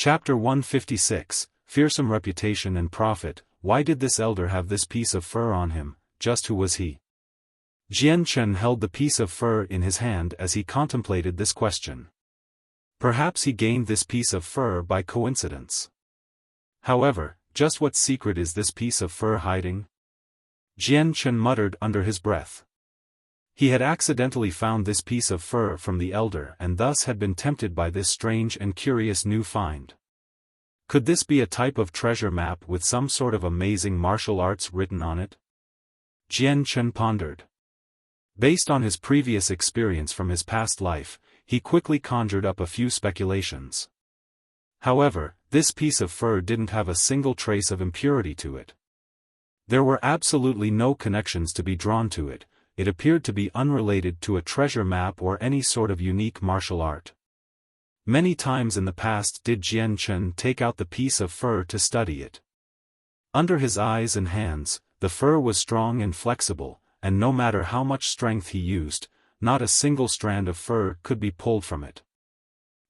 Chapter 156, Fearsome Reputation and Profit. Why did this elder have this piece of fur on him? Just who was he? Jian Chen held the piece of fur in his hand as he contemplated this question. Perhaps he gained this piece of fur by coincidence. However, just what secret is this piece of fur hiding? Jian Chen muttered under his breath. He had accidentally found this piece of fur from the elder and thus had been tempted by this strange and curious new find. Could this be a type of treasure map with some sort of amazing martial arts written on it? Jian Chen pondered. Based on his previous experience from his past life, he quickly conjured up a few speculations. However, this piece of fur didn't have a single trace of impurity to it. There were absolutely no connections to be drawn to it. It appeared to be unrelated to a treasure map or any sort of unique martial art. Many times in the past did Jian Chen take out the piece of fur to study it. Under his eyes and hands, the fur was strong and flexible, and no matter how much strength he used, not a single strand of fur could be pulled from it.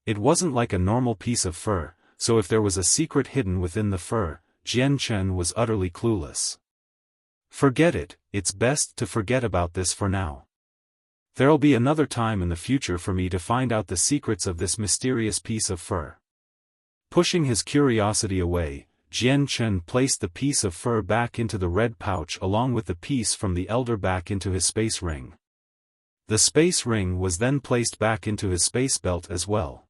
It wasn't like a normal piece of fur, so if there was a secret hidden within the fur, Jian Chen was utterly clueless. Forget it, it's best to forget about this for now. There'll be another time in the future for me to find out the secrets of this mysterious piece of fur. Pushing his curiosity away, Jian Chen placed the piece of fur back into the red pouch along with the piece from the elder back into his space ring. The space ring was then placed back into his space belt as well.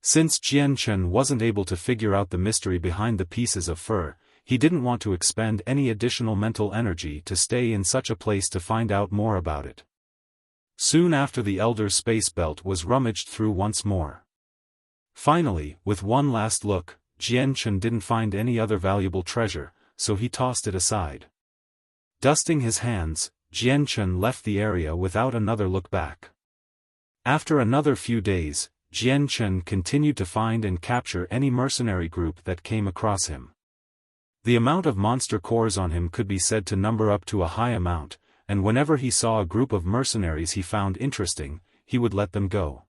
Since Jian Chen wasn't able to figure out the mystery behind the pieces of fur, he didn't want to expend any additional mental energy to stay in such a place to find out more about it. Soon after, the elder's space belt was rummaged through once more. Finally, with one last look, Jian Chen didn't find any other valuable treasure, so he tossed it aside. Dusting his hands, Jian Chen left the area without another look back. After another few days, Jian Chen continued to find and capture any mercenary group that came across him. The amount of monster cores on him could be said to number up to a high amount, and whenever he saw a group of mercenaries he found interesting, he would let them go.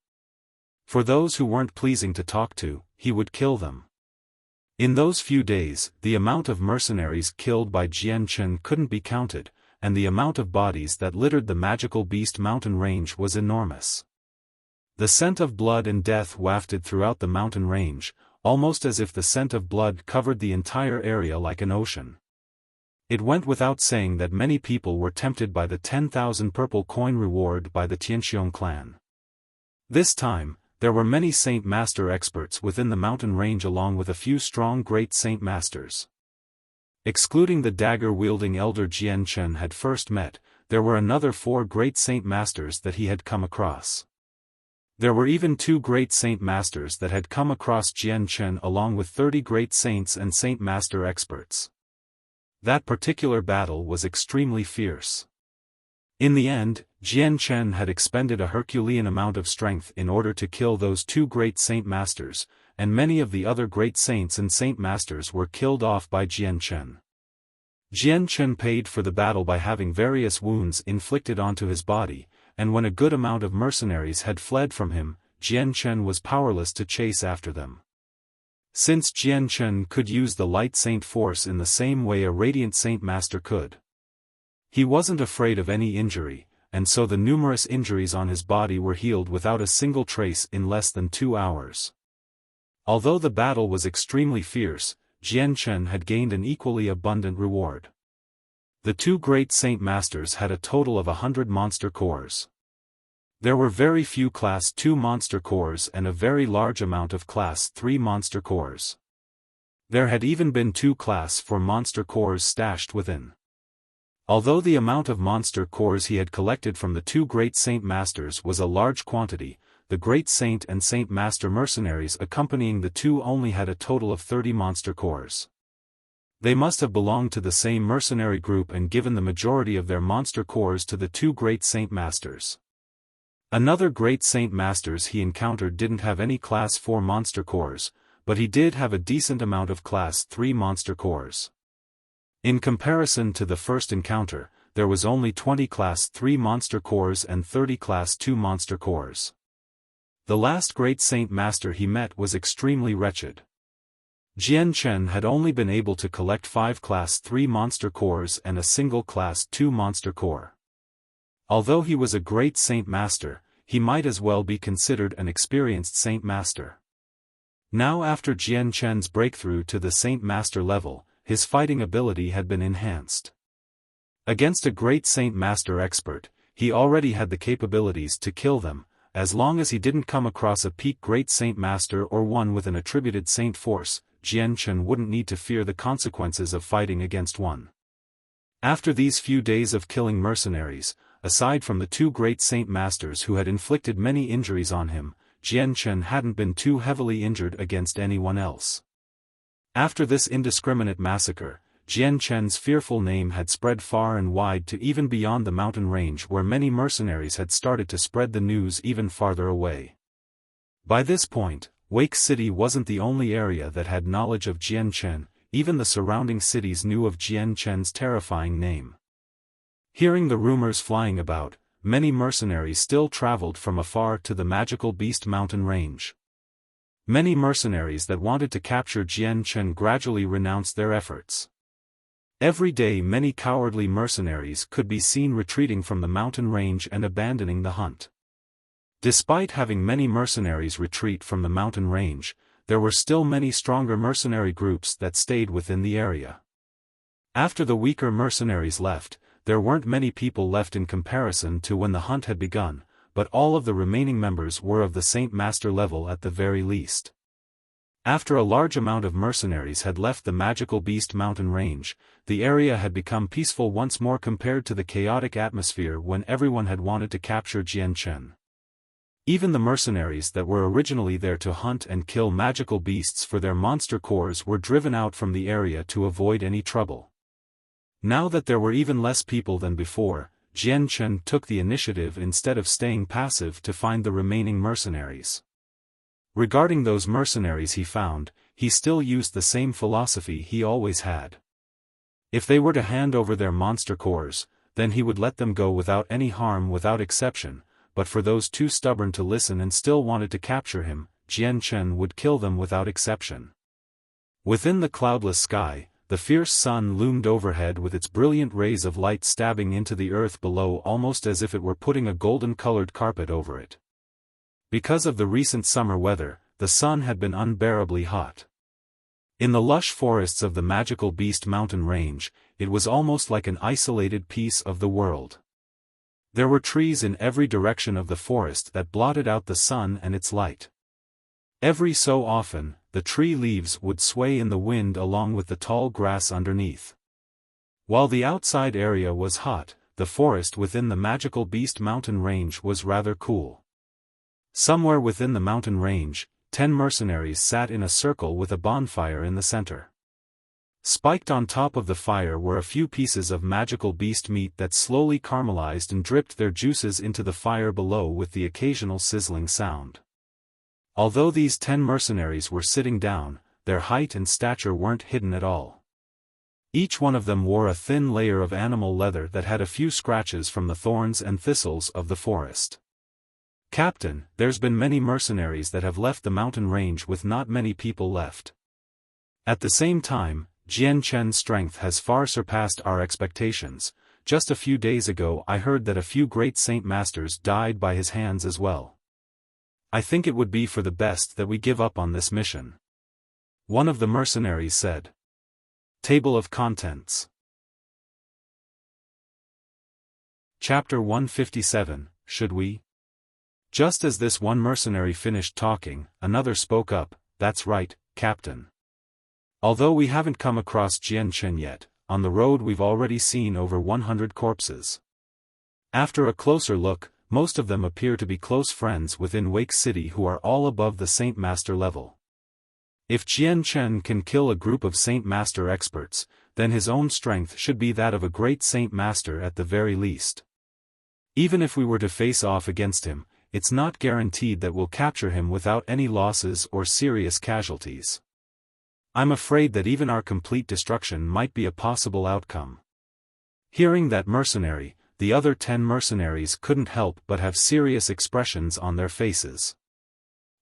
For those who weren't pleasing to talk to, he would kill them. In those few days, the amount of mercenaries killed by Jian Chen couldn't be counted, and the amount of bodies that littered the magical beast mountain range was enormous. The scent of blood and death wafted throughout the mountain range, almost as if the scent of blood covered the entire area like an ocean. It went without saying that many people were tempted by the 10,000 purple coin reward by the Tianxiong clan. This time, there were many Saint Master experts within the mountain range along with a few strong Great Saint Masters. Excluding the dagger-wielding elder Jian Chen had first met, there were another 4 Great Saint Masters that he had come across. There were even 2 Great Saint Masters that had come across Jian Chen along with 30 Great Saints and Saint Master experts. That particular battle was extremely fierce. In the end, Jian Chen had expended a Herculean amount of strength in order to kill those 2 Great Saint Masters, and many of the other Great Saints and Saint Masters were killed off by Jian Chen. Jian Chen paid for the battle by having various wounds inflicted onto his body, and when a good amount of mercenaries had fled from him, Jian Chen was powerless to chase after them. Since Jian Chen could use the Light Saint Force in the same way a Radiant Saint Master could, he wasn't afraid of any injury, and so the numerous injuries on his body were healed without a single trace in less than 2 hours. Although the battle was extremely fierce, Jian Chen had gained an equally abundant reward. The 2 Great Saint Masters had a total of 100 monster cores. There were very few Class 2 monster cores and a very large amount of Class 3 monster cores. There had even been 2 Class 4 monster cores stashed within. Although the amount of monster cores he had collected from the 2 Great Saint Masters was a large quantity, the Great Saint and Saint Master mercenaries accompanying the 2 only had a total of 30 monster cores. They must have belonged to the same mercenary group and given the majority of their monster cores to the 2 Great Saint Masters. Another Great Saint Masters he encountered didn't have any Class 4 monster cores, but he did have a decent amount of Class 3 monster cores. In comparison to the first encounter, there was only 20 Class 3 monster cores and 30 Class 2 monster cores. The last great Saint Master he met was extremely wretched. Jian Chen had only been able to collect 5 Class 3 monster cores and a single Class 2 monster core. Although he was a great Saint Master, he might as well be considered an experienced Saint Master. Now after Jian Chen's breakthrough to the Saint Master level, his fighting ability had been enhanced. Against a great Saint Master expert, he already had the capabilities to kill them, as long as he didn't come across a peak great Saint Master or one with an attributed Saint force. Jian Chen wouldn't need to fear the consequences of fighting against one. After these few days of killing mercenaries, aside from the 2 great Saint Masters who had inflicted many injuries on him, Jian Chen hadn't been too heavily injured against anyone else. After this indiscriminate massacre, Jian Chen's fearful name had spread far and wide to even beyond the mountain range where many mercenaries had started to spread the news even farther away. By this point, Wake City wasn't the only area that had knowledge of Jian Chen, even the surrounding cities knew of Jian Chen's terrifying name. Hearing the rumors flying about, many mercenaries still traveled from afar to the magical Beast Mountain range. Many mercenaries that wanted to capture Jian Chen gradually renounced their efforts. Every day many cowardly mercenaries could be seen retreating from the mountain range and abandoning the hunt. Despite having many mercenaries retreat from the mountain range, there were still many stronger mercenary groups that stayed within the area. After the weaker mercenaries left, there weren't many people left in comparison to when the hunt had begun, but all of the remaining members were of the Saint Master level at the very least. After a large amount of mercenaries had left the magical Beast Mountain range, the area had become peaceful once more compared to the chaotic atmosphere when everyone had wanted to capture Jian Chen. Even the mercenaries that were originally there to hunt and kill magical beasts for their monster cores were driven out from the area to avoid any trouble. Now that there were even less people than before, Jian Chen took the initiative instead of staying passive to find the remaining mercenaries. Regarding those mercenaries he found, he still used the same philosophy he always had. If they were to hand over their monster cores, then he would let them go without any harm without exception. But for those too stubborn to listen and still wanted to capture him, Jian Chen would kill them without exception. Within the cloudless sky, the fierce sun loomed overhead with its brilliant rays of light stabbing into the earth below almost as if it were putting a golden-colored carpet over it. Because of the recent summer weather, the sun had been unbearably hot. In the lush forests of the magical Beast Mountain range, it was almost like an isolated piece of the world. There were trees in every direction of the forest that blotted out the sun and its light. Every so often, the tree leaves would sway in the wind along with the tall grass underneath. While the outside area was hot, the forest within the magical Beast Mountain range was rather cool. Somewhere within the mountain range, 10 mercenaries sat in a circle with a bonfire in the center. Spiked on top of the fire were a few pieces of magical beast meat that slowly caramelized and dripped their juices into the fire below with the occasional sizzling sound. Although these 10 mercenaries were sitting down, their height and stature weren't hidden at all. Each one of them wore a thin layer of animal leather that had a few scratches from the thorns and thistles of the forest. "Captain, there's been many mercenaries that have left the mountain range with not many people left. At the same time, Jian Chen's strength has far surpassed our expectations. Just a few days ago I heard that a few great Saint Masters died by his hands as well. I think it would be for the best that we give up on this mission," one of the mercenaries said. Table of Contents. Chapter 157, Should we? Just as this one mercenary finished talking, another spoke up, "That's right, Captain. Although we haven't come across Jian Chen yet, on the road we've already seen over 100 corpses. After a closer look, most of them appear to be close friends within Wake City who are all above the Saint Master level. If Jian Chen can kill a group of Saint Master experts, then his own strength should be that of a great Saint Master at the very least. Even if we were to face off against him, it's not guaranteed that we'll capture him without any losses or serious casualties. I'm afraid that even our complete destruction might be a possible outcome." Hearing that mercenary, the other 10 mercenaries couldn't help but have serious expressions on their faces.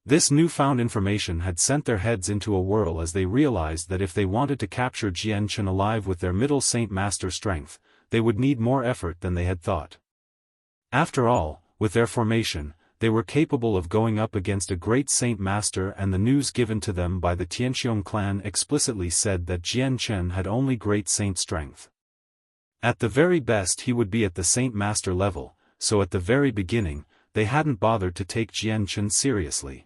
This newfound information had sent their heads into a whirl as they realized that if they wanted to capture Jian Chen alive with their middle Saint Master strength, they would need more effort than they had thought. After all, with their formation, they were capable of going up against a great Saint Master, and the news given to them by the Tianxiong clan explicitly said that Jian Chen had only great saint strength. At the very best he would be at the Saint Master level, so at the very beginning, they hadn't bothered to take Jian Chen seriously.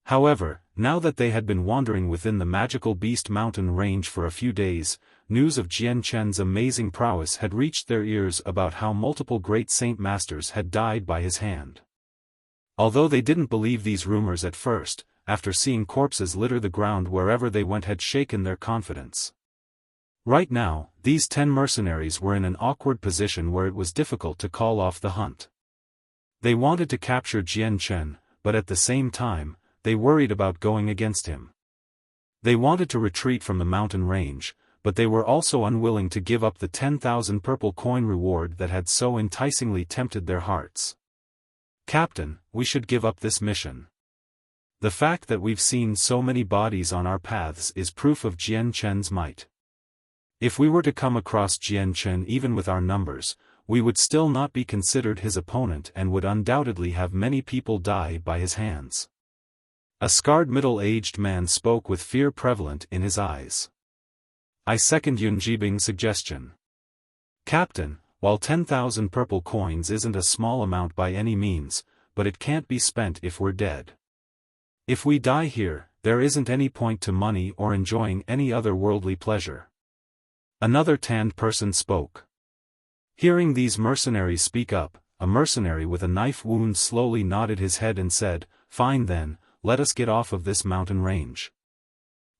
However, now that they had been wandering within the magical Beast Mountain range for a few days, news of Jian Chen's amazing prowess had reached their ears about how multiple great Saint Masters had died by his hand. Although they didn't believe these rumors at first, after seeing corpses litter the ground wherever they went had shaken their confidence. Right now, these 10 mercenaries were in an awkward position where it was difficult to call off the hunt. They wanted to capture Jian Chen, but at the same time, they worried about going against him. They wanted to retreat from the mountain range, but they were also unwilling to give up the 10,000 purple coin reward that had so enticingly tempted their hearts. "Captain, we should give up this mission. The fact that we've seen so many bodies on our paths is proof of Jian Chen's might. If we were to come across Jian Chen even with our numbers, we would still not be considered his opponent and would undoubtedly have many people die by his hands." A scarred middle-aged man spoke with fear prevalent in his eyes. "I second Yun Jibing's suggestion. Captain, while 10,000 purple coins isn't a small amount by any means, but it can't be spent if we're dead. If we die here, there isn't any point to money or enjoying any other worldly pleasure." Another tanned person spoke. Hearing these mercenaries speak up, a mercenary with a knife wound slowly nodded his head and said, "Fine then, let us get off of this mountain range."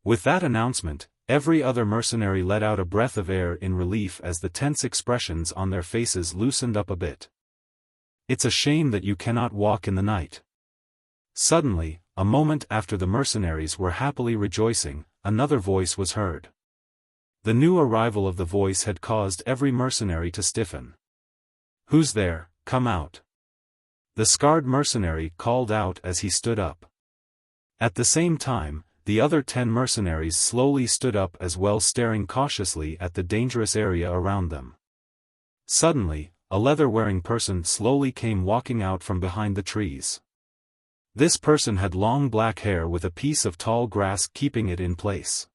With that announcement, every other mercenary let out a breath of air in relief as the tense expressions on their faces loosened up a bit. "It's a shame that you cannot walk in the night." Suddenly, a moment after the mercenaries were happily rejoicing, another voice was heard. The new arrival of the voice had caused every mercenary to stiffen. "Who's there? Come out." The scarred mercenary called out as he stood up. At the same time, the other 10 mercenaries slowly stood up as well, staring cautiously at the dangerous area around them. Suddenly, a leather-wearing person slowly came walking out from behind the trees. This person had long black hair with a piece of tall grass keeping it in place.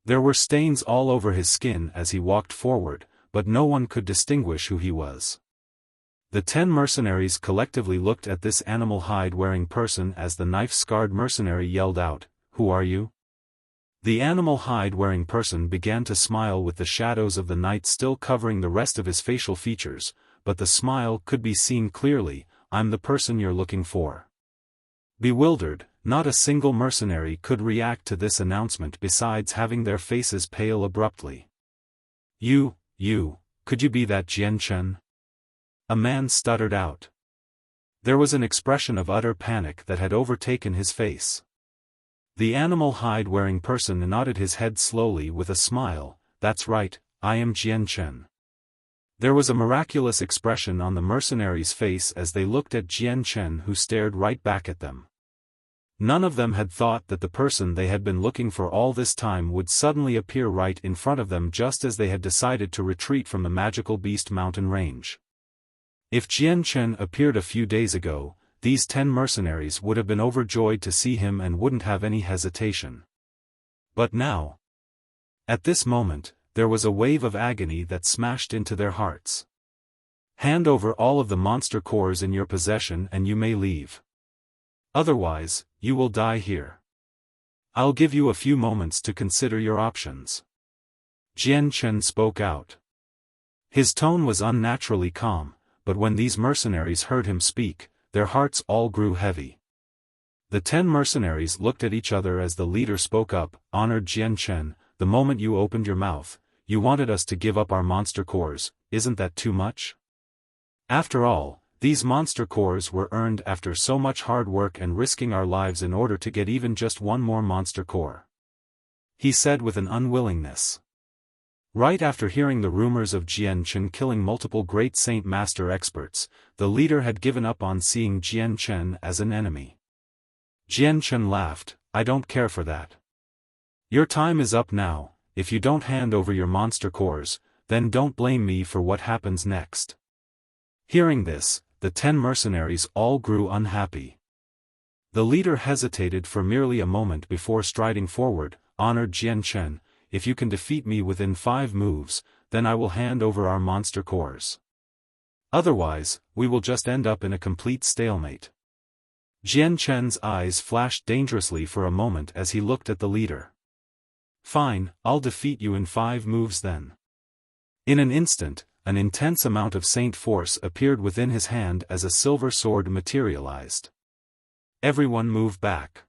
There were stains all over his skin as he walked forward, but no one could distinguish who he was. The 10 mercenaries collectively looked at this animal hide-wearing person as the knife-scarred mercenary yelled out, "Who are you?" The animal hide-wearing person began to smile with the shadows of the night still covering the rest of his facial features, but the smile could be seen clearly. "I'm the person you're looking for." Bewildered, not a single mercenary could react to this announcement besides having their faces pale abruptly. You, could you be that Jian Chen?" A man stuttered out. There was an expression of utter panic that had overtaken his face. The animal hide-wearing person nodded his head slowly with a smile. "That's right, I am Jian Chen." There was a miraculous expression on the mercenaries' face as they looked at Jian Chen, who stared right back at them. None of them had thought that the person they had been looking for all this time would suddenly appear right in front of them just as they had decided to retreat from the magical Beast Mountain range. If Jian Chen appeared a few days ago, these 10 mercenaries would have been overjoyed to see him and wouldn't have any hesitation. But now, at this moment, there was a wave of agony that smashed into their hearts. "Hand over all of the monster cores in your possession and you may leave. Otherwise, you will die here. I'll give you a few moments to consider your options." Jian Chen spoke out. His tone was unnaturally calm, but when these mercenaries heard him speak, their hearts all grew heavy. The 10 mercenaries looked at each other as the leader spoke up. "Honored Jian Chen, the moment you opened your mouth, you wanted us to give up our monster cores. Isn't that too much? After all, these monster cores were earned after so much hard work and risking our lives in order to get even just one more monster core," he said with an unwillingness. Right after hearing the rumors of Jian Chen killing multiple great Saint Master experts, the leader had given up on seeing Jian Chen as an enemy. Jian Chen laughed, I don't care for that. Your time is up now. If you don't hand over your monster cores, then don't blame me for what happens next. Hearing this, the 10 mercenaries all grew unhappy. The leader hesitated for merely a moment before striding forward, honored Jian Chen, if you can defeat me within 5 moves, then I will hand over our monster cores. Otherwise, we will just end up in a complete stalemate. Jian Chen's eyes flashed dangerously for a moment as he looked at the leader. Fine, I'll defeat you in 5 moves then. In an instant, an intense amount of saint force appeared within his hand as a silver sword materialized. Everyone moved back.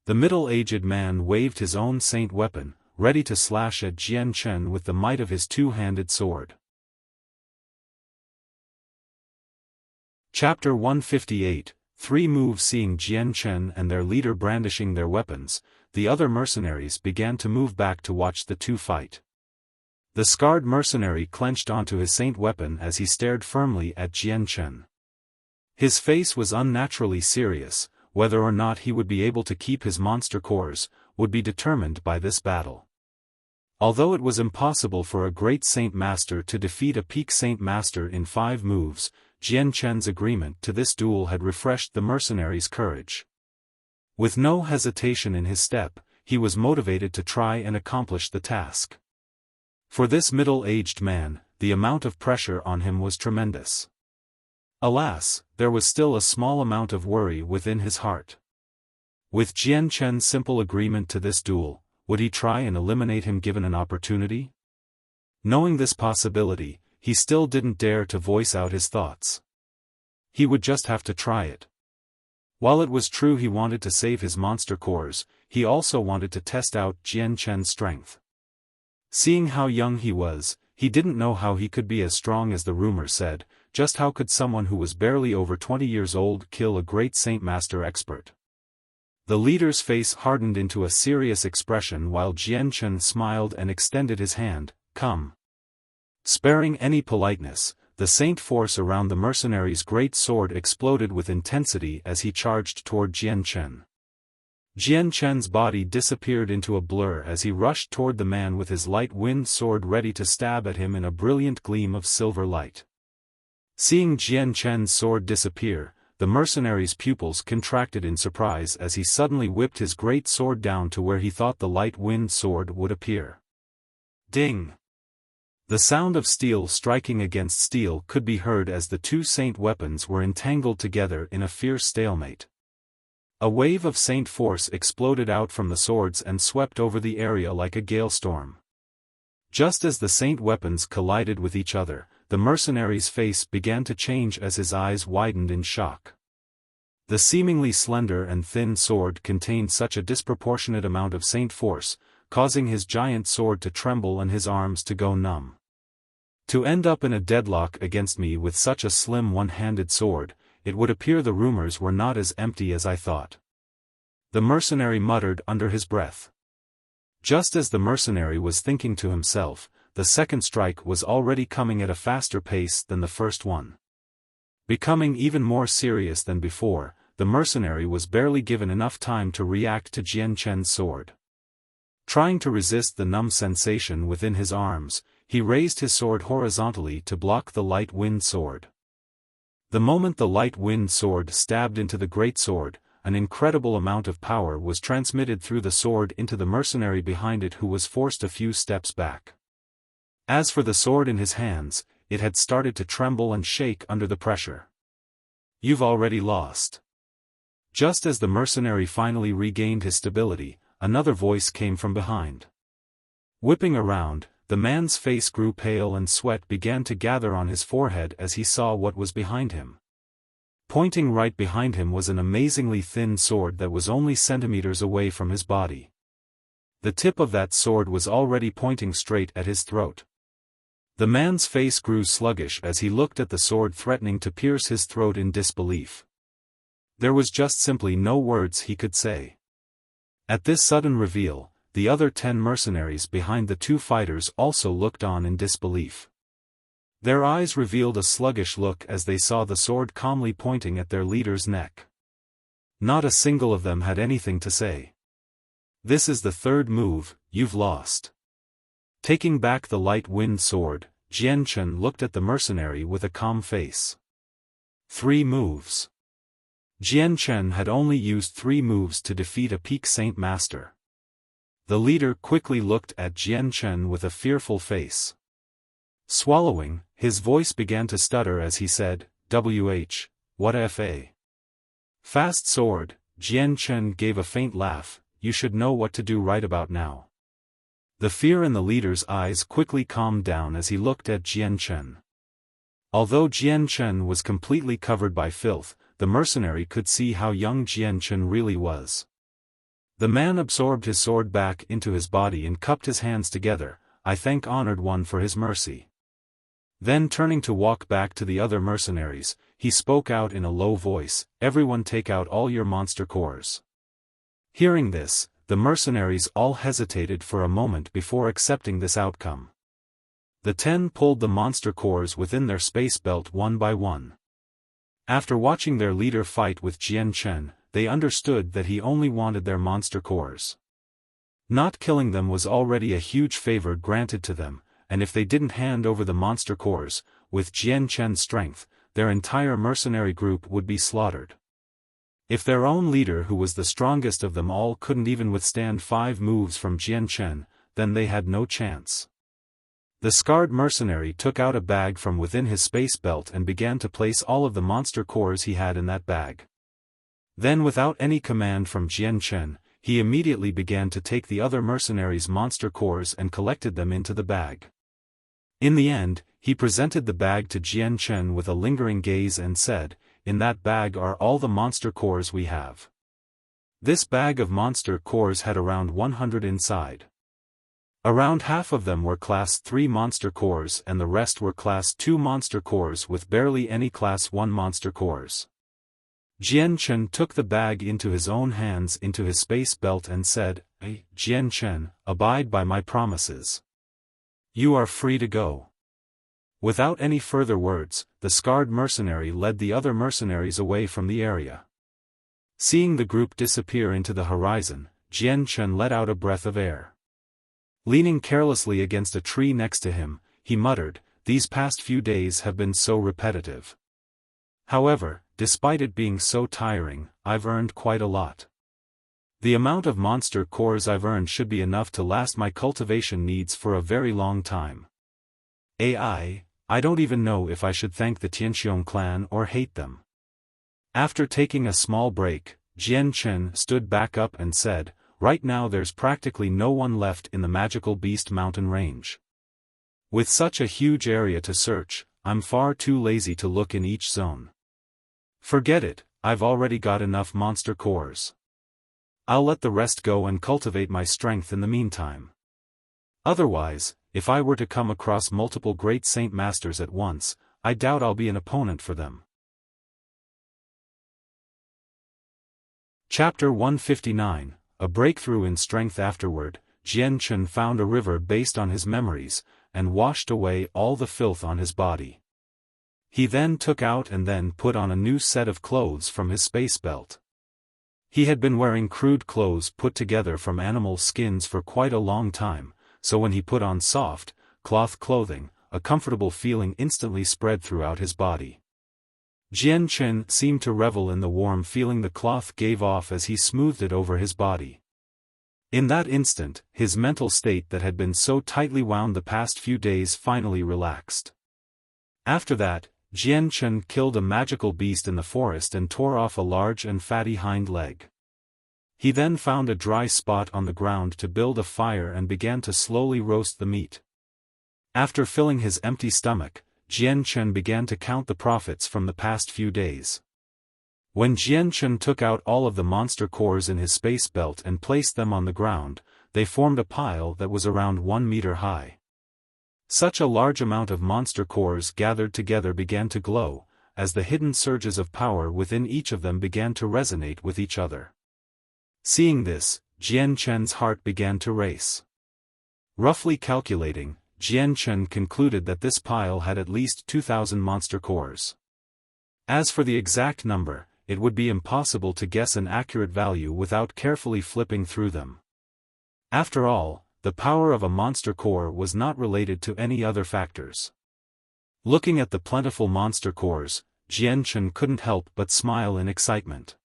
The middle-aged man waved his own saint weapon, ready to slash at Jian Chen with the might of his two-handed sword. Chapter 158, 3 moves. Seeing Jian Chen and their leader brandishing their weapons, the other mercenaries began to move back to watch the two fight. The scarred mercenary clenched onto his saint weapon as he stared firmly at Jian Chen. His face was unnaturally serious. Whether or not he would be able to keep his monster cores, would be determined by this battle. Although it was impossible for a great saint master to defeat a peak saint master in 5 moves, Jian Chen's agreement to this duel had refreshed the mercenary's courage. With no hesitation in his step, he was motivated to try and accomplish the task. For this middle-aged man, the amount of pressure on him was tremendous. Alas, there was still a small amount of worry within his heart. With Jian Chen's simple agreement to this duel, would he try and eliminate him given an opportunity? Knowing this possibility, he still didn't dare to voice out his thoughts. He would just have to try it. While it was true he wanted to save his monster cores, he also wanted to test out Jian Chen's strength. Seeing how young he was, he didn't know how he could be as strong as the rumor said. Just how could someone who was barely over 20 years old kill a great Saint Master expert? The leader's face hardened into a serious expression while Jian Chen smiled and extended his hand, come. Sparing any politeness, the saint force around the mercenary's great sword exploded with intensity as he charged toward Jian Chen. Jian Chen's body disappeared into a blur as he rushed toward the man with his light wind sword ready to stab at him in a brilliant gleam of silver light. Seeing Jian Chen's sword disappear, the mercenary's pupils contracted in surprise as he suddenly whipped his great sword down to where he thought the light wind sword would appear. Ding! The sound of steel striking against steel could be heard as the two saint weapons were entangled together in a fierce stalemate. A wave of saint force exploded out from the swords and swept over the area like a gale-storm. Just as the saint weapons collided with each other, the mercenary's face began to change as his eyes widened in shock. The seemingly slender and thin sword contained such a disproportionate amount of saint force, causing his giant sword to tremble and his arms to go numb. To end up in a deadlock against me with such a slim one-handed sword, it would appear the rumors were not as empty as I thought. The mercenary muttered under his breath. Just as the mercenary was thinking to himself, the second strike was already coming at a faster pace than the first one. Becoming even more serious than before, the mercenary was barely given enough time to react to Jian Chen's sword. Trying to resist the numb sensation within his arms, he raised his sword horizontally to block the light wind sword. The moment the light wind sword stabbed into the great sword, an incredible amount of power was transmitted through the sword into the mercenary behind it, who was forced a few steps back. As for the sword in his hands, it had started to tremble and shake under the pressure. You've already lost. Just as the mercenary finally regained his stability, another voice came from behind. Whipping around, the man's face grew pale and sweat began to gather on his forehead as he saw what was behind him. Pointing right behind him was an amazingly thin sword that was only centimeters away from his body. The tip of that sword was already pointing straight at his throat. The man's face grew sluggish as he looked at the sword threatening to pierce his throat in disbelief. There was just simply no words he could say. At this sudden reveal, the other 10 mercenaries behind the two fighters also looked on in disbelief. Their eyes revealed a sluggish look as they saw the sword calmly pointing at their leader's neck. Not a single of them had anything to say. This is the third move, you've lost. Taking back the light wind sword, Jian Chen looked at the mercenary with a calm face. 3 moves. Jian Chen had only used 3 moves to defeat a peak Saint Master. The leader quickly looked at Jian Chen with a fearful face. Swallowing, his voice began to stutter as he said, what fa? Fast sword, Jian Chen gave a faint laugh, you should know what to do right about now. The fear in the leader's eyes quickly calmed down as he looked at Jian Chen. Although Jian Chen was completely covered by filth, the mercenary could see how young Jian Chen really was. The man absorbed his sword back into his body and cupped his hands together, I thank Honored One for his mercy. Then turning to walk back to the other mercenaries, he spoke out in a low voice, everyone take out all your monster cores. Hearing this, the mercenaries all hesitated for a moment before accepting this outcome. The 10 pulled the monster cores within their space belt one by one. After watching their leader fight with Jian Chen, they understood that he only wanted their monster cores. Not killing them was already a huge favor granted to them, and if they didn't hand over the monster cores, with Jian Chen's strength, their entire mercenary group would be slaughtered. If their own leader who was the strongest of them all couldn't even withstand 5 moves from Jian Chen, then they had no chance. The scarred mercenary took out a bag from within his space belt and began to place all of the monster cores he had in that bag. Then without any command from Jian Chen, he immediately began to take the other mercenaries' monster cores and collected them into the bag. In the end, he presented the bag to Jian Chen with a lingering gaze and said, in that bag are all the monster cores we have. This bag of monster cores had around 100 inside. Around half of them were Class 3 monster cores and the rest were Class 2 monster cores with barely any Class 1 monster cores. Jian Chen took the bag into his own hands into his space belt and said, Jian Chen, abide by my promises. You are free to go. Without any further words, the scarred mercenary led the other mercenaries away from the area. Seeing the group disappear into the horizon, Jian Chen let out a breath of air. Leaning carelessly against a tree next to him, he muttered, these past few days have been so repetitive. However, despite it being so tiring, I've earned quite a lot. The amount of monster cores I've earned should be enough to last my cultivation needs for a very long time. I don't even know if I should thank the Tianxiong clan or hate them. After taking a small break, Jian Chen stood back up and said, right now there's practically no one left in the Magical Beast Mountain range. With such a huge area to search, I'm far too lazy to look in each zone. Forget it, I've already got enough monster cores. I'll let the rest go and cultivate my strength in the meantime. Otherwise, if I were to come across multiple great Saint Masters at once, I doubt I'll be an opponent for them. Chapter 159, A Breakthrough in Strength. Afterward, Jian Chen found a river based on his memories, and washed away all the filth on his body. He then took out and then put on a new set of clothes from his space belt. He had been wearing crude clothes put together from animal skins for quite a long time, so when he put on soft, cloth clothing, a comfortable feeling instantly spread throughout his body. Jian Chen seemed to revel in the warm feeling the cloth gave off as he smoothed it over his body. In that instant, his mental state that had been so tightly wound the past few days finally relaxed. After that, Jian Chen killed a magical beast in the forest and tore off a large and fatty hind leg. He then found a dry spot on the ground to build a fire and began to slowly roast the meat. After filling his empty stomach, Jian Chen began to count the profits from the past few days. When Jian Chen took out all of the monster cores in his space belt and placed them on the ground, they formed a pile that was around 1 meter high. Such a large amount of monster cores gathered together began to glow, as the hidden surges of power within each of them began to resonate with each other. Seeing this, Jian Chen's heart began to race. Roughly calculating, Jian Chen concluded that this pile had at least 2,000 monster cores. As for the exact number, it would be impossible to guess an accurate value without carefully flipping through them. After all, the power of a monster core was not related to any other factors. Looking at the plentiful monster cores, Jian Chen couldn't help but smile in excitement.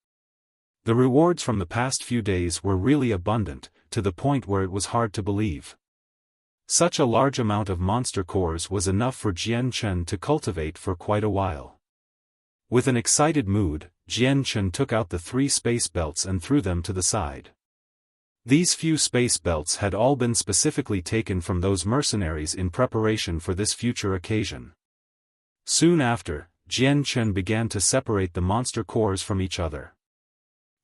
The rewards from the past few days were really abundant, to the point where it was hard to believe. Such a large amount of monster cores was enough for Jian Chen to cultivate for quite a while. With an excited mood, Jian Chen took out the 3 space belts and threw them to the side. These few space belts had all been specifically taken from those mercenaries in preparation for this future occasion. Soon after, Jian Chen began to separate the monster cores from each other.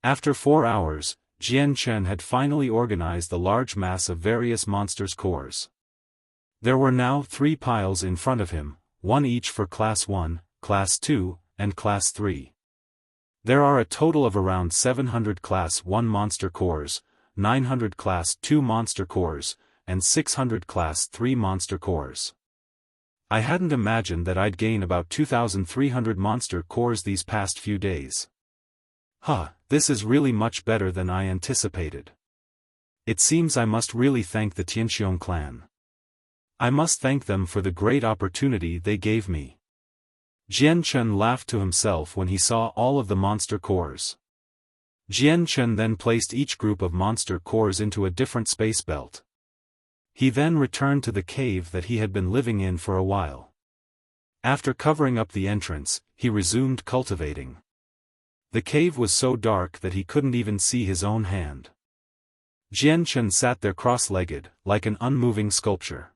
After 4 hours, Jian Chen had finally organized the large mass of various monsters' cores. There were now 3 piles in front of him, 1 each for Class 1, Class 2, and Class 3. There are a total of around 700 Class 1 monster cores, 900 Class 2 monster cores, and 600 Class 3 monster cores. I hadn't imagined that I'd gain about 2,300 monster cores these past few days. This is really much better than I anticipated. It seems I must really thank the Tianxiong clan. I must thank them for the great opportunity they gave me. Jian Chen laughed to himself when he saw all of the monster cores. Jian Chen then placed each group of monster cores into a different space belt. He then returned to the cave that he had been living in for a while. After covering up the entrance, he resumed cultivating. The cave was so dark that he couldn't even see his own hand. Jian Chen sat there cross-legged, like an unmoving sculpture.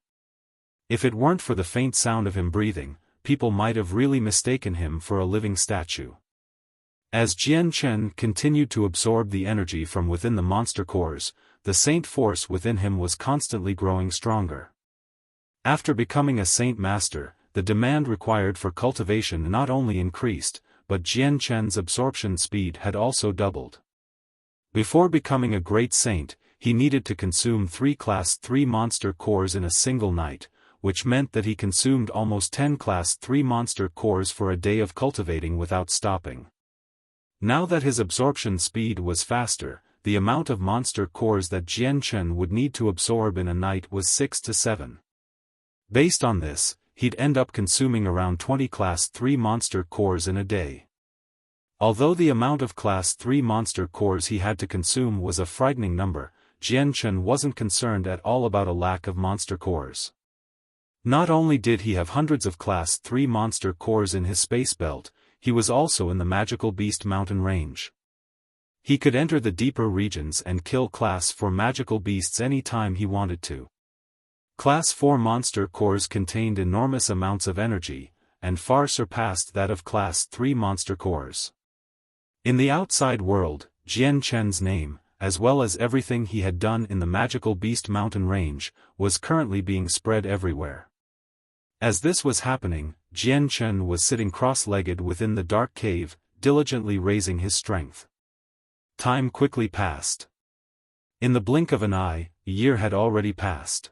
If it weren't for the faint sound of him breathing, people might have really mistaken him for a living statue. As Jian Chen continued to absorb the energy from within the monster cores, the saint force within him was constantly growing stronger. After becoming a saint master, the demand required for cultivation not only increased, but Jian Chen's absorption speed had also doubled. Before becoming a great saint, he needed to consume 3 Class 3 monster cores in a single night, which meant that he consumed almost 10 Class 3 monster cores for a day of cultivating without stopping. Now that his absorption speed was faster, the amount of monster cores that Jian Chen would need to absorb in a night was 6 to 7. Based on this, he'd end up consuming around 20 Class 3 monster cores in a day. Although the amount of Class 3 monster cores he had to consume was a frightening number, Jian Chen wasn't concerned at all about a lack of monster cores. Not only did he have hundreds of Class 3 monster cores in his space belt, he was also in the magical beast mountain range. He could enter the deeper regions and kill Class 4 magical beasts any time he wanted to. Class 4 monster cores contained enormous amounts of energy, and far surpassed that of Class 3 monster cores. In the outside world, Jian Chen's name, as well as everything he had done in the magical beast mountain range, was currently being spread everywhere. As this was happening, Jian Chen was sitting cross-legged within the dark cave, diligently raising his strength. Time quickly passed. In the blink of an eye, a year had already passed.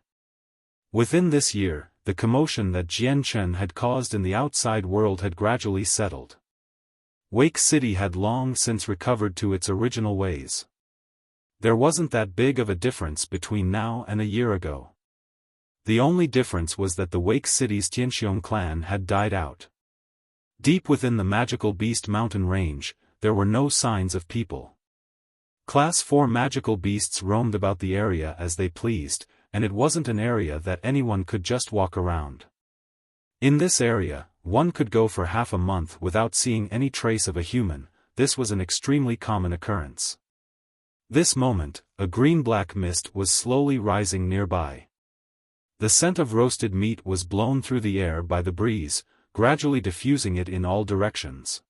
Within this year, the commotion that Jian Chen had caused in the outside world had gradually settled. Wake City had long since recovered to its original ways. There wasn't that big of a difference between now and a year ago. The only difference was that the Wake City's Tianxiong clan had died out. Deep within the magical beast mountain range, there were no signs of people. Class 4 magical beasts roamed about the area as they pleased, and it wasn't an area that anyone could just walk around. In this area, one could go for half a month without seeing any trace of a human. This was an extremely common occurrence. This moment, a green-black mist was slowly rising nearby. The scent of roasted meat was blown through the air by the breeze, gradually diffusing it in all directions.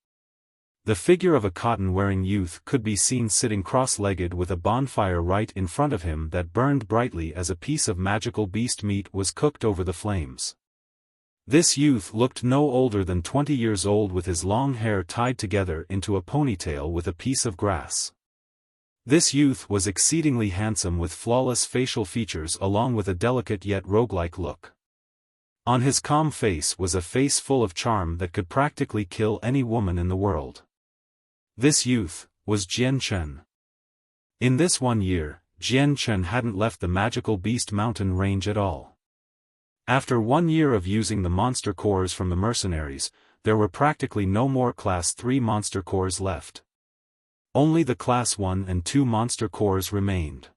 The figure of a cotton-wearing youth could be seen sitting cross-legged with a bonfire right in front of him that burned brightly as a piece of magical beast meat was cooked over the flames. This youth looked no older than 20 years old, with his long hair tied together into a ponytail with a piece of grass. This youth was exceedingly handsome with flawless facial features along with a delicate yet roguelike look. On his calm face was a face full of charm that could practically kill any woman in the world. This youth was Jian Chen. In this 1 year, Jian Chen hadn't left the magical beast mountain range at all. After 1 year of using the monster cores from the mercenaries, there were practically no more Class 3 monster cores left. Only the Class 1 and 2 monster cores remained.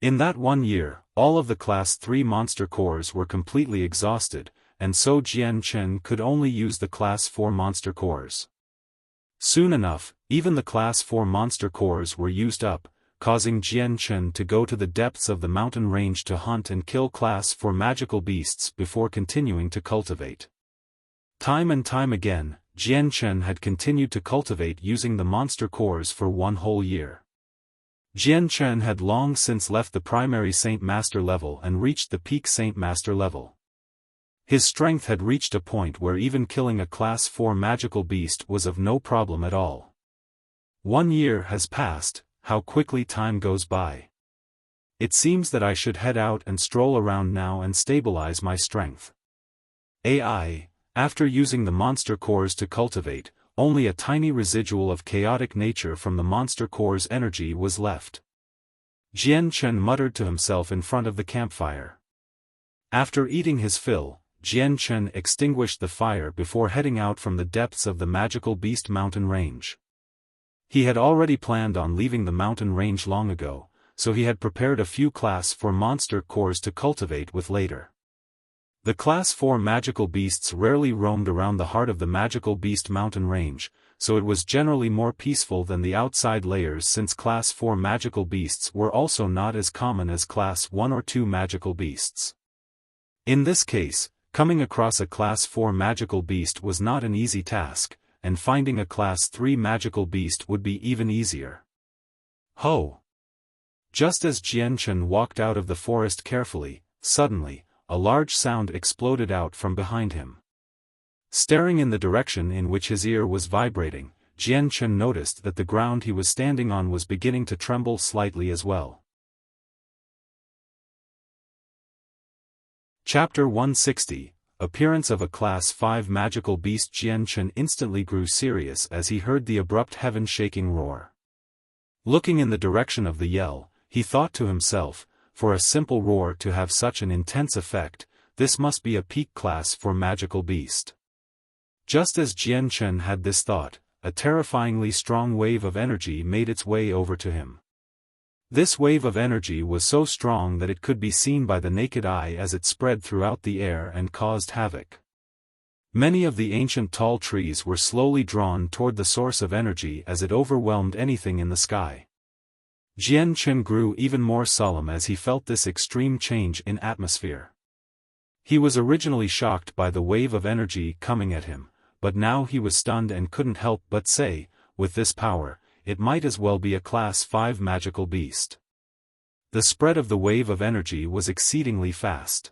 In that 1 year, all of the Class 3 monster cores were completely exhausted, and so Jian Chen could only use the Class 4 monster cores. Soon enough, even the Class 4 monster cores were used up, causing Jian Chen to go to the depths of the mountain range to hunt and kill Class 4 magical beasts before continuing to cultivate. Time and time again, Jian Chen had continued to cultivate using the monster cores for 1 whole year. Jian Chen had long since left the primary Saint Master level and reached the peak Saint Master level. His strength had reached a point where even killing a Class 4 magical beast was of no problem at all. 1 year has passed. How quickly time goes by. It seems that I should head out and stroll around now and stabilize my strength. After using the monster cores to cultivate, only a tiny residual of chaotic nature from the monster core's energy was left. Jian Chen muttered to himself in front of the campfire. After eating his fill, Jian Chen extinguished the fire before heading out from the depths of the magical beast mountain range. He had already planned on leaving the mountain range long ago, so he had prepared a few Class 4 monster cores to cultivate with later. The Class 4 magical beasts rarely roamed around the heart of the magical beast mountain range, so it was generally more peaceful than the outside layers since Class 4 magical beasts were also not as common as Class 1 or 2 magical beasts. In this case, coming across a Class 4 magical beast was not an easy task, and finding a Class 3 magical beast would be even easier. Ho! Just as Jian Chen walked out of the forest carefully, suddenly, a large sound exploded out from behind him. Staring in the direction in which his ear was vibrating, Jian Chen noticed that the ground he was standing on was beginning to tremble slightly as well. Chapter 160 Appearance of a Class 5 magical beast. Jian Chen instantly grew serious as he heard the abrupt heaven-shaking roar. Looking in the direction of the yell, he thought to himself, for a simple roar to have such an intense effect, this must be a peak Class 4 magical beast. Just as Jian Chen had this thought, a terrifyingly strong wave of energy made its way over to him. This wave of energy was so strong that it could be seen by the naked eye as it spread throughout the air and caused havoc. Many of the ancient tall trees were slowly drawn toward the source of energy as it overwhelmed anything in the sky. Jian Chen grew even more solemn as he felt this extreme change in atmosphere. He was originally shocked by the wave of energy coming at him, but now he was stunned and couldn't help but say, with this power, it might as well be a Class 5 magical beast. The spread of the wave of energy was exceedingly fast.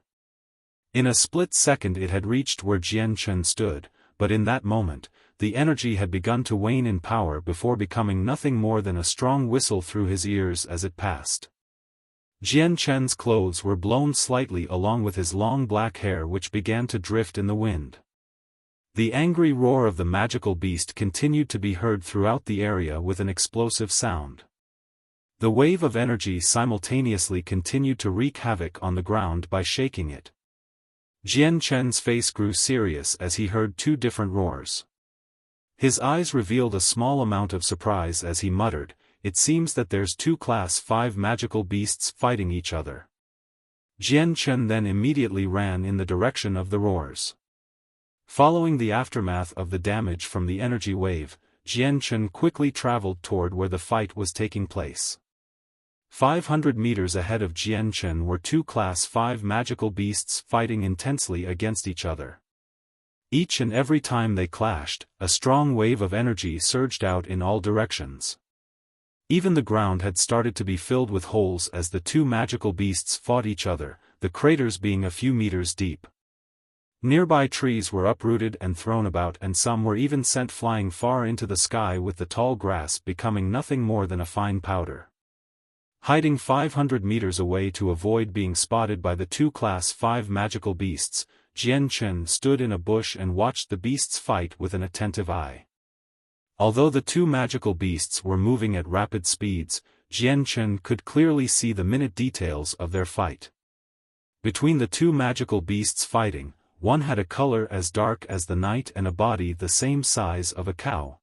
In a split second it had reached where Jian Chen stood, but in that moment, the energy had begun to wane in power before becoming nothing more than a strong whistle through his ears as it passed. Jian Chen's clothes were blown slightly along with his long black hair which began to drift in the wind. The angry roar of the magical beast continued to be heard throughout the area with an explosive sound. The wave of energy simultaneously continued to wreak havoc on the ground by shaking it. Jian Chen's face grew serious as he heard 2 different roars. His eyes revealed a small amount of surprise as he muttered, "It seems that there's 2 Class 5 magical beasts fighting each other." Jian Chen then immediately ran in the direction of the roars. Following the aftermath of the damage from the energy wave, Jian Chen quickly traveled toward where the fight was taking place. 500 meters ahead of Jian Chen were 2 Class 5 magical beasts fighting intensely against each other. Each and every time they clashed, a strong wave of energy surged out in all directions. Even the ground had started to be filled with holes as the 2 magical beasts fought each other, the craters being a few meters deep. Nearby trees were uprooted and thrown about, and some were even sent flying far into the sky, with the tall grass becoming nothing more than a fine powder. Hiding 500 meters away to avoid being spotted by the 2 Class 5 magical beasts, Jian Chen stood in a bush and watched the beasts fight with an attentive eye. Although the two magical beasts were moving at rapid speeds, Jian Chen could clearly see the minute details of their fight. Between the two magical beasts fighting, one had a color as dark as the night and a body the same size of a cow.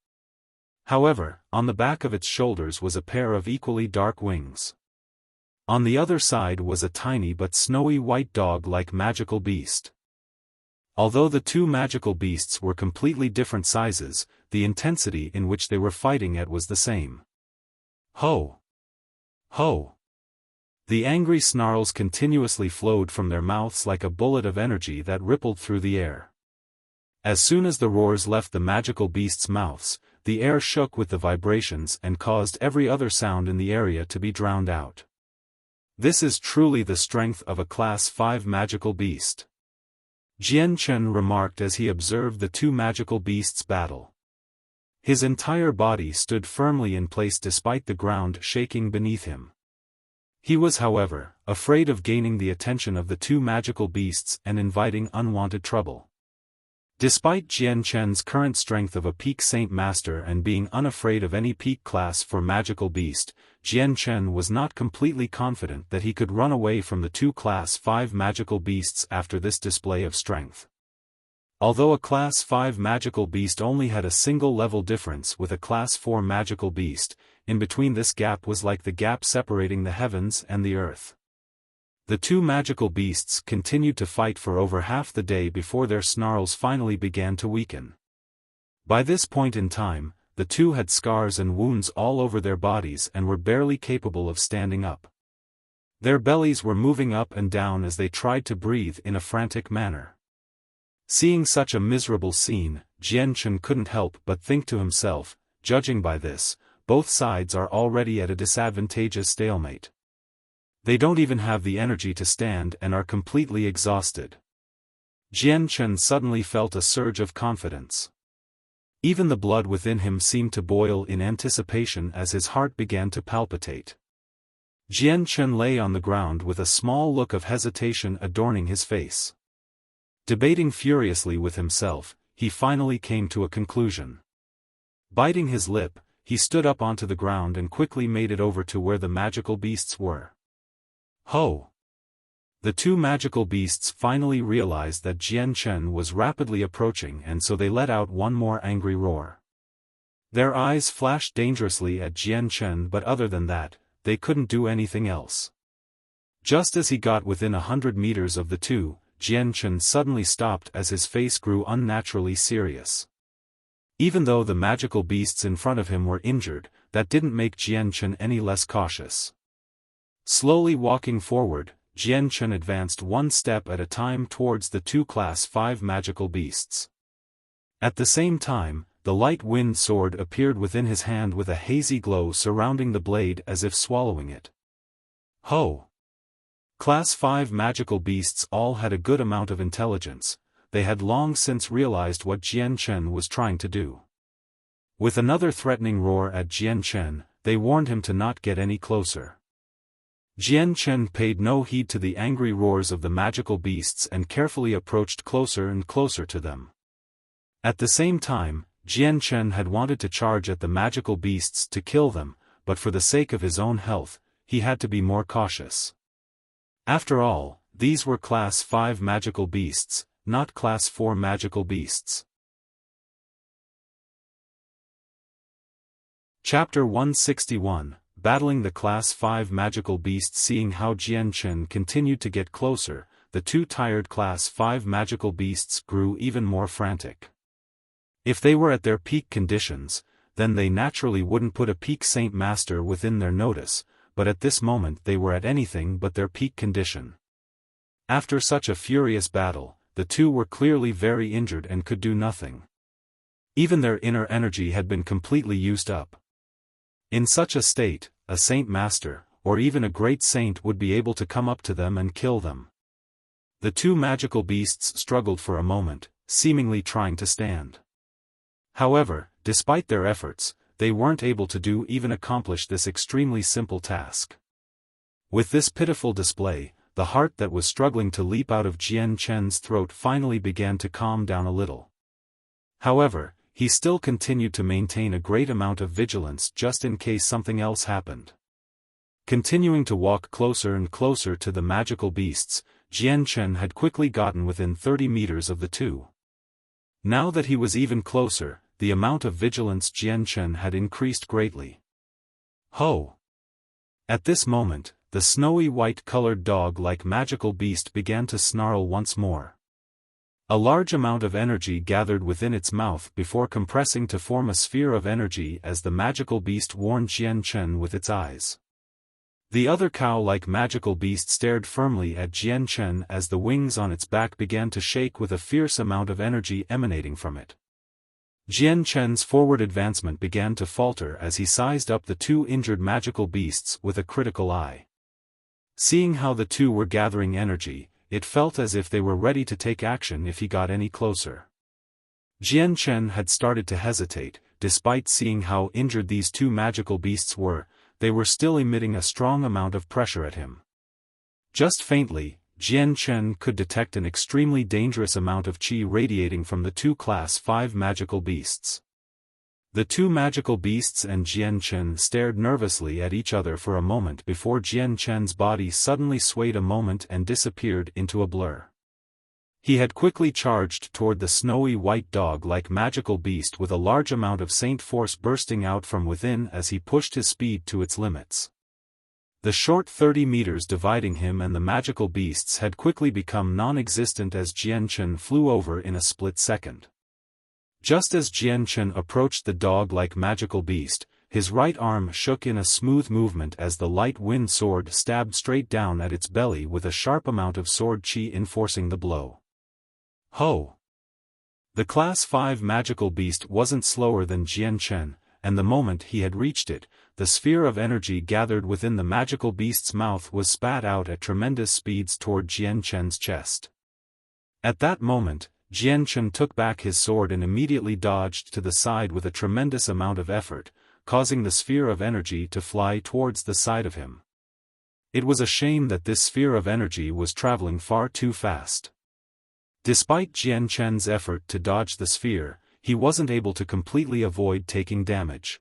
However, on the back of its shoulders was a pair of equally dark wings. On the other side was a tiny but snowy white dog-like magical beast. Although the two magical beasts were completely different sizes, the intensity in which they were fighting at was the same. Ho! Ho! The angry snarls continuously flowed from their mouths like a bullet of energy that rippled through the air. As soon as the roars left the magical beasts' mouths, the air shook with the vibrations and caused every other sound in the area to be drowned out. This is truly the strength of a Class 5 magical beast, Jian Chen remarked as he observed the two magical beasts battle. His entire body stood firmly in place despite the ground shaking beneath him. He was, however, afraid of gaining the attention of the two magical beasts and inviting unwanted trouble. Despite Jian Chen's current strength of a peak Saint Master and being unafraid of any peak class for magical beast, Jian Chen was not completely confident that he could run away from the two Class 5 magical beasts after this display of strength. Although a Class 5 magical beast only had a single level difference with a Class 4 magical beast, in between this gap was like the gap separating the heavens and the earth. The two magical beasts continued to fight for over half the day before their snarls finally began to weaken. By this point in time, the two had scars and wounds all over their bodies and were barely capable of standing up. Their bellies were moving up and down as they tried to breathe in a frantic manner. Seeing such a miserable scene, Jian Chen couldn't help but think to himself, judging by this, both sides are already at a disadvantageous stalemate. They don't even have the energy to stand and are completely exhausted. Jian Chen suddenly felt a surge of confidence. Even the blood within him seemed to boil in anticipation as his heart began to palpitate. Jian Chen lay on the ground with a small look of hesitation adorning his face. Debating furiously with himself, he finally came to a conclusion. Biting his lip, he stood up onto the ground and quickly made it over to where the magical beasts were. Ho! The two magical beasts finally realized that Jian Chen was rapidly approaching, and so they let out one more angry roar. Their eyes flashed dangerously at Jian Chen, but other than that, they couldn't do anything else. Just as he got within 100 meters of the two, Jian Chen suddenly stopped as his face grew unnaturally serious. Even though the magical beasts in front of him were injured, that didn't make Jian Chen any less cautious. Slowly walking forward, Jian Chen advanced one step at a time towards the two Class 5 magical beasts. At the same time, the light wind sword appeared within his hand with a hazy glow surrounding the blade as if swallowing it. Ho! Class 5 magical beasts all had a good amount of intelligence. They had long since realized what Jian Chen was trying to do. With another threatening roar at Jian Chen, they warned him to not get any closer. Jian Chen paid no heed to the angry roars of the magical beasts and carefully approached closer and closer to them. At the same time, Jian Chen had wanted to charge at the magical beasts to kill them, but for the sake of his own health, he had to be more cautious. After all, these were Class 5 magical beasts, not Class 4 magical beasts. Chapter 161, Battling the Class 5 magical beasts. Seeing how Jian Chen continued to get closer, the two tired Class 5 magical beasts grew even more frantic. If they were at their peak conditions, then they naturally wouldn't put a peak Saint Master within their notice, but at this moment they were at anything but their peak condition. After such a furious battle, the two were clearly very injured and could do nothing. Even their inner energy had been completely used up. In such a state, a Saint Master, or even a great saint would be able to come up to them and kill them. The two magical beasts struggled for a moment, seemingly trying to stand. However, despite their efforts, they weren't able to even accomplish this extremely simple task. With this pitiful display, the heart that was struggling to leap out of Jian Chen's throat finally began to calm down a little. However, he still continued to maintain a great amount of vigilance just in case something else happened. Continuing to walk closer and closer to the magical beasts, Jian Chen had quickly gotten within 30 meters of the two. Now that he was even closer, the amount of vigilance Jian Chen had increased greatly. Ho! At this moment, the snowy white-colored dog-like magical beast began to snarl once more. A large amount of energy gathered within its mouth before compressing to form a sphere of energy as the magical beast warned Jian Chen with its eyes. The other cow-like magical beast stared firmly at Jian Chen as the wings on its back began to shake with a fierce amount of energy emanating from it. Jian Chen's forward advancement began to falter as he sized up the two injured magical beasts with a critical eye. Seeing how the two were gathering energy, it felt as if they were ready to take action if he got any closer. Jian Chen had started to hesitate. Despite seeing how injured these two magical beasts were, they were still emitting a strong amount of pressure at him. Just faintly, Jian Chen could detect an extremely dangerous amount of qi radiating from the two Class 5 magical beasts. The two magical beasts and Jian Chen stared nervously at each other for a moment before Jian Chen's body suddenly swayed a moment and disappeared into a blur. He had quickly charged toward the snowy white dog-like magical beast with a large amount of Saint force bursting out from within as he pushed his speed to its limits. The short 30 meters dividing him and the magical beasts had quickly become non-existent as Jian Chen flew over in a split second. Just as Jian Chen approached the dog-like magical beast, his right arm shook in a smooth movement as the light wind sword stabbed straight down at its belly with a sharp amount of sword qi enforcing the blow. Ho! The Class 5 magical beast wasn't slower than Jian Chen, and the moment he had reached it, the sphere of energy gathered within the magical beast's mouth was spat out at tremendous speeds toward Jian Chen's chest. At that moment, Jian Chen took back his sword and immediately dodged to the side with a tremendous amount of effort, causing the sphere of energy to fly towards the side of him. It was a shame that this sphere of energy was traveling far too fast. Despite Jian Chen's effort to dodge the sphere, he wasn't able to completely avoid taking damage.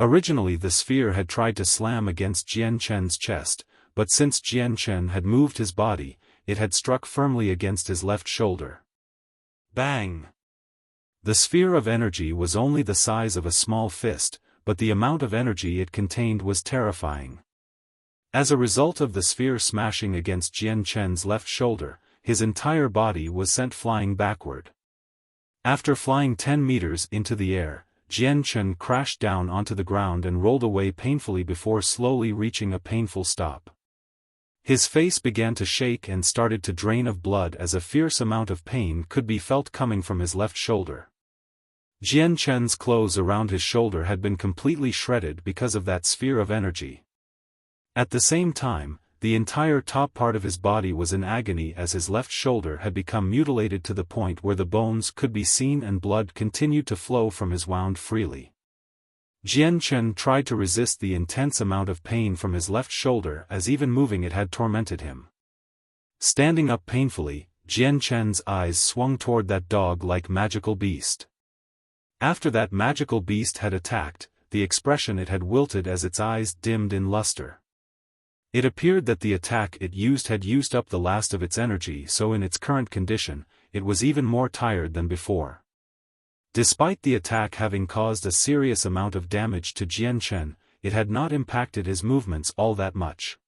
Originally the sphere had tried to slam against Jian Chen's chest, but since Jian Chen had moved his body, it had struck firmly against his left shoulder. Bang! The sphere of energy was only the size of a small fist, but the amount of energy it contained was terrifying. As a result of the sphere smashing against Jian Chen's left shoulder, his entire body was sent flying backward. After flying 10 meters into the air, Jian Chen crashed down onto the ground and rolled away painfully before slowly reaching a painful stop. His face began to shake and started to drain of blood as a fierce amount of pain could be felt coming from his left shoulder. Jian Chen's clothes around his shoulder had been completely shredded because of that sphere of energy. At the same time, the entire top part of his body was in agony as his left shoulder had become mutilated to the point where the bones could be seen and blood continued to flow from his wound freely. Jian Chen tried to resist the intense amount of pain from his left shoulder as even moving it had tormented him. Standing up painfully, Jian Chen's eyes swung toward that dog-like magical beast. After that magical beast had attacked, the expression it had wilted as its eyes dimmed in luster. It appeared that the attack it used had used up the last of its energy, so in its current condition, it was even more tired than before. Despite the attack having caused a serious amount of damage to Jian Chen, it had not impacted his movements all that much.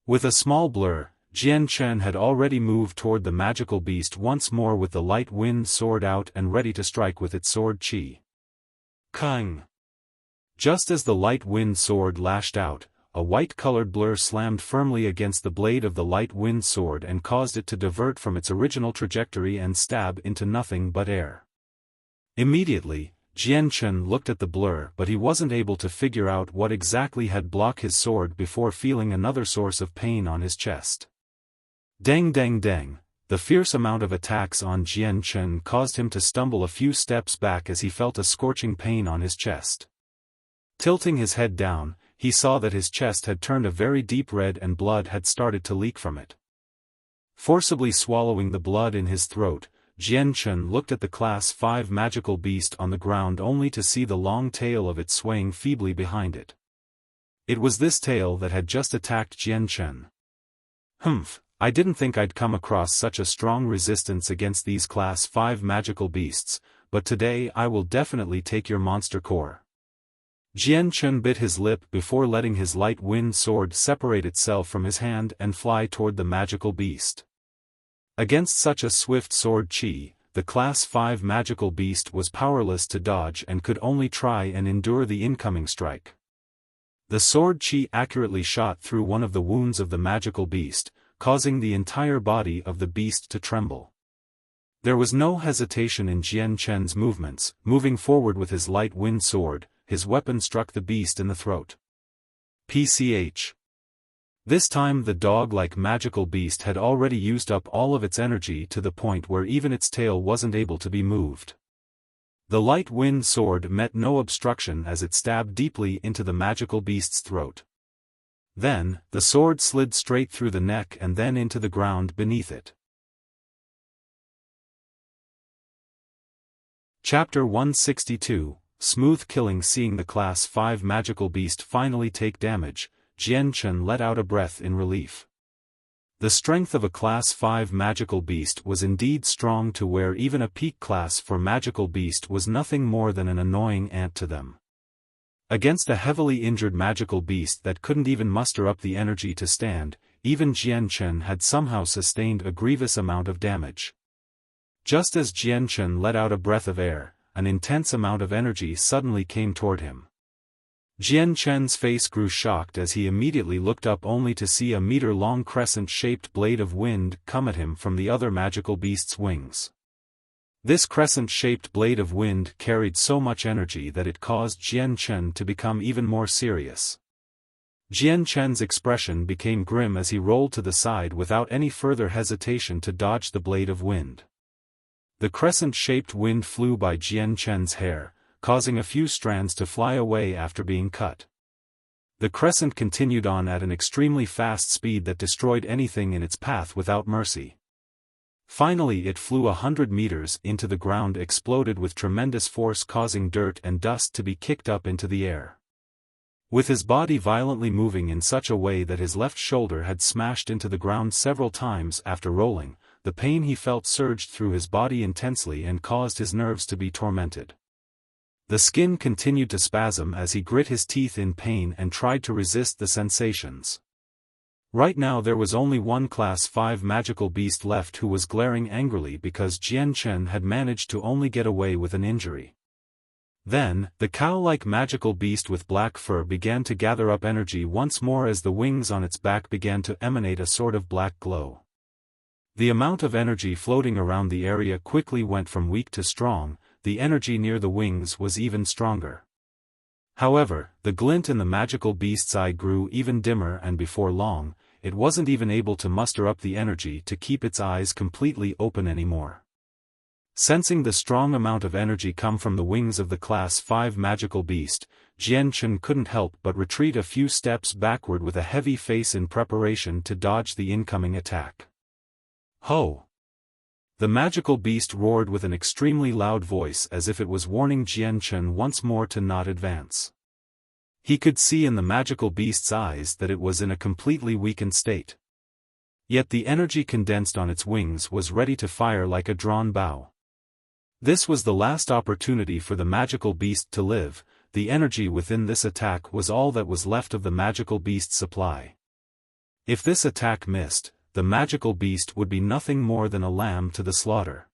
With a small blur, Jian Chen had already moved toward the magical beast once more with the light wind sword out and ready to strike with its sword qi. Kang! Just as the light wind sword lashed out, a white-colored blur slammed firmly against the blade of the light wind sword and caused it to divert from its original trajectory and stab into nothing but air. Immediately, Jian Chen looked at the blur but he wasn't able to figure out what exactly had blocked his sword before feeling another source of pain on his chest. Dang dang dang, the fierce amount of attacks on Jian Chen caused him to stumble a few steps back as he felt a scorching pain on his chest. Tilting his head down, he saw that his chest had turned a very deep red and blood had started to leak from it. Forcibly swallowing the blood in his throat, Jian Chen looked at the Class 5 magical beast on the ground only to see the long tail of it swaying feebly behind it. It was this tail that had just attacked Jian Chen. Humph, I didn't think I'd come across such a strong resistance against these Class 5 magical beasts, but today I will definitely take your monster core. Jian Chen bit his lip before letting his light wind sword separate itself from his hand and fly toward the magical beast. Against such a swift sword chi, the Class 5 magical beast was powerless to dodge and could only try and endure the incoming strike. The sword chi accurately shot through one of the wounds of the magical beast, causing the entire body of the beast to tremble. There was no hesitation in Jian Chen's movements. Moving forward with his light wind sword, his weapon struck the beast in the throat. PCH. This time the dog-like magical beast had already used up all of its energy to the point where even its tail wasn't able to be moved. The light wind sword met no obstruction as it stabbed deeply into the magical beast's throat. Then, the sword slid straight through the neck and then into the ground beneath it. Chapter 162, Smooth Killing. Seeing the Class 5 magical beast finally take damage, Jian Chen let out a breath in relief. The strength of a Class 5 magical beast was indeed strong to where even a peak class for magical beast was nothing more than an annoying ant to them. Against a heavily injured magical beast that couldn't even muster up the energy to stand, even Jian Chen had somehow sustained a grievous amount of damage. Just as Jian Chen let out a breath of air, an intense amount of energy suddenly came toward him. Jian Chen's face grew shocked as he immediately looked up only to see a meter-long crescent-shaped blade of wind come at him from the other magical beast's wings. This crescent-shaped blade of wind carried so much energy that it caused Jian Chen to become even more serious. Jian Chen's expression became grim as he rolled to the side without any further hesitation to dodge the blade of wind. The crescent-shaped wind flew by Jian Chen's hair, causing a few strands to fly away after being cut. The crescent continued on at an extremely fast speed that destroyed anything in its path without mercy. Finally it flew 100 meters into the ground, exploded with tremendous force, causing dirt and dust to be kicked up into the air. With his body violently moving in such a way that his left shoulder had smashed into the ground several times after rolling, the pain he felt surged through his body intensely and caused his nerves to be tormented. The skin continued to spasm as he grit his teeth in pain and tried to resist the sensations. Right now there was only one Class 5 magical beast left who was glaring angrily because Jian Chen had managed to only get away with an injury. Then, the cow-like magical beast with black fur began to gather up energy once more as the wings on its back began to emanate a sort of black glow. The amount of energy floating around the area quickly went from weak to strong. The energy near the wings was even stronger. However, the glint in the magical beast's eye grew even dimmer, and before long, it wasn't even able to muster up the energy to keep its eyes completely open anymore. Sensing the strong amount of energy come from the wings of the Class 5 magical beast, Jian Chen couldn't help but retreat a few steps backward with a heavy face in preparation to dodge the incoming attack. Ho! The magical beast roared with an extremely loud voice as if it was warning Jian Chen once more to not advance. He could see in the magical beast's eyes that it was in a completely weakened state. Yet the energy condensed on its wings was ready to fire like a drawn bow. This was the last opportunity for the magical beast to live. The energy within this attack was all that was left of the magical beast's supply. If this attack missed, the magical beast would be nothing more than a lamb to the slaughter.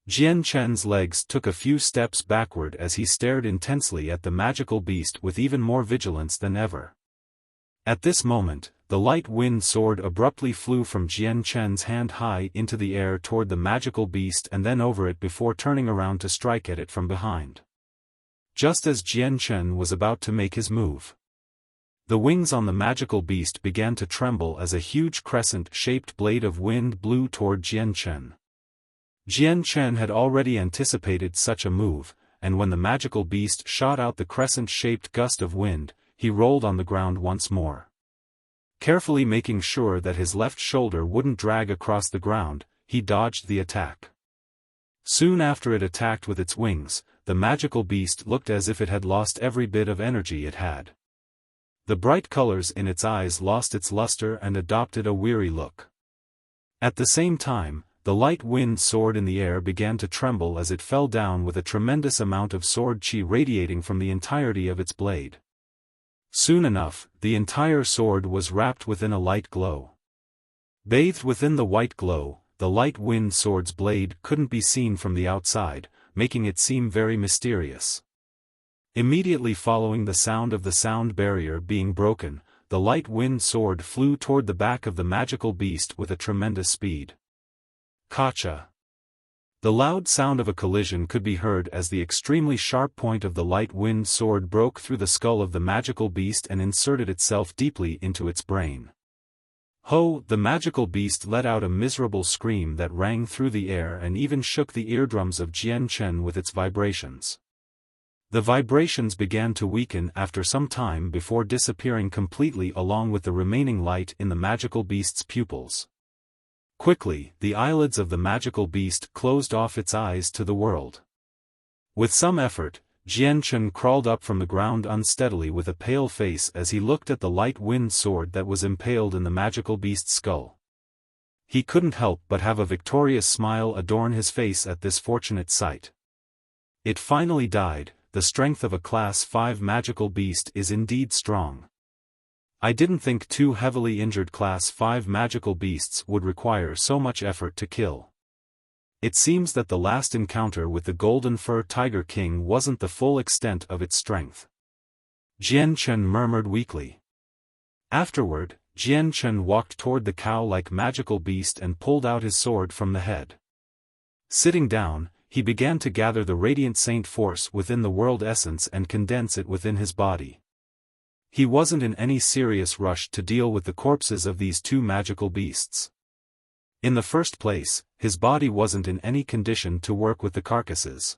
Jian Chen's legs took a few steps backward as he stared intensely at the magical beast with even more vigilance than ever. At this moment, the light wind sword abruptly flew from Jian Chen's hand high into the air toward the magical beast and then over it before turning around to strike at it from behind. Just as Jian Chen was about to make his move, the wings on the magical beast began to tremble as a huge crescent-shaped blade of wind blew toward Jian Chen. Jian Chen had already anticipated such a move, and when the magical beast shot out the crescent-shaped gust of wind, he rolled on the ground once more. Carefully making sure that his left shoulder wouldn't drag across the ground, he dodged the attack. Soon after it attacked with its wings, the magical beast looked as if it had lost every bit of energy it had. The bright colors in its eyes lost its luster and adopted a weary look. At the same time, the light wind sword in the air began to tremble as it fell down with a tremendous amount of sword chi radiating from the entirety of its blade. Soon enough, the entire sword was wrapped within a light glow. Bathed within the white glow, the light wind sword's blade couldn't be seen from the outside, making it seem very mysterious. Immediately following the sound of the sound barrier being broken, the light wind sword flew toward the back of the magical beast with a tremendous speed. Kacha! The loud sound of a collision could be heard as the extremely sharp point of the light wind sword broke through the skull of the magical beast and inserted itself deeply into its brain. Ho! The magical beast let out a miserable scream that rang through the air and even shook the eardrums of Jian Chen with its vibrations. The vibrations began to weaken after some time before disappearing completely along with the remaining light in the magical beast's pupils. Quickly, the eyelids of the magical beast closed off its eyes to the world. With some effort, Jian Chen crawled up from the ground unsteadily with a pale face as he looked at the light wind sword that was impaled in the magical beast's skull. He couldn't help but have a victorious smile adorn his face at this fortunate sight. It finally died. The strength of a Class 5 magical beast is indeed strong. I didn't think two heavily injured Class 5 magical beasts would require so much effort to kill. It seems that the last encounter with the Golden Fur Tiger King wasn't the full extent of its strength. Jian Chen murmured weakly. Afterward, Jian Chen walked toward the cow-like magical beast and pulled out his sword from the head. Sitting down, he began to gather the radiant saint force within the world essence and condense it within his body. He wasn't in any serious rush to deal with the corpses of these two magical beasts. In the first place, his body wasn't in any condition to work with the carcasses.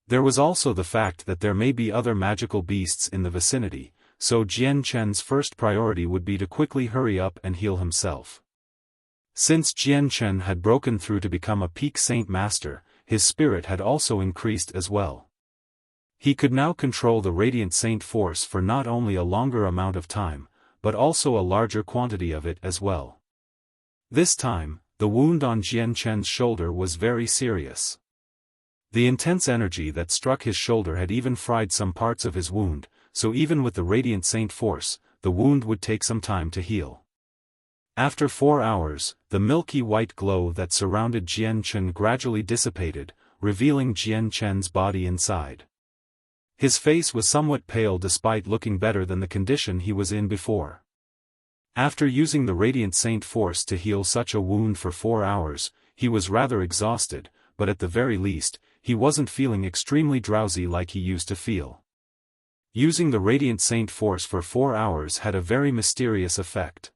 There was also the fact that there may be other magical beasts in the vicinity, so Jian Chen's first priority would be to quickly hurry up and heal himself. Since Jian Chen had broken through to become a peak saint master, his spirit had also increased as well. He could now control the radiant saint force for not only a longer amount of time, but also a larger quantity of it as well. This time, the wound on Jian Chen's shoulder was very serious. The intense energy that struck his shoulder had even fried some parts of his wound, so even with the radiant saint force, the wound would take some time to heal. After 4 hours, the milky white glow that surrounded Jian Chen gradually dissipated, revealing Jian Chen's body inside. His face was somewhat pale despite looking better than the condition he was in before. After using the radiant saint force to heal such a wound for 4 hours, he was rather exhausted, but at the very least, he wasn't feeling extremely drowsy like he used to feel. Using the radiant saint force for 4 hours had a very mysterious effect.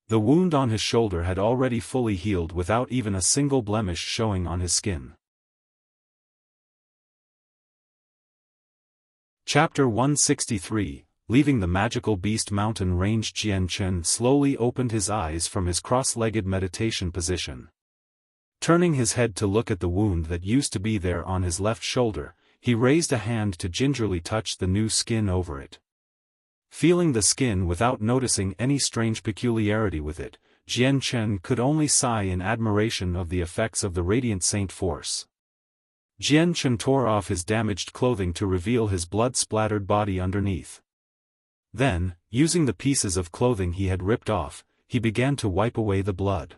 The wound on his shoulder had already fully healed without even a single blemish showing on his skin. Chapter 163. Leaving the magical beast mountain range, Jian Chen slowly opened his eyes from his cross-legged meditation position. Turning his head to look at the wound that used to be there on his left shoulder, he raised a hand to gingerly touch the new skin over it. Feeling the skin without noticing any strange peculiarity with it, Jian Chen could only sigh in admiration of the effects of the radiant saint force. Jian Chen tore off his damaged clothing to reveal his blood-splattered body underneath. Then, using the pieces of clothing he had ripped off, he began to wipe away the blood.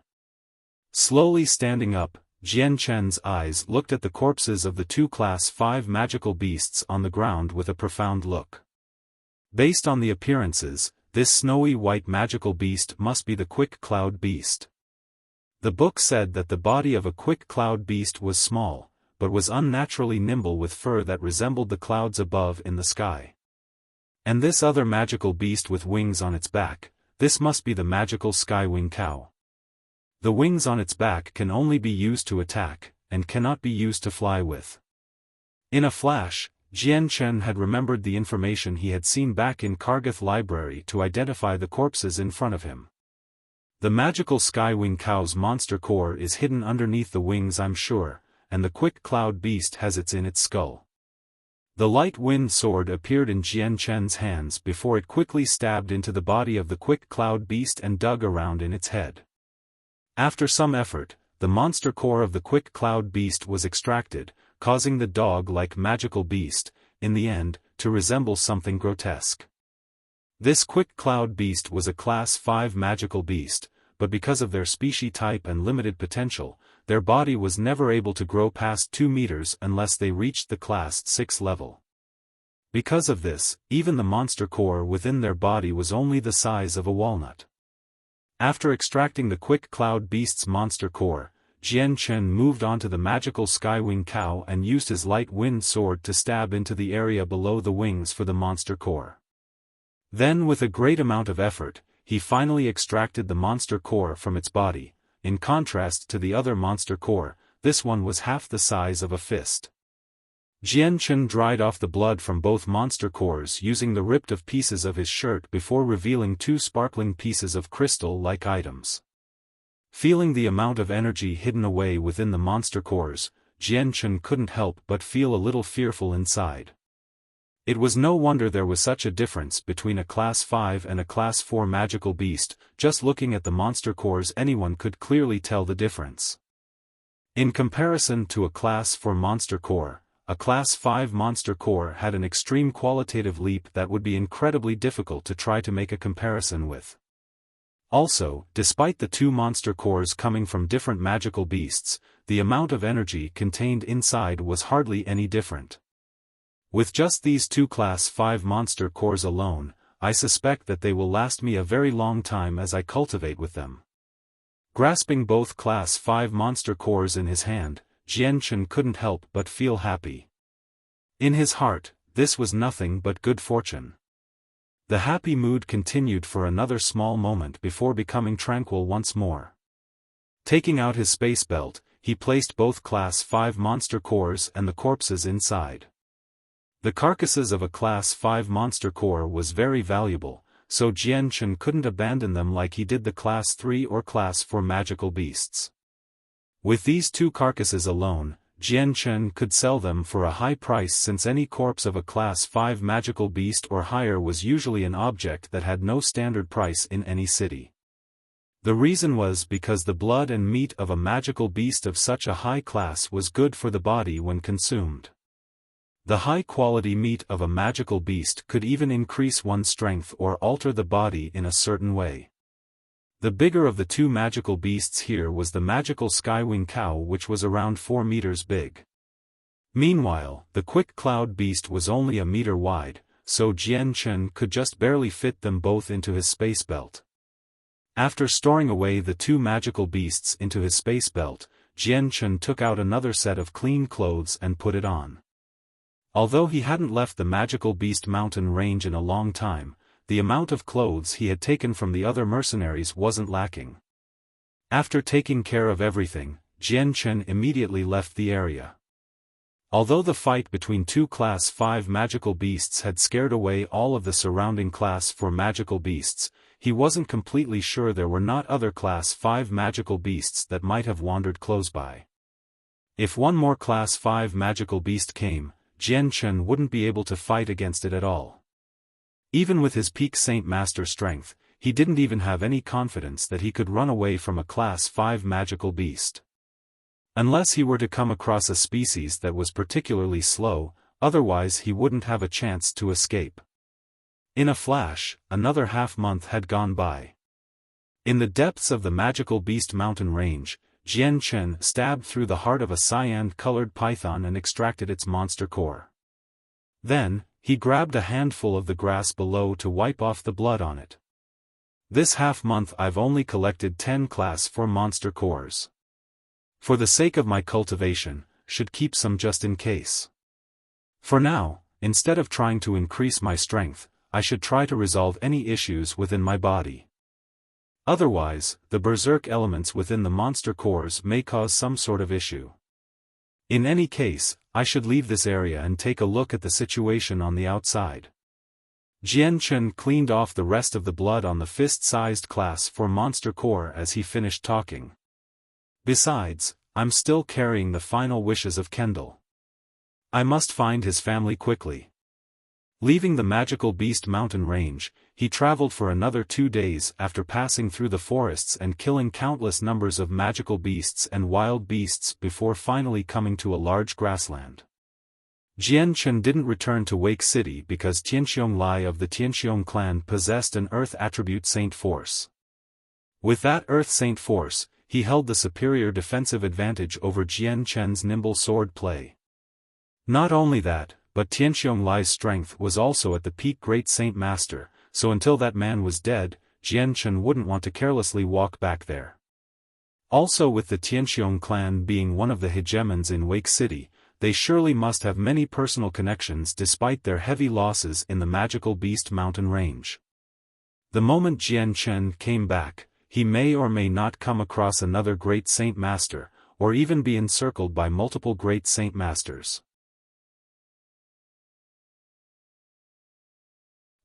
Slowly standing up, Jian Chen's eyes looked at the corpses of the two Class 5 magical beasts on the ground with a profound look. Based on the appearances, this snowy white magical beast must be the quick cloud beast. The book said that the body of a quick cloud beast was small, but was unnaturally nimble with fur that resembled the clouds above in the sky. And this other magical beast with wings on its back, this must be the magical skywing cow. The wings on its back can only be used to attack, and cannot be used to fly with. In a flash, Jian Chen had remembered the information he had seen back in Kargath Library to identify the corpses in front of him. The magical skywing cow's monster core is hidden underneath the wings, I'm sure, and the quick cloud beast has it in its skull. The light wind sword appeared in Jian Chen's hands before it quickly stabbed into the body of the quick cloud beast and dug around in its head. After some effort, the monster core of the quick cloud beast was extracted, causing the dog-like magical beast, in the end, to resemble something grotesque. This quick cloud beast was a Class 5 magical beast, but because of their species type and limited potential, their body was never able to grow past 2 meters unless they reached the Class 6 level. Because of this, even the monster core within their body was only the size of a walnut. After extracting the quick cloud beast's monster core, Jian Chen moved on to the magical skywing cow and used his light wind sword to stab into the area below the wings for the monster core. Then with a great amount of effort, he finally extracted the monster core from its body. In contrast to the other monster core, this one was half the size of a fist. Jian Chen dried off the blood from both monster cores using the ripped off pieces of his shirt before revealing 2 sparkling pieces of crystal-like items. Feeling the amount of energy hidden away within the monster cores, Jian Chen couldn't help but feel a little fearful inside. It was no wonder there was such a difference between a Class 5 and a Class 4 magical beast. Just looking at the monster cores, anyone could clearly tell the difference. In comparison to a Class 4 monster core, a Class 5 monster core had an extreme qualitative leap that would be incredibly difficult to try to make a comparison with. Also, despite the 2 monster cores coming from different magical beasts, the amount of energy contained inside was hardly any different. With just these 2 Class 5 monster cores alone, I suspect that they will last me a very long time as I cultivate with them. Grasping both Class 5 monster cores in his hand, Jian Chen couldn't help but feel happy. In his heart, this was nothing but good fortune. The happy mood continued for another small moment before becoming tranquil once more. Taking out his space belt, he placed both Class 5 monster cores and the corpses inside. The carcasses of a Class 5 monster core was very valuable, so Jian Chen couldn't abandon them like he did the Class 3 or Class 4 magical beasts. With these 2 carcasses alone, Jian Chen could sell them for a high price since any corpse of a Class 5 magical beast or higher was usually an object that had no standard price in any city. The reason was because the blood and meat of a magical beast of such a high class was good for the body when consumed. The high-quality meat of a magical beast could even increase one's strength or alter the body in a certain way. The bigger of the 2 magical beasts here was the magical skywing cow, which was around 4 meters big. Meanwhile, the quick cloud beast was only a meter wide, so Jian Chen could just barely fit them both into his space belt. After storing away the 2 magical beasts into his space belt, Jian Chen took out another set of clean clothes and put it on. Although he hadn't left the magical beast mountain range in a long time, the amount of clothes he had taken from the other mercenaries wasn't lacking. After taking care of everything, Jian Chen immediately left the area. Although the fight between 2 Class 5 magical beasts had scared away all of the surrounding Class 4 magical beasts, he wasn't completely sure there were not other Class 5 magical beasts that might have wandered close by. If one more Class 5 magical beast came, Jian Chen wouldn't be able to fight against it at all. Even with his peak Saint Master strength, he didn't even have any confidence that he could run away from a Class 5 magical beast. Unless he were to come across a species that was particularly slow, otherwise he wouldn't have a chance to escape. In a flash, another half-month had gone by. In the depths of the magical beast mountain range, Jian Chen stabbed through the heart of a cyan-colored python and extracted its monster core. Then, he grabbed a handful of the grass below to wipe off the blood on it. This half-month I've only collected 10 Class 4 monster cores. For the sake of my cultivation, should keep some just in case. For now, instead of trying to increase my strength, I should try to resolve any issues within my body. Otherwise, the berserk elements within the monster cores may cause some sort of issue. In any case, I should leave this area and take a look at the situation on the outside. Jian Chen cleaned off the rest of the blood on the fist-sized Class 4 monster core as he finished talking. Besides, I'm still carrying the final wishes of Kendall. I must find his family quickly. Leaving the magical beast mountain range, he traveled for another 2 days after passing through the forests and killing countless numbers of magical beasts and wild beasts before finally coming to a large grassland. Jian Chen didn't return to Wake City because Tianxiong Lai of the Tianxiong clan possessed an Earth attribute Saint Force. With that Earth Saint Force, he held the superior defensive advantage over Jian Chen's nimble sword play. Not only that, but Tianxiong Lai's strength was also at the peak Great Saint Master, so until that man was dead, Jian Chen wouldn't want to carelessly walk back there. Also, with the Tianxiong clan being one of the hegemons in Wake City, they surely must have many personal connections despite their heavy losses in the magical beast mountain range. The moment Jian Chen came back, he may or may not come across another Great Saint Master, or even be encircled by multiple Great Saint Masters.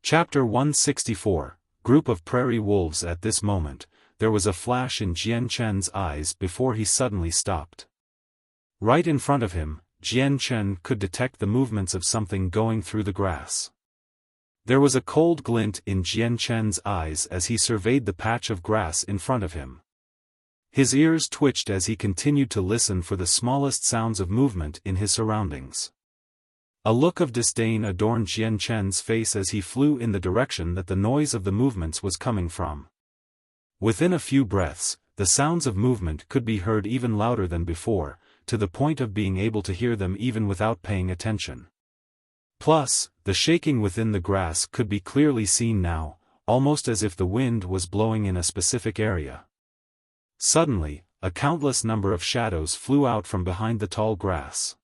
Chapter 164, Group of Prairie Wolves. At this moment, there was a flash in Jian Chen's eyes before he suddenly stopped. Right in front of him, Jian Chen could detect the movements of something going through the grass. There was a cold glint in Jian Chen's eyes as he surveyed the patch of grass in front of him. His ears twitched as he continued to listen for the smallest sounds of movement in his surroundings. A look of disdain adorned Jian Chen's face as he flew in the direction that the noise of the movements was coming from. Within a few breaths, the sounds of movement could be heard even louder than before, to the point of being able to hear them even without paying attention. Plus, the shaking within the grass could be clearly seen now, almost as if the wind was blowing in a specific area. Suddenly, a countless number of shadows flew out from behind the tall grass.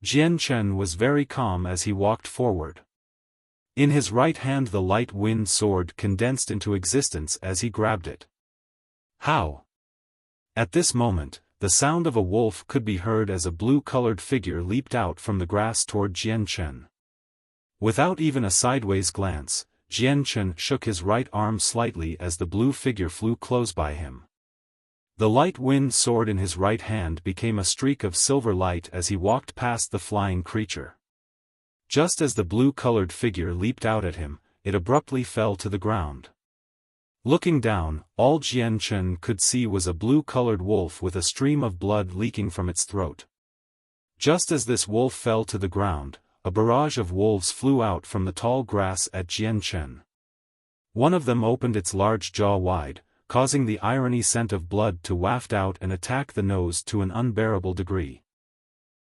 Jian Chen was very calm as he walked forward. In his right hand the light wind sword condensed into existence as he grabbed it. How? At this moment, the sound of a wolf could be heard as a blue-colored figure leaped out from the grass toward Jian Chen. Without even a sideways glance, Jian Chen shook his right arm slightly as the blue figure flew close by him. The light wind sword in his right hand became a streak of silver light as he walked past the flying creature. Just as the blue-colored figure leaped out at him, it abruptly fell to the ground. Looking down, all Jian Chen could see was a blue-colored wolf with a stream of blood leaking from its throat. Just as this wolf fell to the ground, a barrage of wolves flew out from the tall grass at Jian Chen. One of them opened its large jaw wide, causing the irony scent of blood to waft out and attack the nose to an unbearable degree.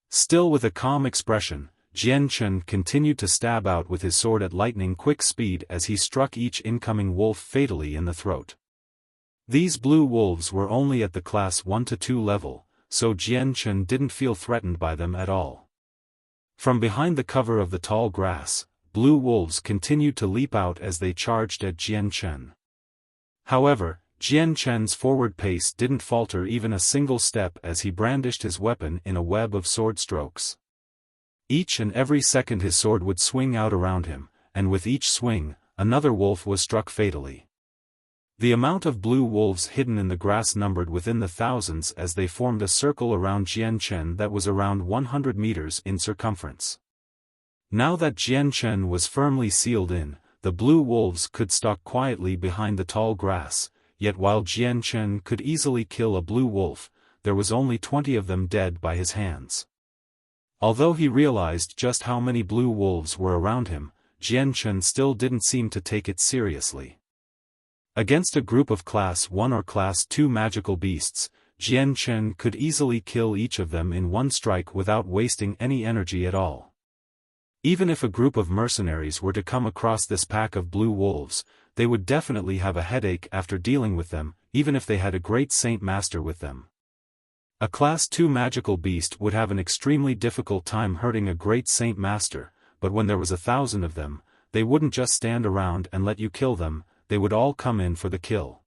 Still with a calm expression, Jian Chen continued to stab out with his sword at lightning-quick speed as he struck each incoming wolf fatally in the throat. These blue wolves were only at the class 1 to 2 level, so Jian Chen didn't feel threatened by them at all. From behind the cover of the tall grass, blue wolves continued to leap out as they charged at Jian Chen. However, Jian Chen's forward pace didn't falter even a single step as he brandished his weapon in a web of sword strokes. Each and every second his sword would swing out around him, and with each swing, another wolf was struck fatally. The amount of blue wolves hidden in the grass numbered within the thousands as they formed a circle around Jian Chen that was around 100 meters in circumference. Now that Jian Chen was firmly sealed in, the blue wolves could stalk quietly behind the tall grass, yet while Jian Chen could easily kill a blue wolf, there was only 20 of them dead by his hands. Although he realized just how many blue wolves were around him, Jian Chen still didn't seem to take it seriously. Against a group of Class 1 or Class 2 magical beasts, Jian Chen could easily kill each of them in one strike without wasting any energy at all. Even if a group of mercenaries were to come across this pack of blue wolves, they would definitely have a headache after dealing with them, even if they had a great Saint Master with them. A Class 2 magical beast would have an extremely difficult time hurting a great Saint Master, but when there was 1,000 of them, they wouldn't just stand around and let you kill them, they would all come in for the kill.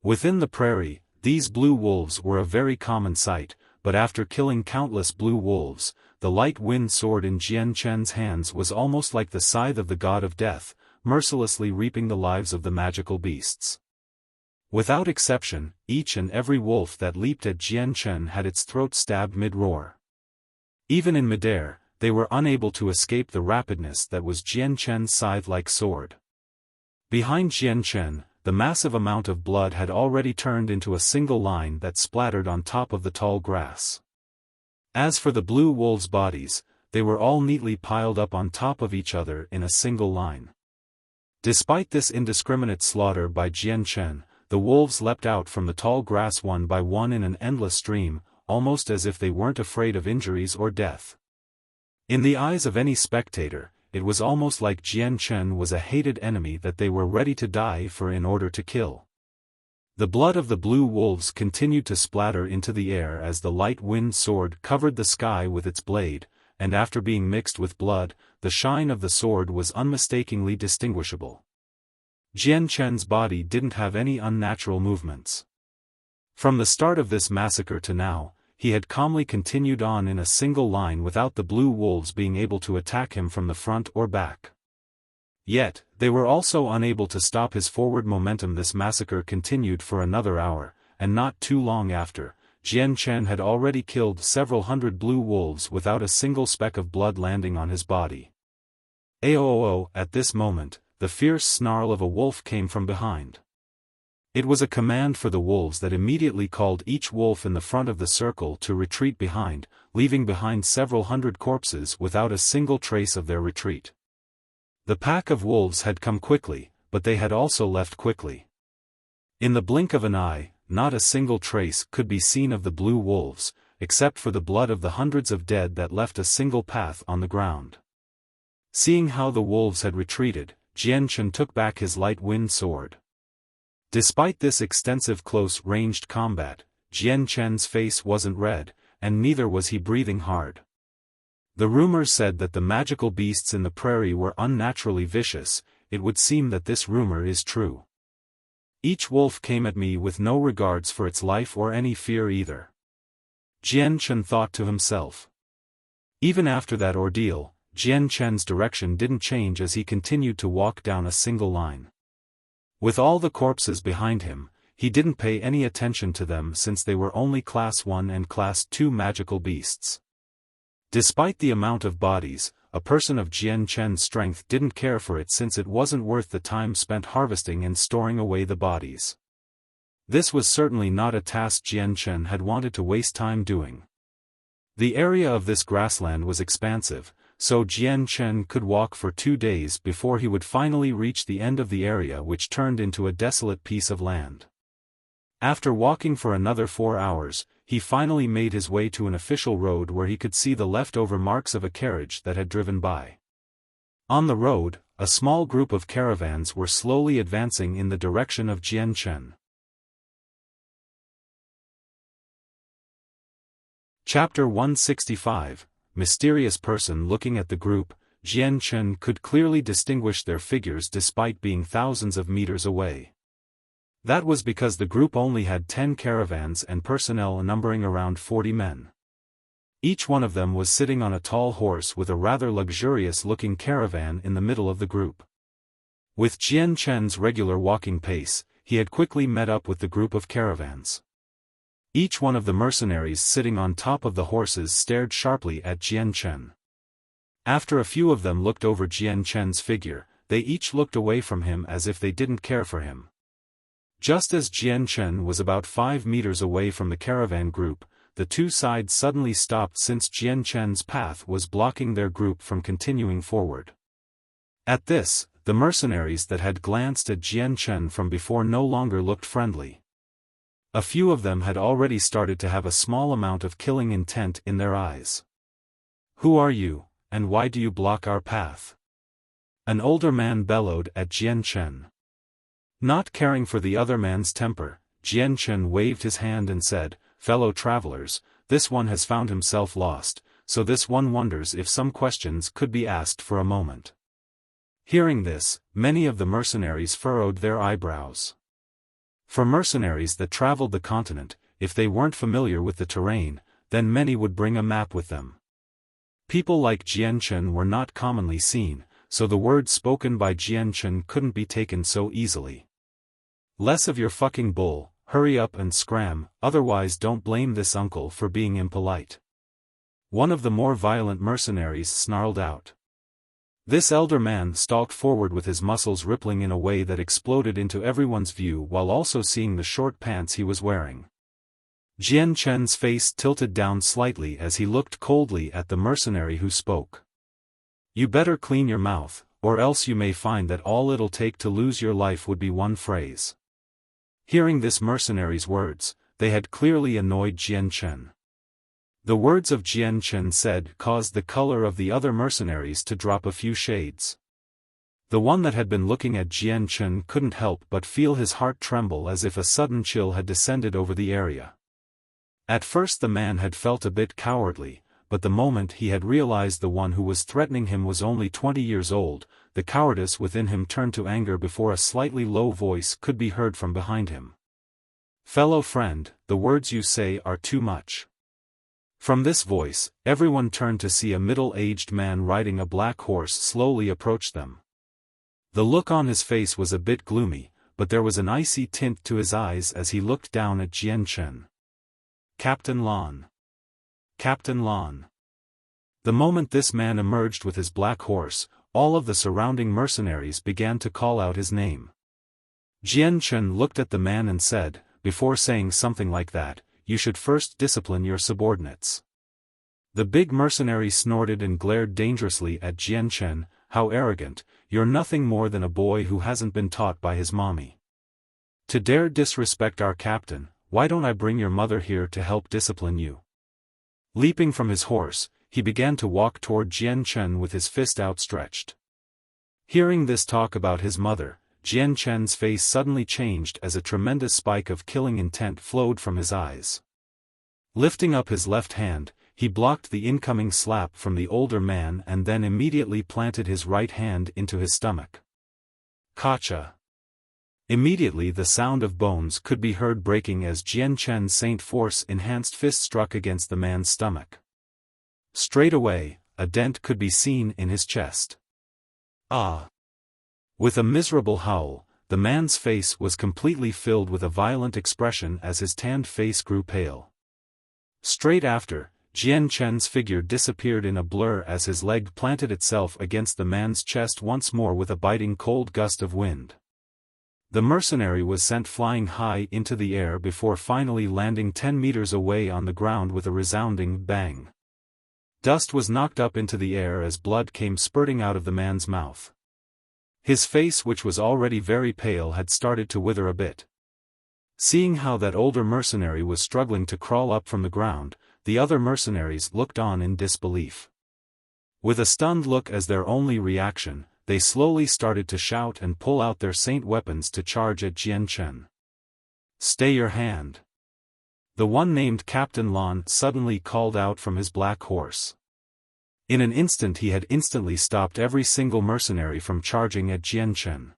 Within the prairie, these blue wolves were a very common sight, but after killing countless blue wolves, the light wind sword in Jian Chen's hands was almost like the scythe of the god of death, mercilessly reaping the lives of the magical beasts. Without exception, each and every wolf that leaped at Jian Chen had its throat stabbed mid-roar. Even in midair, they were unable to escape the rapidness that was Jian Chen's scythe-like sword. Behind Jian Chen, the massive amount of blood had already turned into a single line that splattered on top of the tall grass. As for the blue wolves' bodies, they were all neatly piled up on top of each other in a single line. Despite this indiscriminate slaughter by Jian Chen, the wolves leapt out from the tall grass one by one in an endless stream, almost as if they weren't afraid of injuries or death. In the eyes of any spectator, it was almost like Jian Chen was a hated enemy that they were ready to die for in order to kill. The blood of the blue wolves continued to splatter into the air as the light wind sword covered the sky with its blade, and after being mixed with blood, the shine of the sword was unmistakably distinguishable. Jian Chen's body didn't have any unnatural movements. From the start of this massacre to now, he had calmly continued on in a single line without the blue wolves being able to attack him from the front or back. Yet, they were also unable to stop his forward momentum. This massacre continued for another hour, and not too long after, Jian Chen had already killed several hundred blue wolves without a single speck of blood landing on his body. Aoo! At this moment, the fierce snarl of a wolf came from behind. It was a command for the wolves that immediately called each wolf in the front of the circle to retreat behind, leaving behind several hundred corpses without a single trace of their retreat. The pack of wolves had come quickly, but they had also left quickly. In the blink of an eye, not a single trace could be seen of the blue wolves, except for the blood of the hundreds of dead that left a single path on the ground. Seeing how the wolves had retreated, Jian Chen took back his light wind sword. Despite this extensive close-ranged combat, Jian Chen's face wasn't red, and neither was he breathing hard. The rumors said that the magical beasts in the prairie were unnaturally vicious. It would seem that this rumor is true. Each wolf came at me with no regards for its life or any fear either. Jian Chen thought to himself. Even after that ordeal, Jian Chen's direction didn't change as he continued to walk down a single line. With all the corpses behind him, he didn't pay any attention to them since they were only Class 1 and Class 2 magical beasts. Despite the amount of bodies, a person of Jian Chen's strength didn't care for it since it wasn't worth the time spent harvesting and storing away the bodies. This was certainly not a task Jian Chen had wanted to waste time doing. The area of this grassland was expansive, so Jian Chen could walk for 2 days before he would finally reach the end of the area, which turned into a desolate piece of land. After walking for another 4 hours, he finally made his way to an official road where he could see the leftover marks of a carriage that had driven by. On the road, a small group of caravans were slowly advancing in the direction of Jian Chen. Chapter 165. Mysterious person. Looking at the group, Jian Chen could clearly distinguish their figures despite being thousands of meters away. That was because the group only had 10 caravans and personnel numbering around 40 men. Each one of them was sitting on a tall horse with a rather luxurious-looking caravan in the middle of the group. With Jian Chen's regular walking pace, he had quickly met up with the group of caravans. Each one of the mercenaries sitting on top of the horses stared sharply at Jian Chen. After a few of them looked over Jian Chen's figure, they each looked away from him as if they didn't care for him. Just as Jian Chen was about 5 meters away from the caravan group, the two sides suddenly stopped since Jian Chen's path was blocking their group from continuing forward. At this, the mercenaries that had glanced at Jian Chen from before no longer looked friendly. A few of them had already started to have a small amount of killing intent in their eyes. "Who are you, and why do you block our path?" An older man bellowed at Jian Chen. Not caring for the other man's temper, Jian Chen waved his hand and said, "Fellow travelers, this one has found himself lost, so this one wonders if some questions could be asked for a moment." Hearing this, many of the mercenaries furrowed their eyebrows. For mercenaries that traveled the continent, if they weren't familiar with the terrain, then many would bring a map with them. People like Jian Chen were not commonly seen, so the words spoken by Jian Chen couldn't be taken so easily. Less of your fucking bull, hurry up and scram, otherwise don't blame this uncle for being impolite. One of the more violent mercenaries snarled out. This elder man stalked forward with his muscles rippling in a way that exploded into everyone's view while also seeing the short pants he was wearing. Jian Chen's face tilted down slightly as he looked coldly at the mercenary who spoke. You better clean your mouth, or else you may find that all it'll take to lose your life would be one phrase. Hearing this mercenary's words, they had clearly annoyed Jian Chen. The words of Jian Chen said caused the color of the other mercenaries to drop a few shades. The one that had been looking at Jian Chen couldn't help but feel his heart tremble as if a sudden chill had descended over the area. At first the man had felt a bit cowardly, but the moment he had realized the one who was threatening him was only 20 years old, the cowardice within him turned to anger before a slightly low voice could be heard from behind him. Fellow friend, the words you say are too much. From this voice, everyone turned to see a middle-aged man riding a black horse slowly approach them. The look on his face was a bit gloomy, but there was an icy tint to his eyes as he looked down at Jian Chen. Captain Lan. Captain Lan. The moment this man emerged with his black horse, all of the surrounding mercenaries began to call out his name. Jian Chen looked at the man and said, before saying something like that, you should first discipline your subordinates. The big mercenary snorted and glared dangerously at Jian Chen. How arrogant, you're nothing more than a boy who hasn't been taught by his mommy. To dare disrespect our captain, why don't I bring your mother here to help discipline you? Leaping from his horse, he began to walk toward Jian Chen with his fist outstretched. Hearing this talk about his mother, Jian Chen's face suddenly changed as a tremendous spike of killing intent flowed from his eyes. Lifting up his left hand, he blocked the incoming slap from the older man and then immediately planted his right hand into his stomach. Gotcha! Immediately the sound of bones could be heard breaking as Jian Chen's Saint Force-enhanced fist struck against the man's stomach. Straight away, a dent could be seen in his chest. Ah! With a miserable howl, the man's face was completely filled with a violent expression as his tanned face grew pale. Straight after, Jian Chen's figure disappeared in a blur as his leg planted itself against the man's chest once more with a biting cold gust of wind. The mercenary was sent flying high into the air before finally landing 10 meters away on the ground with a resounding bang. Dust was knocked up into the air as blood came spurting out of the man's mouth. His face, which was already very pale, had started to wither a bit. Seeing how that older mercenary was struggling to crawl up from the ground, the other mercenaries looked on in disbelief. With a stunned look as their only reaction, they slowly started to shout and pull out their saint weapons to charge at Jian Chen. Stay your hand! The one named Captain Lan suddenly called out from his black horse. In an instant he had instantly stopped every single mercenary from charging at Jian Chen.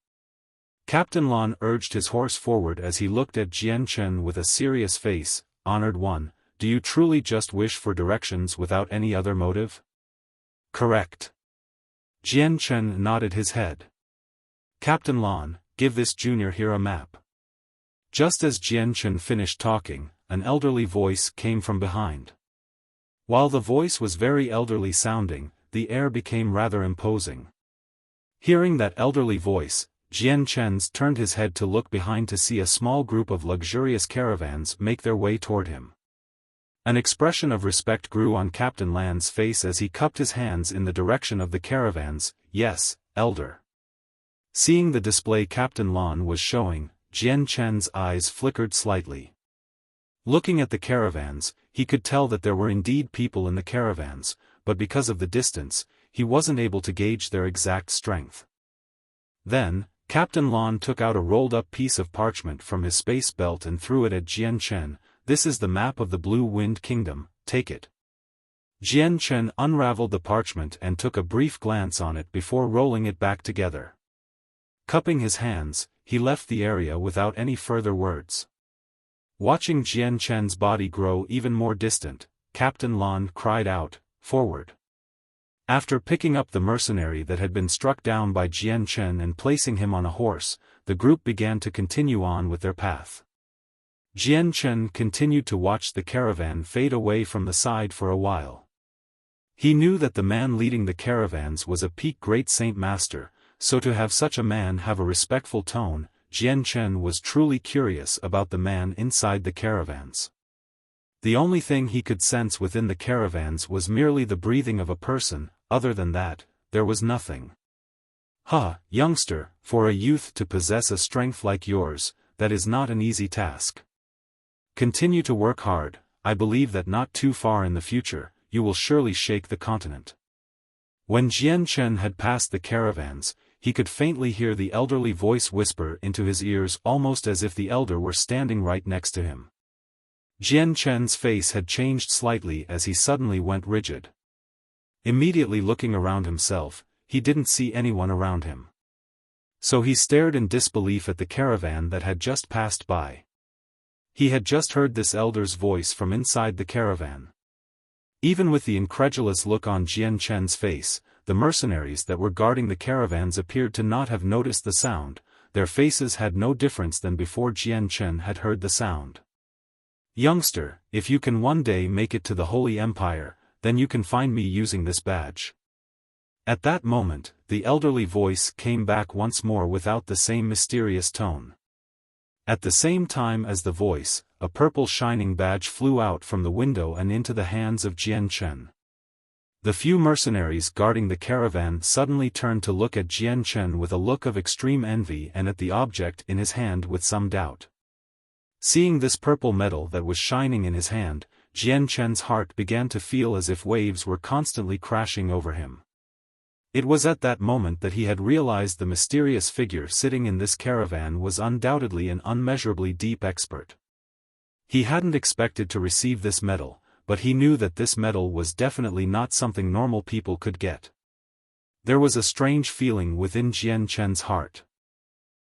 Captain Lan urged his horse forward as he looked at Jian Chen with a serious face. Honored one, do you truly just wish for directions without any other motive? Correct. Jian Chen nodded his head. Captain Lan, give this junior here a map. Just as Jian Chen finished talking, an elderly voice came from behind. While the voice was very elderly sounding, the air became rather imposing. Hearing that elderly voice, Jian Chen turned his head to look behind to see a small group of luxurious caravans make their way toward him. An expression of respect grew on Captain Lan's face as he cupped his hands in the direction of the caravans. Yes, elder. Seeing the display Captain Lan was showing, Jian Chen's eyes flickered slightly. Looking at the caravans, he could tell that there were indeed people in the caravans, but because of the distance, he wasn't able to gauge their exact strength. Then, Captain Lan took out a rolled-up piece of parchment from his space belt and threw it at Jian Chen. This is the map of the Blue Wind Kingdom, take it. Jian Chen unraveled the parchment and took a brief glance on it before rolling it back together. Cupping his hands, he left the area without any further words. Watching Jian Chen's body grow even more distant, Captain Lan cried out, "Forward!" After picking up the mercenary that had been struck down by Jian Chen and placing him on a horse, the group began to continue on with their path. Jian Chen continued to watch the caravan fade away from the side for a while. He knew that the man leading the caravans was a peak great saint master, so to have such a man have a respectful tone, Jian Chen was truly curious about the man inside the caravans. The only thing he could sense within the caravans was merely the breathing of a person. Other than that, there was nothing. Youngster, for a youth to possess a strength like yours, that is not an easy task. Continue to work hard. I believe that not too far in the future, you will surely shake the continent. When Jian Chen had passed the caravans, he could faintly hear the elderly voice whisper into his ears almost as if the elder were standing right next to him. Jian Chen's face had changed slightly as he suddenly went rigid. Immediately looking around himself, he didn't see anyone around him. So he stared in disbelief at the caravan that had just passed by. He had just heard this elder's voice from inside the caravan. Even with the incredulous look on Jian Chen's face, the mercenaries that were guarding the caravans appeared to not have noticed the sound. Their faces had no difference than before Jian Chen had heard the sound. Youngster, if you can one day make it to the Holy Empire, then you can find me using this badge. At that moment, the elderly voice came back once more without the same mysterious tone. At the same time as the voice, a purple shining badge flew out from the window and into the hands of Jian Chen. The few mercenaries guarding the caravan suddenly turned to look at Jian Chen with a look of extreme envy and at the object in his hand with some doubt. Seeing this purple metal that was shining in his hand, Jian Chen's heart began to feel as if waves were constantly crashing over him. It was at that moment that he had realized the mysterious figure sitting in this caravan was undoubtedly an unmeasurably deep expert. He hadn't expected to receive this metal, but he knew that this metal was definitely not something normal people could get. There was a strange feeling within Jian Chen's heart.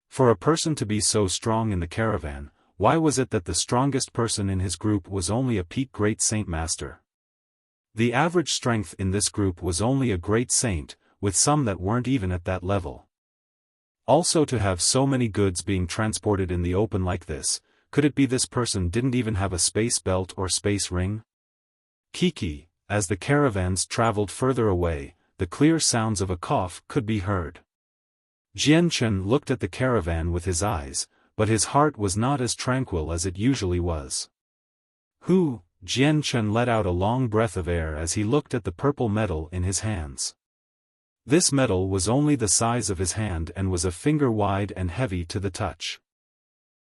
For a person to be so strong in the caravan, why was it that the strongest person in his group was only a peak great saint master? The average strength in this group was only a great saint, with some that weren't even at that level. Also, to have so many goods being transported in the open like this, could it be this person didn't even have a space belt or space ring? Kiki, as the caravans traveled further away, the clear sounds of a cough could be heard. Jian Chen looked at the caravan with his eyes, but his heart was not as tranquil as it usually was. Jian Chen let out a long breath of air as he looked at the purple metal in his hands. This metal was only the size of his hand and was a finger wide and heavy to the touch.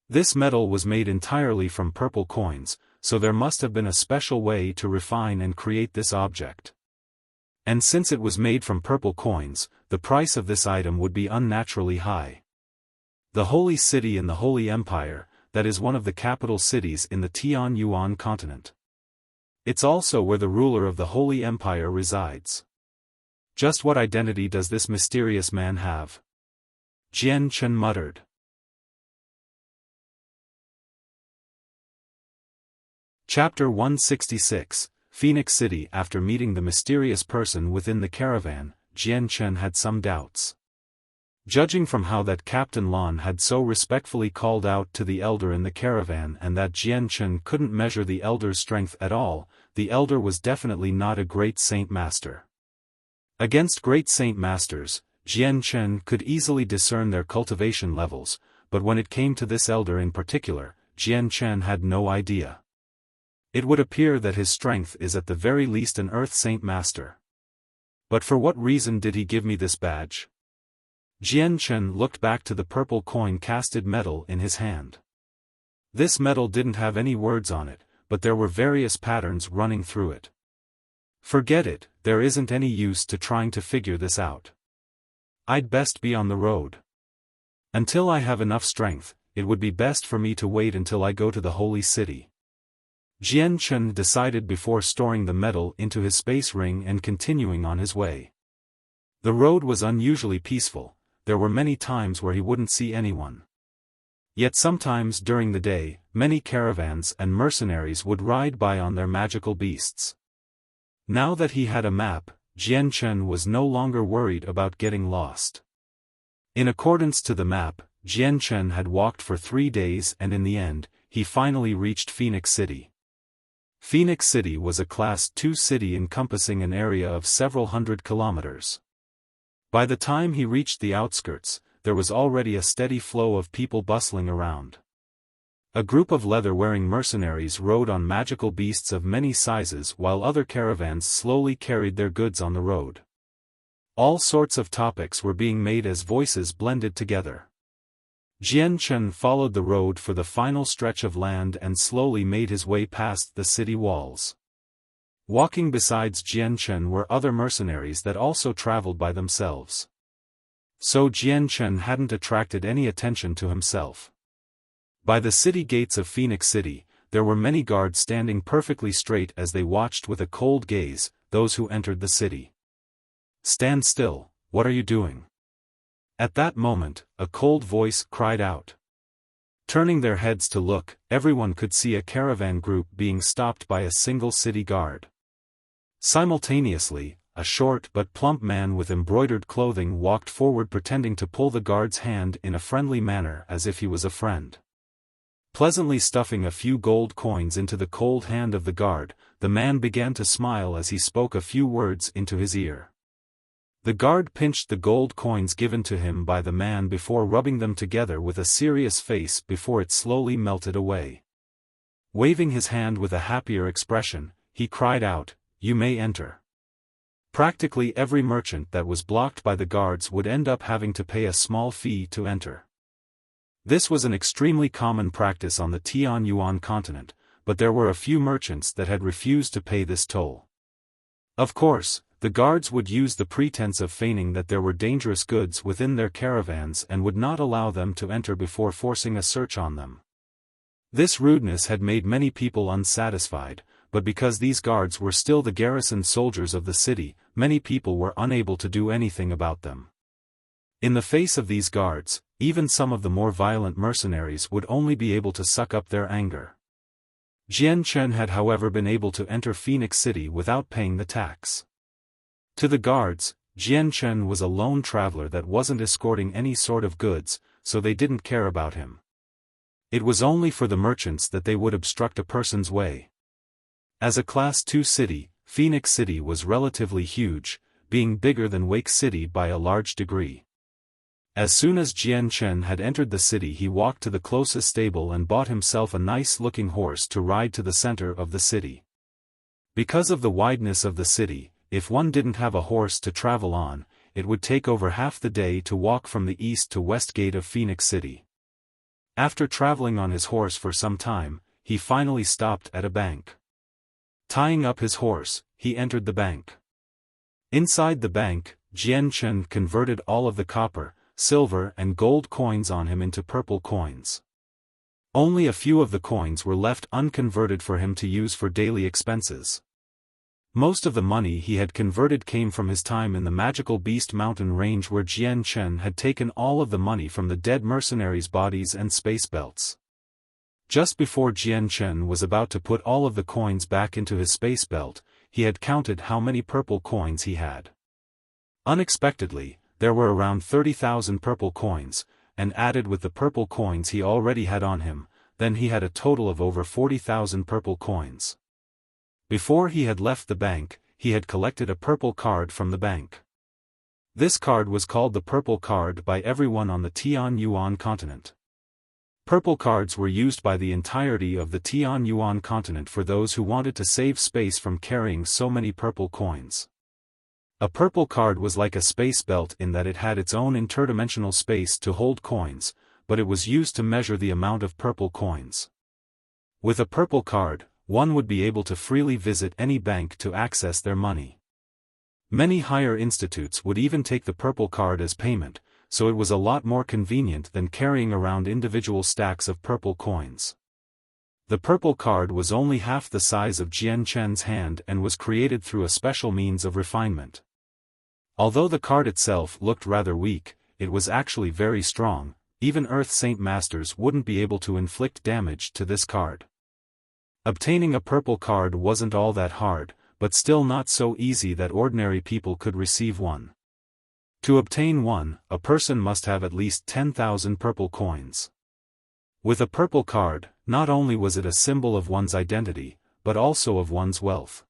This metal was made entirely from purple coins, so there must have been a special way to refine and create this object. And since it was made from purple coins, the price of this item would be unnaturally high. The Holy City in the Holy Empire, that is one of the capital cities in the Tianyuan continent. It's also where the ruler of the Holy Empire resides. Just what identity does this mysterious man have? Jian Chen muttered. Chapter 166, Phoenix City. After meeting the mysterious person within the caravan, Jian Chen had some doubts. Judging from how that Captain Lan had so respectfully called out to the elder in the caravan and that Jian Chen couldn't measure the elder's strength at all, the elder was definitely not a great saint master. Against great saint masters, Jian Chen could easily discern their cultivation levels, but when it came to this elder in particular, Jian Chen had no idea. It would appear that his strength is at the very least an earth saint master. But for what reason did he give me this badge? Jian Chen looked back to the purple coin-casted metal in his hand. This metal didn't have any words on it, but there were various patterns running through it. Forget it, there isn't any use to trying to figure this out. I'd best be on the road. Until I have enough strength, it would be best for me to wait until I go to the Holy City. Jian Chen decided before storing the metal into his space ring and continuing on his way. The road was unusually peaceful, there were many times where he wouldn't see anyone. Yet sometimes during the day, many caravans and mercenaries would ride by on their magical beasts. Now that he had a map, Jian Chen was no longer worried about getting lost. In accordance to the map, Jian Chen had walked for 3 days and in the end, he finally reached Phoenix City. Phoenix City was a Class 2 city encompassing an area of several hundred kilometers. By the time he reached the outskirts, there was already a steady flow of people bustling around. A group of leather-wearing mercenaries rode on magical beasts of many sizes while other caravans slowly carried their goods on the road. All sorts of topics were being made as voices blended together. Jian Chen followed the road for the final stretch of land and slowly made his way past the city walls. Walking besides Jian Chen were other mercenaries that also traveled by themselves. So Jian Chen hadn't attracted any attention to himself. By the city gates of Phoenix City, there were many guards standing perfectly straight as they watched with a cold gaze those who entered the city. "Stand still, what are you doing?" At that moment, a cold voice cried out. Turning their heads to look, everyone could see a caravan group being stopped by a single city guard. Simultaneously, a short but plump man with embroidered clothing walked forward pretending to pull the guard's hand in a friendly manner as if he was a friend. Pleasantly stuffing a few gold coins into the cold hand of the guard, the man began to smile as he spoke a few words into his ear. The guard pinched the gold coins given to him by the man before rubbing them together with a serious face before it slowly melted away. Waving his hand with a happier expression, he cried out, "You may enter." Practically every merchant that was blocked by the guards would end up having to pay a small fee to enter. This was an extremely common practice on the Tianyuan continent, but there were a few merchants that had refused to pay this toll. Of course, the guards would use the pretense of feigning that there were dangerous goods within their caravans and would not allow them to enter before forcing a search on them. This rudeness had made many people unsatisfied, but because these guards were still the garrisoned soldiers of the city, many people were unable to do anything about them. In the face of these guards, even some of the more violent mercenaries would only be able to suck up their anger. Jian Chen had however been able to enter Phoenix City without paying the tax. To the guards, Jian Chen was a lone traveler that wasn't escorting any sort of goods, so they didn't care about him. It was only for the merchants that they would obstruct a person's way. As a Class 2 city, Phoenix City was relatively huge, being bigger than Wake City by a large degree. As soon as Jian Chen had entered the city, he walked to the closest stable and bought himself a nice-looking horse to ride to the center of the city. Because of the wideness of the city, if one didn't have a horse to travel on, it would take over half the day to walk from the east to west gate of Phoenix City. After traveling on his horse for some time, he finally stopped at a bank. Tying up his horse, he entered the bank. Inside the bank, Jian Chen converted all of the copper, silver and gold coins on him into purple coins. Only a few of the coins were left unconverted for him to use for daily expenses. Most of the money he had converted came from his time in the magical Beast Mountain range where Jian Chen had taken all of the money from the dead mercenaries' bodies and space belts. Just before Jian Chen was about to put all of the coins back into his space belt, he had counted how many purple coins he had. Unexpectedly, there were around 30,000 purple coins, and added with the purple coins he already had on him, then he had a total of over 40,000 purple coins. Before he had left the bank, he had collected a purple card from the bank. This card was called the purple card by everyone on the Tianyuan continent. Purple cards were used by the entirety of the Tianyuan continent for those who wanted to save space from carrying so many purple coins. A purple card was like a space belt in that it had its own interdimensional space to hold coins, but it was used to measure the amount of purple coins. With a purple card, one would be able to freely visit any bank to access their money. Many higher institutes would even take the purple card as payment, so it was a lot more convenient than carrying around individual stacks of purple coins. The purple card was only half the size of Jian Chen's hand and was created through a special means of refinement. Although the card itself looked rather weak, it was actually very strong. Even Earth Saint Masters wouldn't be able to inflict damage to this card. Obtaining a purple card wasn't all that hard, but still not so easy that ordinary people could receive one. To obtain one, a person must have at least 10,000 purple coins. With a purple card, not only was it a symbol of one's identity, but also of one's wealth.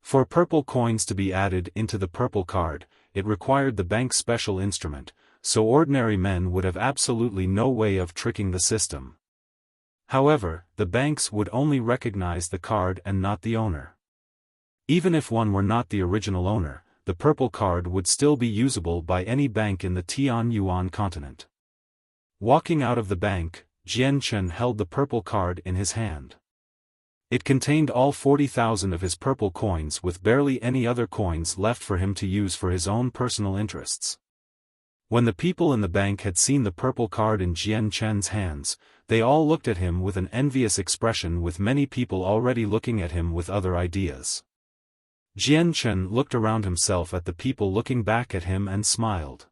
For purple coins to be added into the purple card, it required the bank's special instrument, so ordinary men would have absolutely no way of tricking the system. However, the banks would only recognize the card and not the owner. Even if one were not the original owner, the purple card would still be usable by any bank in the Tianyuan continent. Walking out of the bank, Jian Chen held the purple card in his hand. It contained all 40,000 of his purple coins with barely any other coins left for him to use for his own personal interests. When the people in the bank had seen the purple card in Jian Chen's hands, they all looked at him with an envious expression, with many people already looking at him with other ideas. Jian Chen looked around himself at the people looking back at him and smiled.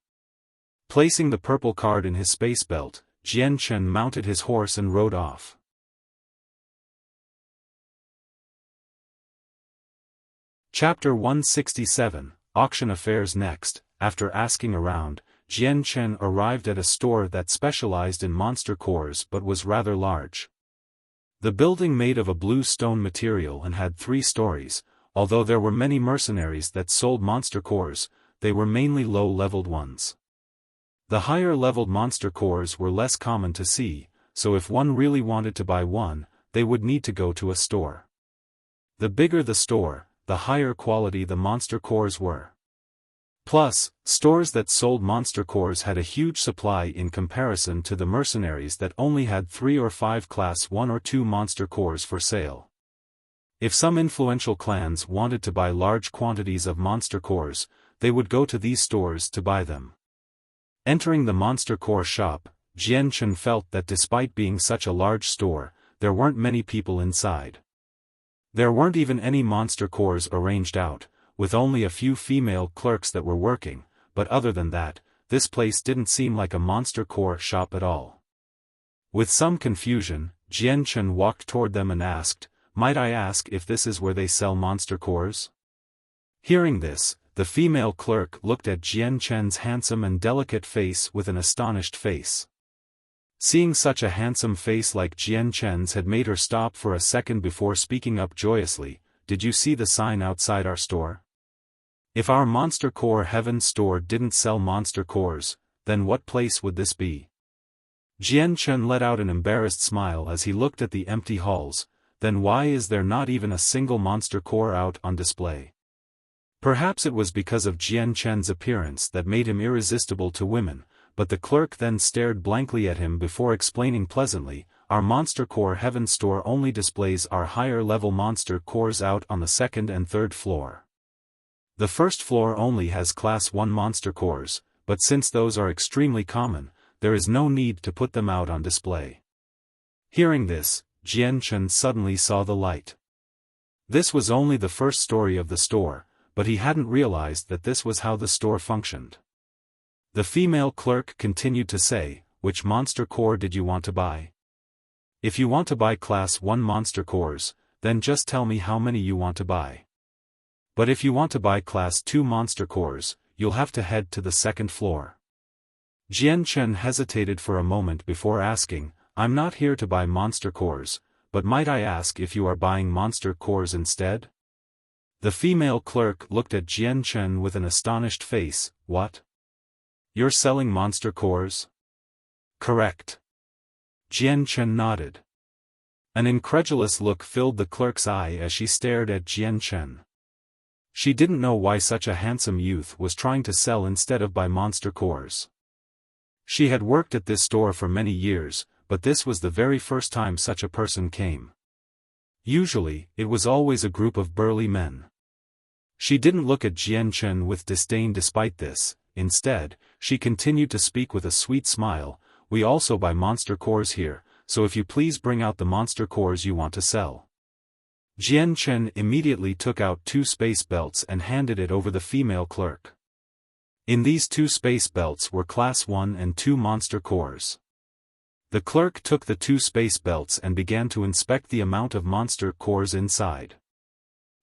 Placing the purple card in his space belt, Jian Chen mounted his horse and rode off. Chapter 167, Auction Affairs. Next, after asking around, Jian Chen arrived at a store that specialized in monster cores but was rather large. The building made of a blue stone material and had 3 stories. Although there were many mercenaries that sold monster cores, they were mainly low-leveled ones. The higher-leveled monster cores were less common to see, so if one really wanted to buy one, they would need to go to a store. The bigger the store, the higher quality the monster cores were. Plus, stores that sold monster cores had a huge supply in comparison to the mercenaries that only had 3 or 5 class 1 or 2 monster cores for sale. If some influential clans wanted to buy large quantities of monster cores, they would go to these stores to buy them. Entering the monster core shop, Jian Chen felt that despite being such a large store, there weren't many people inside. There weren't even any monster cores arranged out, with only a few female clerks that were working, but other than that, this place didn't seem like a monster core shop at all. With some confusion, Jian Chen walked toward them and asked, "Might I ask if this is where they sell monster cores?" Hearing this, the female clerk looked at Jian Chen's handsome and delicate face with an astonished face. Seeing such a handsome face like Jian Chen's had made her stop for a second before speaking up joyously, "Did you see the sign outside our store? If our Monster Core Heaven store didn't sell monster cores, then what place would this be?" Jian Chen let out an embarrassed smile as he looked at the empty halls. Then why is there not even a single monster core out on display? Perhaps it was because of Jian Chen's appearance that made him irresistible to women, but the clerk then stared blankly at him before explaining pleasantly, "Our Monster Core Heaven store only displays our higher-level monster cores out on the 2nd and 3rd floor. The 1st floor only has Class 1 monster cores, but since those are extremely common, there is no need to put them out on display." Hearing this, Jian Chen suddenly saw the light. This was only the 1st story of the store, but he hadn't realized that this was how the store functioned. The female clerk continued to say, "Which monster core did you want to buy? If you want to buy Class 1 monster cores, then just tell me how many you want to buy. But if you want to buy Class 2 monster cores, you'll have to head to the 2nd floor." Jian Chen hesitated for a moment before asking, "I'm not here to buy monster cores, but might I ask if you are buying monster cores instead?" The female clerk looked at Jian Chen with an astonished face. "What? You're selling monster cores?" "Correct." Jian Chen nodded. An incredulous look filled the clerk's eye as she stared at Jian Chen. She didn't know why such a handsome youth was trying to sell instead of buy monster cores. She had worked at this store for many years, but this was the very first time such a person came. Usually, it was always a group of burly men. She didn't look at Jian Chen with disdain despite this. Instead, she continued to speak with a sweet smile, "We also buy monster cores here, so if you please bring out the monster cores you want to sell." Jian Chen immediately took out 2 space belts and handed it over the female clerk. In these 2 space belts were Class 1 and 2 monster cores. The clerk took the 2 space belts and began to inspect the amount of monster cores inside.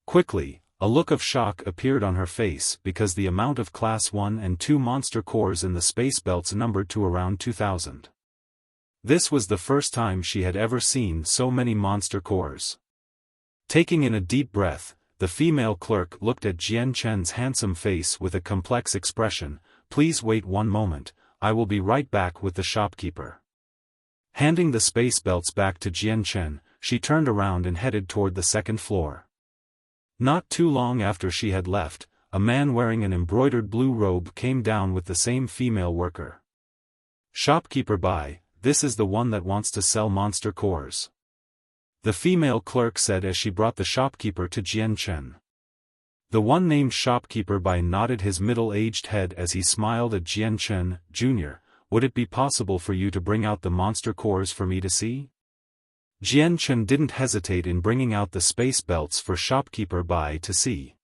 Quickly, A look of shock appeared on her face because the amount of Class 1 and 2 monster cores in the space belts numbered to around 2,000. This was the first time she had ever seen so many monster cores. Taking in a deep breath, the female clerk looked at Jian Chen's handsome face with a complex expression. "Please wait one moment, I will be right back with the shopkeeper." Handing the space belts back to Jian Chen, she turned around and headed toward the second floor. Not too long after she had left, a man wearing an embroidered blue robe came down with the same female worker. "Shopkeeper Bai, this is the one that wants to sell monster cores," the female clerk said as she brought the shopkeeper to Jian Chen. The one named Shopkeeper Bai nodded his middle-aged head as he smiled at Jian Chen. "Junior, would it be possible for you to bring out the monster cores for me to see?" Jian Chen didn't hesitate in bringing out the space belts for Shopkeeper Bai to see.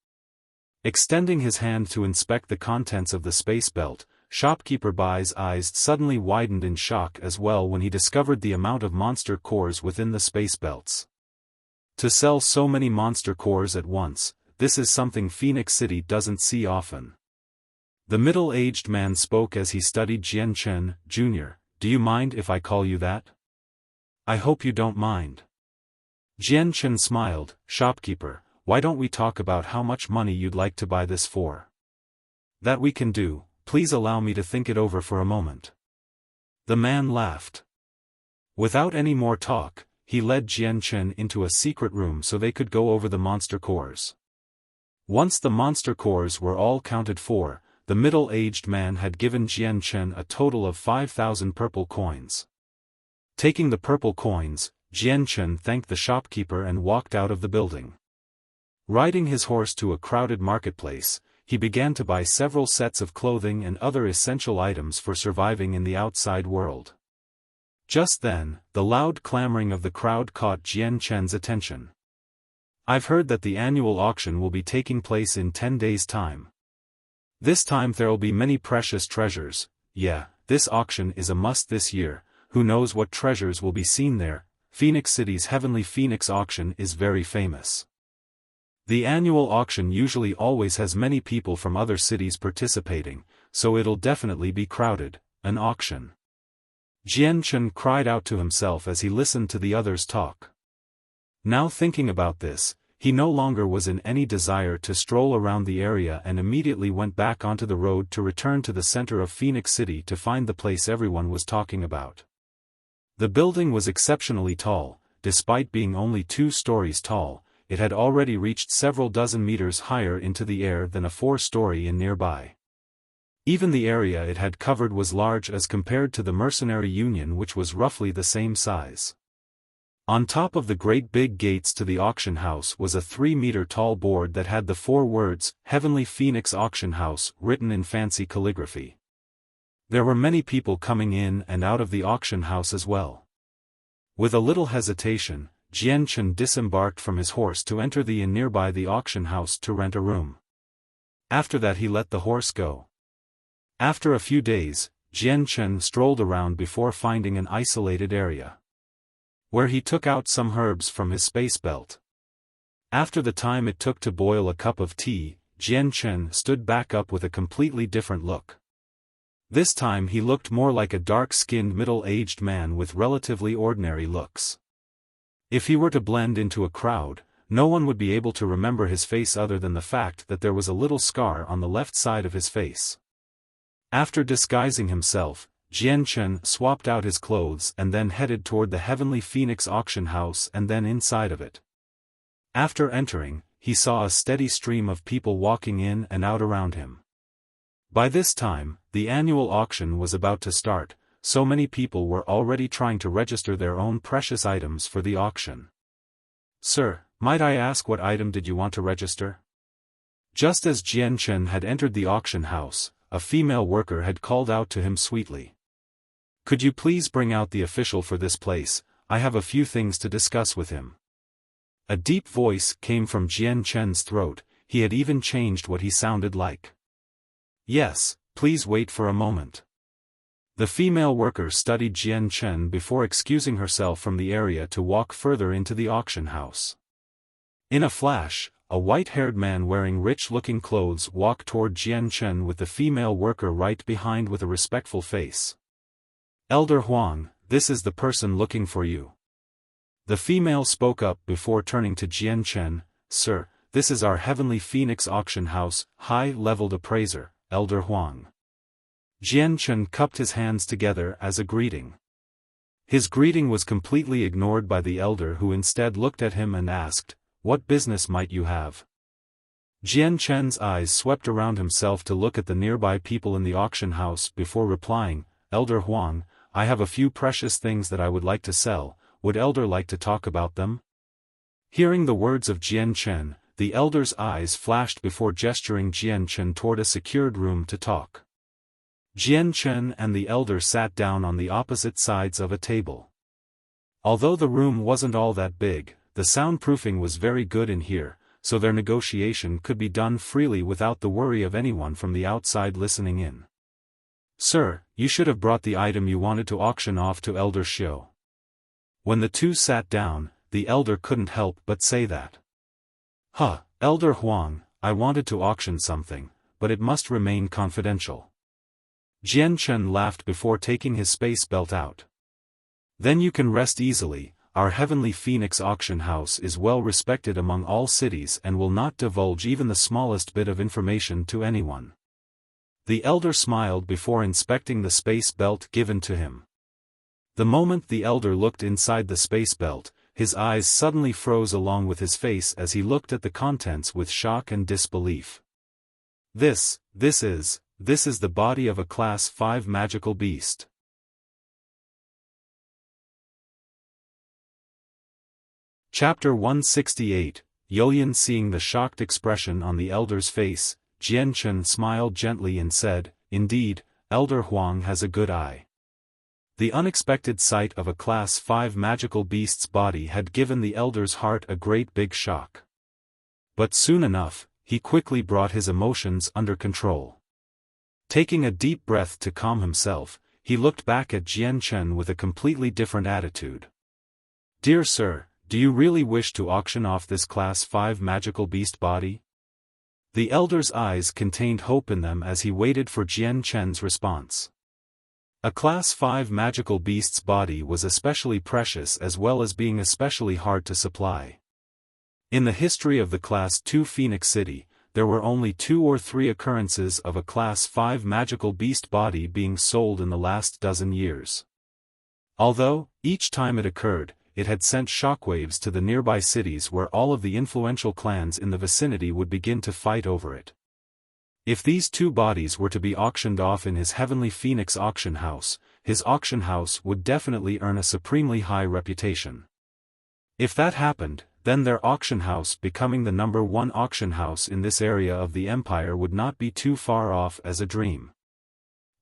Extending his hand to inspect the contents of the space belt, Shopkeeper Bai's eyes suddenly widened in shock as well when he discovered the amount of monster cores within the space belts. To sell so many monster cores at once, this is something Phoenix City doesn't see often. The middle-aged man spoke as he studied Jian Chen. "Junior, do you mind if I call you that?" "I hope you don't mind." Jian Chen smiled. "Shopkeeper, why don't we talk about how much money you'd like to buy this for?" "That we can do, please allow me to think it over for a moment." The man laughed. Without any more talk, he led Jian Chen into a secret room so they could go over the monster cores. Once the monster cores were all counted for, the middle-aged man had given Jian Chen a total of 5,000 purple coins. Taking the purple coins, Jian Chen thanked the shopkeeper and walked out of the building. Riding his horse to a crowded marketplace, he began to buy several sets of clothing and other essential items for surviving in the outside world. Just then, the loud clamoring of the crowd caught Jian Chen's attention. "I've heard that the annual auction will be taking place in 10 days' time. This time there'll be many precious treasures. Yeah, this auction is a must this year. Who knows what treasures will be seen there? Phoenix City's Heavenly Phoenix auction is very famous. The annual auction usually always has many people from other cities participating, so it'll definitely be crowded." An auction. Jian Chen cried out to himself as he listened to the others talk. Now thinking about this, he no longer was in any desire to stroll around the area and immediately went back onto the road to return to the center of Phoenix City to find the place everyone was talking about. The building was exceptionally tall. Despite being only 2 stories tall, it had already reached several dozen meters higher into the air than a 4-story inn nearby. Even the area it had covered was large as compared to the Mercenary Union, which was roughly the same size. On top of the great big gates to the auction house was a 3-meter-tall board that had the 4 words, "Heavenly Phoenix Auction House," written in fancy calligraphy. There were many people coming in and out of the auction house as well. With a little hesitation, Jian Chen disembarked from his horse to enter the inn nearby the auction house to rent a room. After that he let the horse go. After a few days, Jian Chen strolled around before finding an isolated area, where he took out some herbs from his space belt. After the time it took to boil a cup of tea, Jian Chen stood back up with a completely different look. This time he looked more like a dark-skinned middle-aged man with relatively ordinary looks. If he were to blend into a crowd, no one would be able to remember his face other than the fact that there was a little scar on the left side of his face. After disguising himself, Jian Chen swapped out his clothes and then headed toward the Heavenly Phoenix auction house and then inside of it. After entering, he saw a steady stream of people walking in and out around him. By this time, the annual auction was about to start, so many people were already trying to register their own precious items for the auction. "Sir, might I ask what item did you want to register?" Just as Jian Chen had entered the auction house, a female worker had called out to him sweetly. "Could you please bring out the official for this place? I have a few things to discuss with him." A deep voice came from Jian Chen's throat. He had even changed what he sounded like. "Yes, please wait for a moment." The female worker studied Jian Chen before excusing herself from the area to walk further into the auction house. In a flash, a white-haired man wearing rich-looking clothes walked toward Jian Chen with the female worker right behind with a respectful face. "Elder Huang, this is the person looking for you." The female spoke up before turning to Jian Chen. "Sir, this is our Heavenly Phoenix Auction House, high-leveled appraiser, Elder Huang." Jian Chen cupped his hands together as a greeting. His greeting was completely ignored by the elder, who instead looked at him and asked, "What business might you have?" Jian Chen's eyes swept around himself to look at the nearby people in the auction house before replying, "Elder Huang, I have a few precious things that I would like to sell. Would Elder like to talk about them?" Hearing the words of Jian Chen, the elder's eyes flashed before gesturing Jian Chen toward a secured room to talk. Jian Chen and the elder sat down on the opposite sides of a table. Although the room wasn't all that big, the soundproofing was very good in here, so their negotiation could be done freely without the worry of anyone from the outside listening in. "Sir, you should have brought the item you wanted to auction off to Elder Xiao." When the two sat down, the elder couldn't help but say that. Elder Huang, I wanted to auction something, but it must remain confidential." Jian Chen laughed before taking his space belt out. "Then you can rest easily, our Heavenly Phoenix Auction House is well respected among all cities and will not divulge even the smallest bit of information to anyone." The elder smiled before inspecting the space belt given to him. The moment the elder looked inside the space belt, his eyes suddenly froze along with his face as he looked at the contents with shock and disbelief. This is the body of a Class 5 magical beast. Chapter 168, Youlian. Seeing the shocked expression on the elder's face, Jian Chen smiled gently and said, "Indeed, Elder Huang has a good eye." The unexpected sight of a Class 5 magical beast's body had given the elder's heart a great big shock. But soon enough, he quickly brought his emotions under control. Taking a deep breath to calm himself, he looked back at Jian Chen with a completely different attitude. "Dear sir, do you really wish to auction off this Class 5 magical beast body?" The elder's eyes contained hope in them as he waited for Jian Chen's response. A Class 5 magical beast's body was especially precious as well as being especially hard to supply. In the history of the Class 2 Phoenix City, there were only 2 or 3 occurrences of a Class 5 magical beast body being sold in the last dozen years. Although, each time it occurred, it had sent shockwaves to the nearby cities where all of the influential clans in the vicinity would begin to fight over it. If these 2 bodies were to be auctioned off in his Heavenly Phoenix Auction House, his auction house would definitely earn a supremely high reputation. If that happened, then their auction house becoming the #1 auction house in this area of the empire would not be too far off as a dream.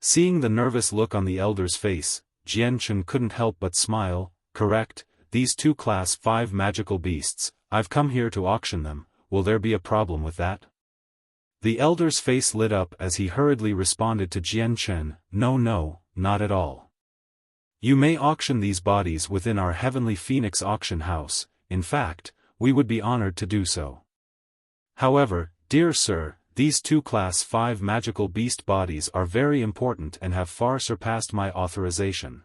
Seeing the nervous look on the elder's face, Jian Chen couldn't help but smile. "Correct, these 2 Class 5 magical beasts, I've come here to auction them. Will there be a problem with that?" The elder's face lit up as he hurriedly responded to Jian Chen, No, not at all. You may auction these bodies within our Heavenly Phoenix Auction House. In fact, we would be honored to do so. However, dear sir, these 2 Class 5 magical beast bodies are very important and have far surpassed my authorization.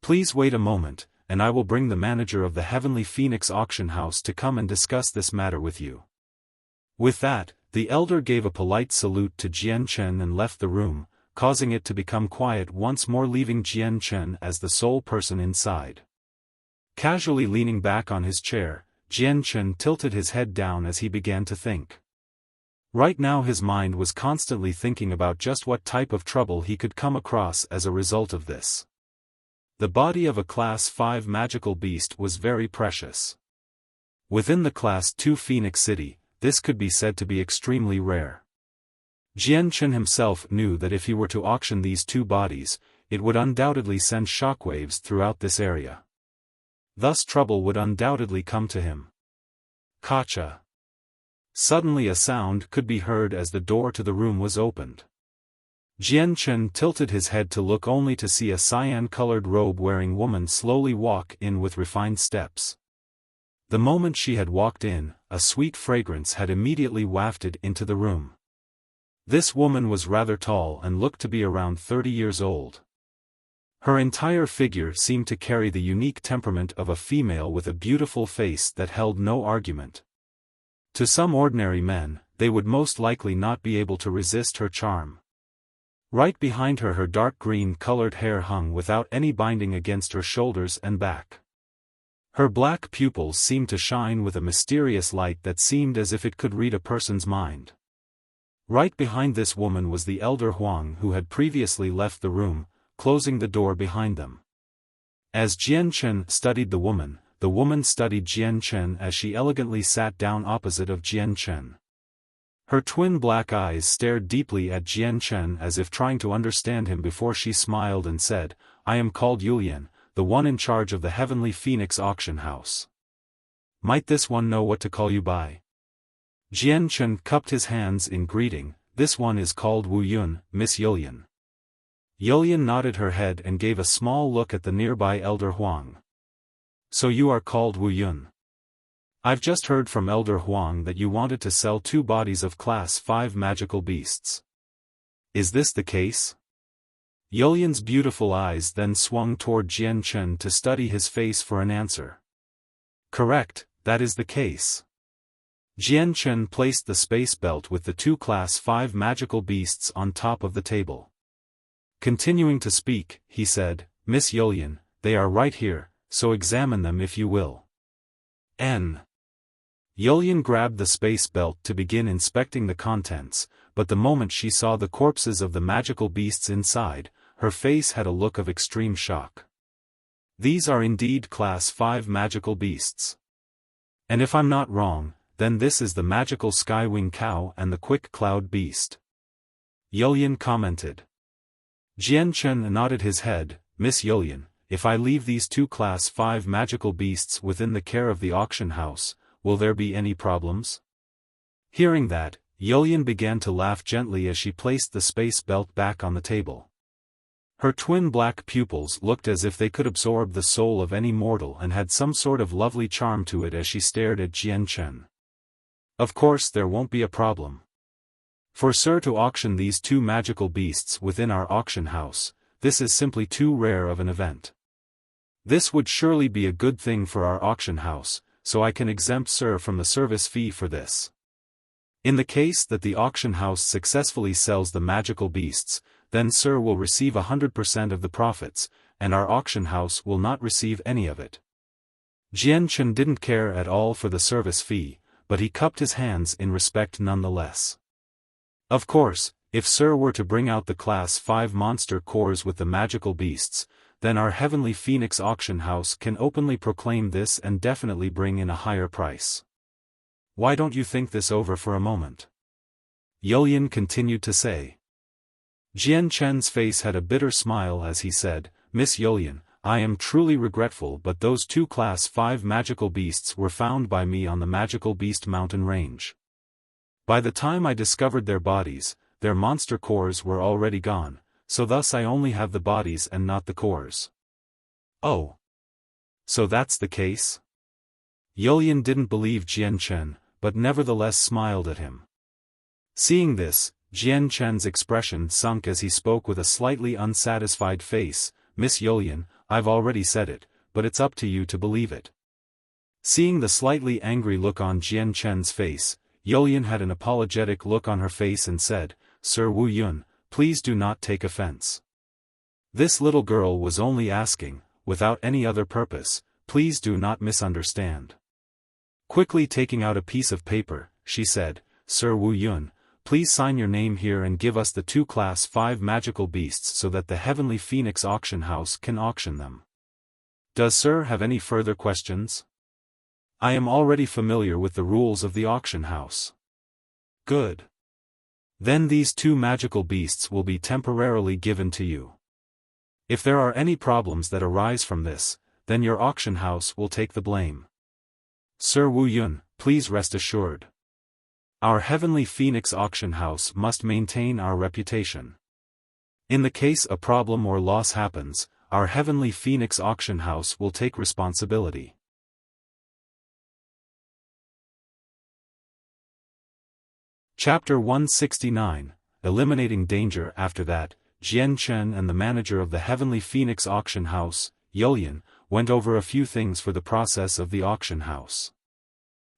Please wait a moment, and I will bring the manager of the Heavenly Phoenix Auction House to come and discuss this matter with you. With that, the elder gave a polite salute to Jian Chen and left the room, causing it to become quiet once more, leaving Jian Chen as the sole person inside. Casually leaning back on his chair, Jian Chen tilted his head down as he began to think. Right now his mind was constantly thinking about just what type of trouble he could come across as a result of this. The body of a Class 5 magical beast was very precious. Within the Class 2 Phoenix City, this could be said to be extremely rare. Jian Chen himself knew that if he were to auction these 2 bodies, it would undoubtedly send shockwaves throughout this area. Thus trouble would undoubtedly come to him. Gotcha. Suddenly a sound could be heard as the door to the room was opened. Jian Chen tilted his head to look, only to see a cyan-colored robe-wearing woman slowly walk in with refined steps. The moment she had walked in, a sweet fragrance had immediately wafted into the room. This woman was rather tall and looked to be around 30 years old. Her entire figure seemed to carry the unique temperament of a female with a beautiful face that held no argument. To some ordinary men, they would most likely not be able to resist her charm. Right behind her, her dark green-colored hair hung without any binding against her shoulders and back. Her black pupils seemed to shine with a mysterious light that seemed as if it could read a person's mind. Right behind this woman was the elder Huang, who had previously left the room, closing the door behind them. As Jian Chen studied the woman studied Jian Chen as she elegantly sat down opposite of Jian Chen. Her twin black eyes stared deeply at Jian Chen as if trying to understand him before she smiled and said, "I am called Yulian, the one in charge of the Heavenly Phoenix auction house. Might this one know what to call you by?" Jian Chen cupped his hands in greeting. "This one is called Wu Yun, Miss Yulian." Yulian nodded her head and gave a small look at the nearby elder Huang. "So you are called Wu Yun. I've just heard from Elder Huang that you wanted to sell 2 bodies of Class 5 magical beasts. Is this the case?" Yulian's beautiful eyes then swung toward Jian Chen to study his face for an answer. "Correct, that is the case." Jian Chen placed the space belt with the 2 Class 5 magical beasts on top of the table. Continuing to speak, he said, "Miss Yulian, they are right here, so examine them if you will." Yulian grabbed the space belt to begin inspecting the contents, but the moment she saw the corpses of the magical beasts inside, her face had a look of extreme shock. "These are indeed Class 5 magical beasts. And if I'm not wrong, then this is the magical Skywing Cow and the Quick Cloud Beast," Yulian commented. Jian Chen nodded his head. "Miss Yulian, if I leave these 2 Class 5 magical beasts within the care of the auction house, will there be any problems?" Hearing that, Yulian began to laugh gently as she placed the space belt back on the table. Her twin black pupils looked as if they could absorb the soul of any mortal and had some sort of lovely charm to it as she stared at Jian Chen. "Of course there won't be a problem. For Sir to auction these 2 magical beasts within our auction house, this is simply too rare of an event. This would surely be a good thing for our auction house, so I can exempt Sir from the service fee for this. In the case that the auction house successfully sells the magical beasts, then Sir will receive 100% of the profits, and our auction house will not receive any of it." Jian Chen didn't care at all for the service fee, but he cupped his hands in respect nonetheless. "Of course, if Sir were to bring out the Class 5 monster cores with the magical beasts, then our Heavenly Phoenix auction house can openly proclaim this and definitely bring in a higher price. Why don't you think this over for a moment?" Yulian continued to say. Jian Chen's face had a bitter smile as he said, "Miss Yulian, I am truly regretful, but those 2 Class 5 magical beasts were found by me on the Magical Beast Mountain Range. By the time I discovered their bodies, their monster cores were already gone, so thus I only have the bodies and not the cores." "Oh. So that's the case?" Yulian didn't believe Jian Chen, but nevertheless smiled at him. Seeing this, Jian Chen's expression sunk as he spoke with a slightly unsatisfied face. "Miss Yulian, I've already said it, but it's up to you to believe it." Seeing the slightly angry look on Jian Chen's face, Yulian had an apologetic look on her face and said, "Sir Wu Yun, please do not take offense. This little girl was only asking, without any other purpose, please do not misunderstand." Quickly taking out a piece of paper, she said, "Sir Wu Yun, please sign your name here and give us the 2 Class 5 magical beasts so that the Heavenly Phoenix auction house can auction them. Does Sir have any further questions? I am already familiar with the rules of the auction house." "Good. Then these 2 magical beasts will be temporarily given to you. If there are any problems that arise from this, then your auction house will take the blame. Sir Wu Yun, please rest assured. Our Heavenly Phoenix auction house must maintain our reputation. In the case a problem or loss happens, our Heavenly Phoenix auction house will take responsibility." Chapter 169, Eliminating Danger. After that, Jian Chen and the manager of the Heavenly Phoenix Auction House, Yulian, went over a few things for the process of the auction house.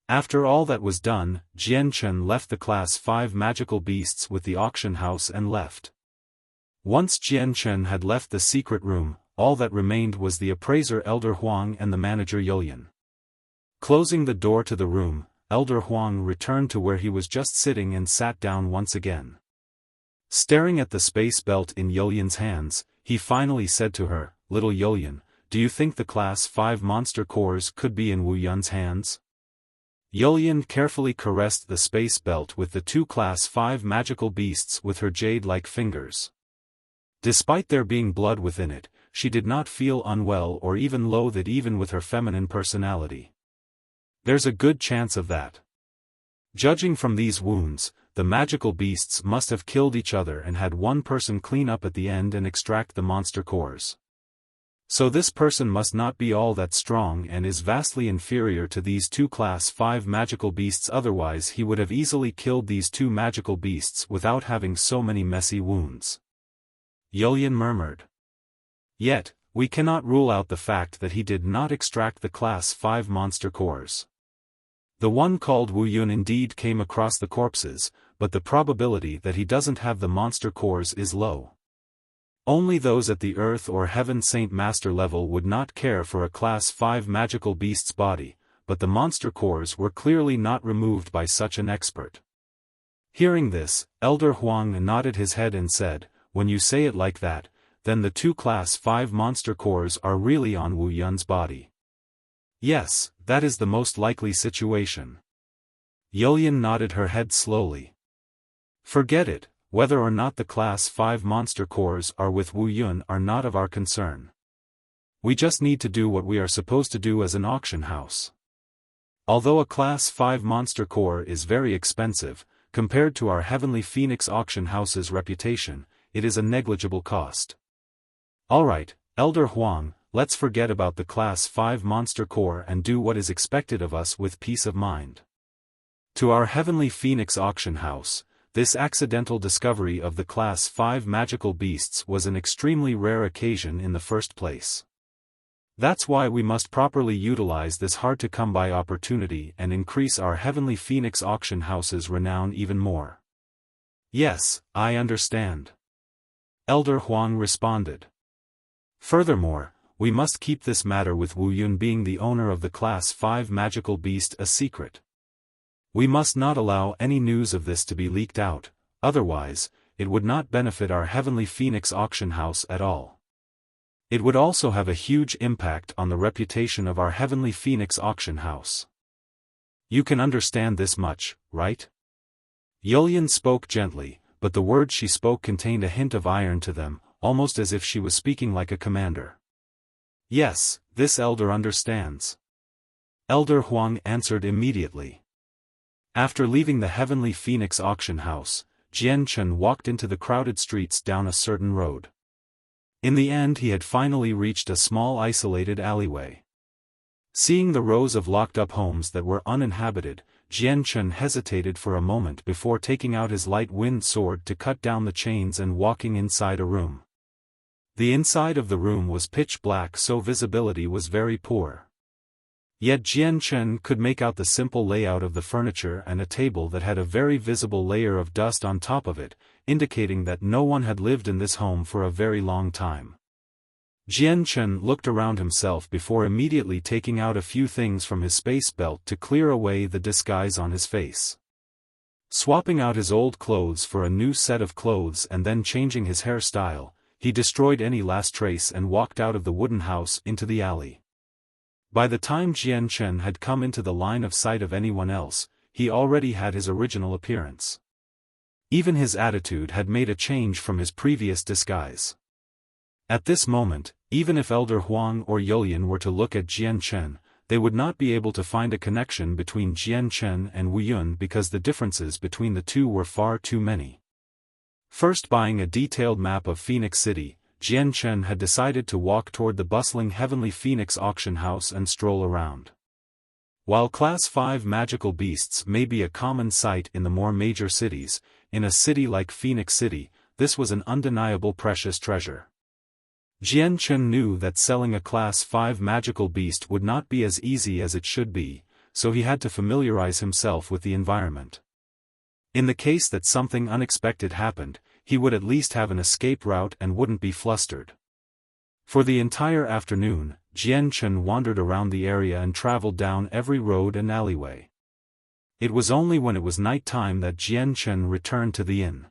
After all that was done, Jian Chen left the Class 5 magical beasts with the auction house and left. Once Jian Chen had left the secret room, all that remained was the appraiser Elder Huang and the manager Yulian. Closing the door to the room, Elder Huang returned to where he was just sitting and sat down once again. Staring at the space belt in Yulian's hands, he finally said to her, "Little Yulian, do you think the Class 5 monster cores could be in Wu Yun's hands?" Yulian carefully caressed the space belt with the two Class 5 magical beasts with her jade-like fingers. Despite there being blood within it, she did not feel unwell or even loathe it even with her feminine personality. There's a good chance of that. Judging from these wounds, the magical beasts must have killed each other and had one person clean up at the end and extract the monster cores. So this person must not be all that strong and is vastly inferior to these two Class 5 magical beasts, otherwise he would have easily killed these two magical beasts without having so many messy wounds. Yulian murmured. Yet, we cannot rule out the fact that he did not extract the Class 5 monster cores. The one called Wu Yun indeed came across the corpses, but the probability that he doesn't have the monster cores is low. Only those at the Earth or Heaven Saint Master level would not care for a Class 5 magical beast's body, but the monster cores were clearly not removed by such an expert. Hearing this, Elder Huang nodded his head and said, "When you say it like that, then the two Class 5 monster cores are really on Wu Yun's body." "Yes, that is the most likely situation." Yulian nodded her head slowly. "Forget it. Whether or not the Class 5 monster cores are with Wu Yun are not of our concern. We just need to do what we are supposed to do as an auction house. Although a Class 5 monster core is very expensive, compared to our Heavenly Phoenix auction house's reputation, it is a negligible cost. Alright, Elder Huang, let's forget about the Class 5 monster core and do what is expected of us with peace of mind. To our Heavenly Phoenix auction house, this accidental discovery of the Class 5 magical beasts was an extremely rare occasion in the first place. That's why we must properly utilize this hard-to-come-by opportunity and increase our Heavenly Phoenix auction house's renown even more. Yes, I understand. Elder Huang responded. Furthermore, we must keep this matter with Wu Yun being the owner of the Class 5 magical beast a secret. We must not allow any news of this to be leaked out, otherwise, it would not benefit our Heavenly Phoenix auction house at all. It would also have a huge impact on the reputation of our Heavenly Phoenix auction house. You can understand this much, right? Yulian spoke gently, but the words she spoke contained a hint of iron to them, almost as if she was speaking like a commander. Yes, this elder understands. Elder Huang answered immediately. After leaving the Heavenly Phoenix auction house, Jian Chen walked into the crowded streets down a certain road. In the end he had finally reached a small isolated alleyway. Seeing the rows of locked-up homes that were uninhabited, Jian Chen hesitated for a moment before taking out his light-wind sword to cut down the chains and walking inside a room. The inside of the room was pitch black, so visibility was very poor. Yet Jian Chen could make out the simple layout of the furniture and a table that had a very visible layer of dust on top of it, indicating that no one had lived in this home for a very long time. Jian Chen looked around himself before immediately taking out a few things from his space belt to clear away the disguise on his face. Swapping out his old clothes for a new set of clothes and then changing his hairstyle, he destroyed any last trace and walked out of the wooden house into the alley. By the time Jian Chen had come into the line of sight of anyone else, he already had his original appearance. Even his attitude had made a change from his previous disguise. At this moment, even if Elder Huang or Yulian were to look at Jian Chen, they would not be able to find a connection between Jian Chen and Wu Yun because the differences between the two were far too many. First, buying a detailed map of Phoenix City, Jian Chen had decided to walk toward the bustling Heavenly Phoenix auction house and stroll around. While Class 5 magical beasts may be a common sight in the more major cities, in a city like Phoenix City, this was an undeniable precious treasure. Jian Chen knew that selling a Class 5 magical beast would not be as easy as it should be, so he had to familiarize himself with the environment. In the case that something unexpected happened, he would at least have an escape route and wouldn't be flustered. For the entire afternoon, Jian Chen wandered around the area and traveled down every road and alleyway. It was only when it was night time that Jian Chen returned to the inn.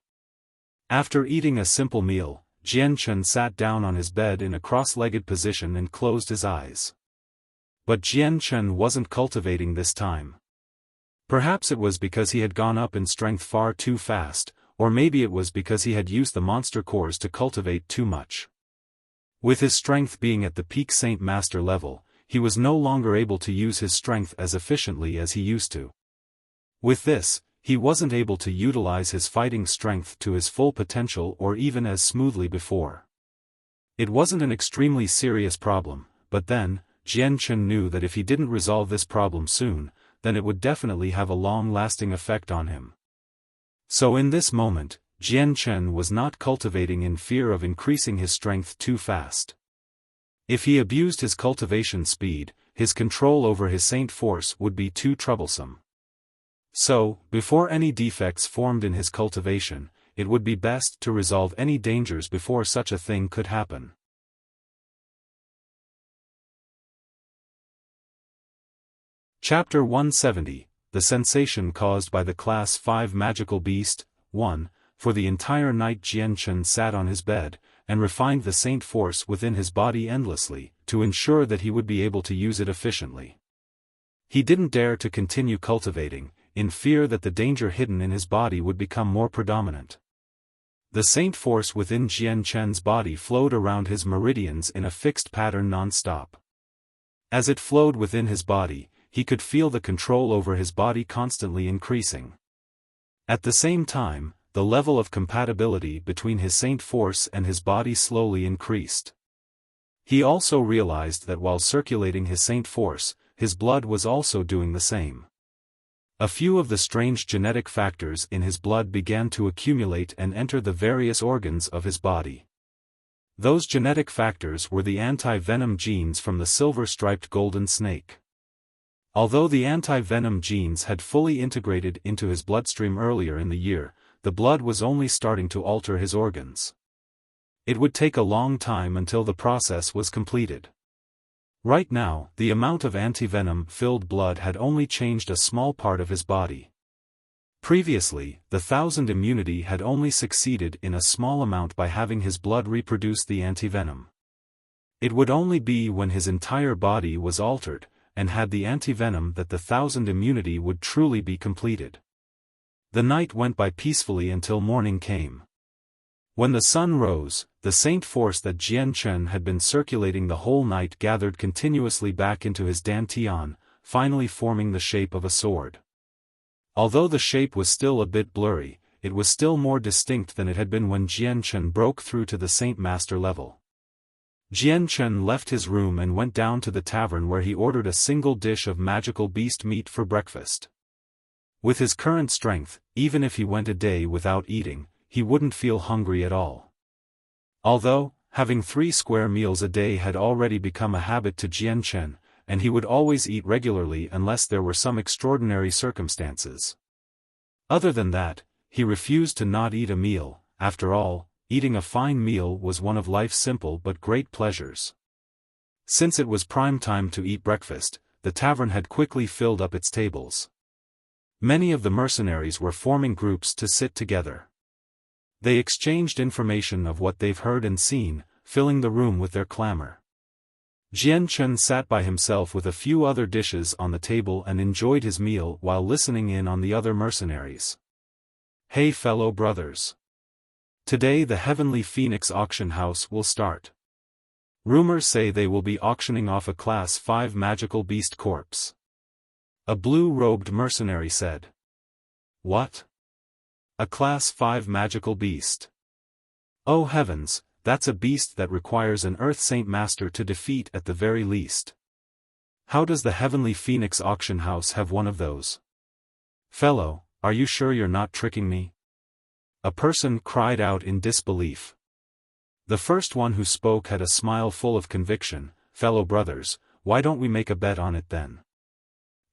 After eating a simple meal, Jian Chen sat down on his bed in a cross-legged position and closed his eyes. But Jian Chen wasn't cultivating this time. Perhaps it was because he had gone up in strength far too fast, or maybe it was because he had used the monster cores to cultivate too much. With his strength being at the peak Saint Master level, he was no longer able to use his strength as efficiently as he used to. With this, he wasn't able to utilize his fighting strength to his full potential or even as smoothly before. It wasn't an extremely serious problem, but then, Jian Chen knew that if he didn't resolve this problem soon, then it would definitely have a long-lasting effect on him. So in this moment, Jian Chen was not cultivating in fear of increasing his strength too fast. If he abused his cultivation speed, his control over his Saint Force would be too troublesome. So, before any defects formed in his cultivation, it would be best to resolve any dangers before such a thing could happen. Chapter 170, The Sensation Caused by the Class 5 Magical Beast, 1. For the entire night Jian Chen sat on his bed, and refined the Saint Force within his body endlessly, to ensure that he would be able to use it efficiently. He didn't dare to continue cultivating, in fear that the danger hidden in his body would become more predominant. The Saint Force within Jian Chen's body flowed around his meridians in a fixed pattern non-stop. As it flowed within his body, he could feel the control over his body constantly increasing. At the same time, the level of compatibility between his Saint Force and his body slowly increased. He also realized that while circulating his Saint Force, his blood was also doing the same. A few of the strange genetic factors in his blood began to accumulate and enter the various organs of his body. Those genetic factors were the anti-venom genes from the silver-striped golden snake. Although the anti-venom genes had fully integrated into his bloodstream earlier in the year, the blood was only starting to alter his organs. It would take a long time until the process was completed. Right now, the amount of anti-venom-filled blood had only changed a small part of his body. Previously, the 1000 immunity had only succeeded in a small amount by having his blood reproduce the anti-venom. It would only be when his entire body was altered, and had the anti-venom that the 1000 immunity would truly be completed. The night went by peacefully until morning came. When the sun rose, the Saint Force that Jian Chen had been circulating the whole night gathered continuously back into his dantian, finally forming the shape of a sword. Although the shape was still a bit blurry, it was still more distinct than it had been when Jian Chen broke through to the Saint Master level. Jian Chen left his room and went down to the tavern where he ordered a single dish of magical beast meat for breakfast. With his current strength, even if he went a day without eating, he wouldn't feel hungry at all. Although, having 3 square meals a day had already become a habit to Jian Chen, and he would always eat regularly unless there were some extraordinary circumstances. Other than that, he refused to not eat a meal. After all, eating a fine meal was one of life's simple but great pleasures. Since it was prime time to eat breakfast, the tavern had quickly filled up its tables. Many of the mercenaries were forming groups to sit together. They exchanged information of what they've heard and seen, filling the room with their clamor. Jian Chen sat by himself with a few other dishes on the table and enjoyed his meal while listening in on the other mercenaries. Hey fellow brothers! Today the Heavenly Phoenix auction house will start. Rumors say they will be auctioning off a Class 5 magical beast corpse. A blue-robed mercenary said. What? A Class 5 magical beast? Oh heavens, that's a beast that requires an Earth Saint Master to defeat at the very least. How does the Heavenly Phoenix auction house have one of those? Fellow, are you sure you're not tricking me? A person cried out in disbelief. The first one who spoke had a smile full of conviction. Fellow brothers, why don't we make a bet on it then?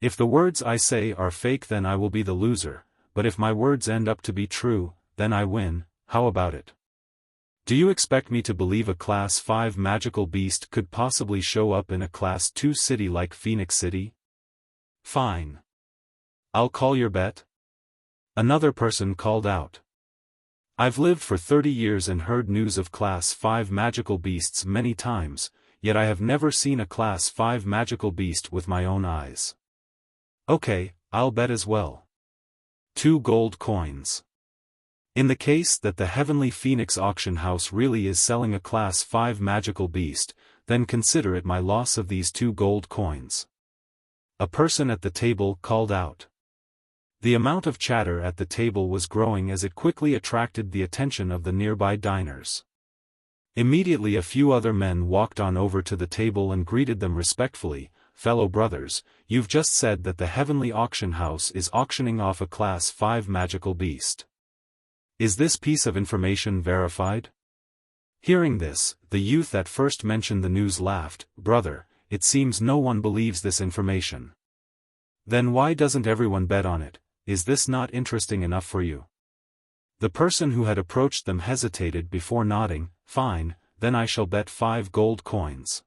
If the words I say are fake, then I will be the loser, but if my words end up to be true, then I win. How about it? Do you expect me to believe a Class 5 magical beast could possibly show up in a Class 2 city like Phoenix City? Fine. I'll call your bet. Another person called out. I've lived for 30 years and heard news of Class 5 magical beasts many times, yet I have never seen a Class 5 magical beast with my own eyes. Okay, I'll bet as well. 2 gold coins. In the case that the Heavenly Phoenix auction house really is selling a Class 5 magical beast, then consider it my loss of these 2 gold coins. A person at the table called out. The amount of chatter at the table was growing as it quickly attracted the attention of the nearby diners. Immediately a few other men walked on over to the table and greeted them respectfully. Fellow brothers, you've just said that the Heavenly Auction House is auctioning off a Class 5 magical beast. Is this piece of information verified? Hearing this, the youth that first mentioned the news laughed. Brother, it seems no one believes this information. Then why doesn't everyone bet on it? Is this not interesting enough for you? The person who had approached them hesitated before nodding. Fine, then I shall bet 5 gold coins.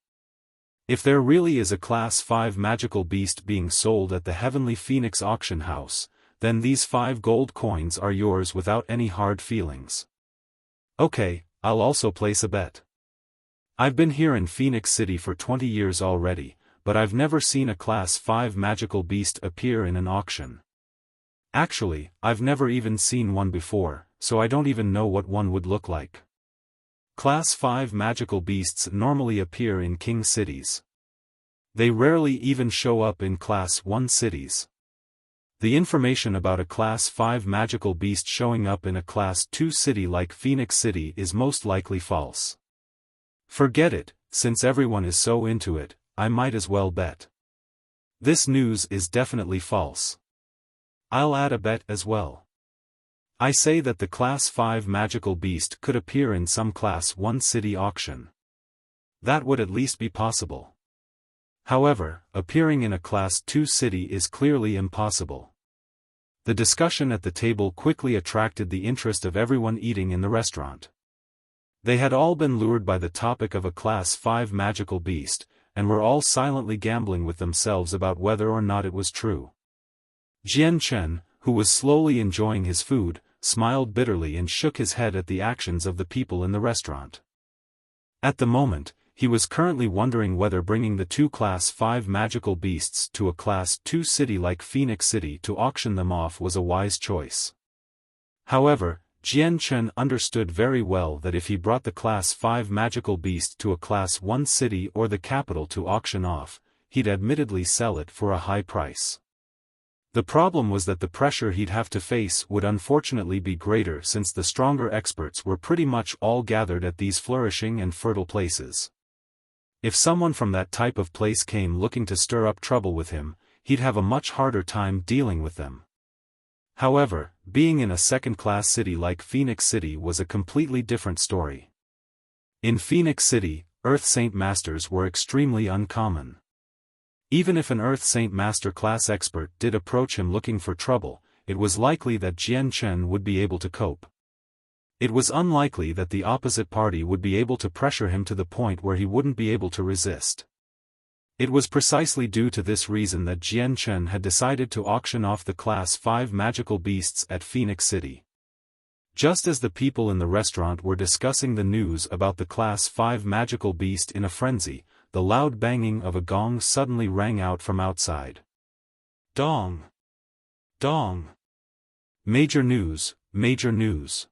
If there really is a Class 5 magical beast being sold at the Heavenly Phoenix auction house, then these 5 gold coins are yours without any hard feelings. Okay, I'll also place a bet. I've been here in Phoenix City for 20 years already, but I've never seen a Class 5 magical beast appear in an auction. Actually, I've never even seen one before, so I don't even know what one would look like. Class 5 magical beasts normally appear in king cities. They rarely even show up in Class 1 cities. The information about a Class 5 magical beast showing up in a Class 2 city like Phoenix City is most likely false. Forget it, since everyone is so into it, I might as well bet. This news is definitely false. I'll add a bet as well. I say that the Class 5 magical beast could appear in some Class 1 city auction. That would at least be possible. However, appearing in a Class 2 city is clearly impossible. The discussion at the table quickly attracted the interest of everyone eating in the restaurant. They had all been lured by the topic of a Class 5 magical beast, and were all silently gambling with themselves about whether or not it was true. Jian Chen, who was slowly enjoying his food, smiled bitterly and shook his head at the actions of the people in the restaurant. At the moment, he was currently wondering whether bringing the 2 Class 5 magical beasts to a Class 2 city like Phoenix City to auction them off was a wise choice. However, Jian Chen understood very well that if he brought the Class 5 magical beast to a Class 1 city or the capital to auction off, he'd admittedly sell it for a high price. The problem was that the pressure he'd have to face would unfortunately be greater since the stronger experts were pretty much all gathered at these flourishing and fertile places. If someone from that type of place came looking to stir up trouble with him, he'd have a much harder time dealing with them. However, being in a second-class city like Phoenix City was a completely different story. In Phoenix City, Earth Saint Masters were extremely uncommon. Even if an Earth Saint Master class expert did approach him looking for trouble, it was likely that Jian Chen would be able to cope. It was unlikely that the opposite party would be able to pressure him to the point where he wouldn't be able to resist. It was precisely due to this reason that Jian Chen had decided to auction off the Class 5 magical beasts at Phoenix City. Just as the people in the restaurant were discussing the news about the Class 5 magical beast in a frenzy, the loud banging of a gong suddenly rang out from outside. Dong! Dong! Major news, major news.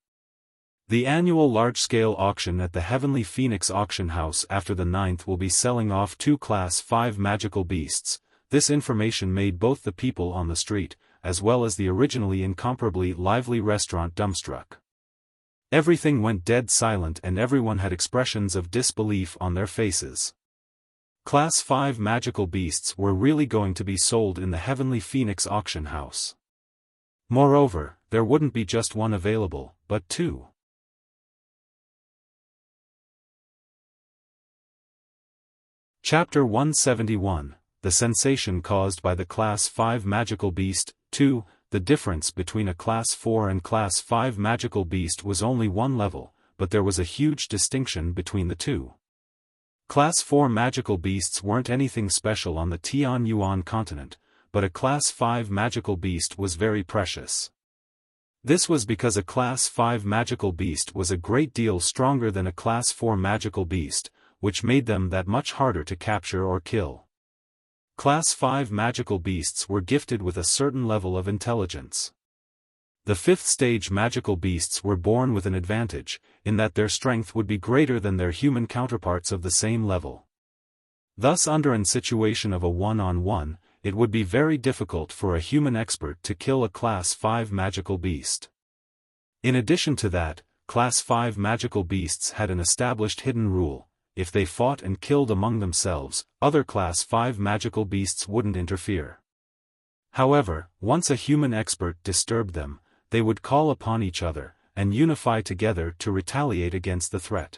The annual large-scale auction at the Heavenly Phoenix auction house after the 9th will be selling off 2 Class 5 magical beasts. This information made both the people on the street, as well as the originally incomparably lively restaurant dumbstruck. Everything went dead silent and everyone had expressions of disbelief on their faces. Class 5 magical beasts were really going to be sold in the Heavenly Phoenix auction house. Moreover, there wouldn't be just one available, but two. Chapter 171, The Sensation Caused by the Class 5 Magical Beast. 2. The difference between a Class 4 and Class 5 magical beast was only one level, but there was a huge distinction between the two. Class 4 magical beasts weren't anything special on the Tianyuan continent, but a Class 5 magical beast was very precious. This was because a Class 5 magical beast was a great deal stronger than a Class 4 magical beast, which made them that much harder to capture or kill. Class 5 magical beasts were gifted with a certain level of intelligence. The 5th stage magical beasts were born with an advantage, in that their strength would be greater than their human counterparts of the same level. Thus, under a situation of a one-on-one, it would be very difficult for a human expert to kill a Class 5 magical beast. In addition to that, Class 5 magical beasts had an established hidden rule: if they fought and killed among themselves, other Class 5 magical beasts wouldn't interfere. However, once a human expert disturbed them, they would call upon each other, and unify together to retaliate against the threat.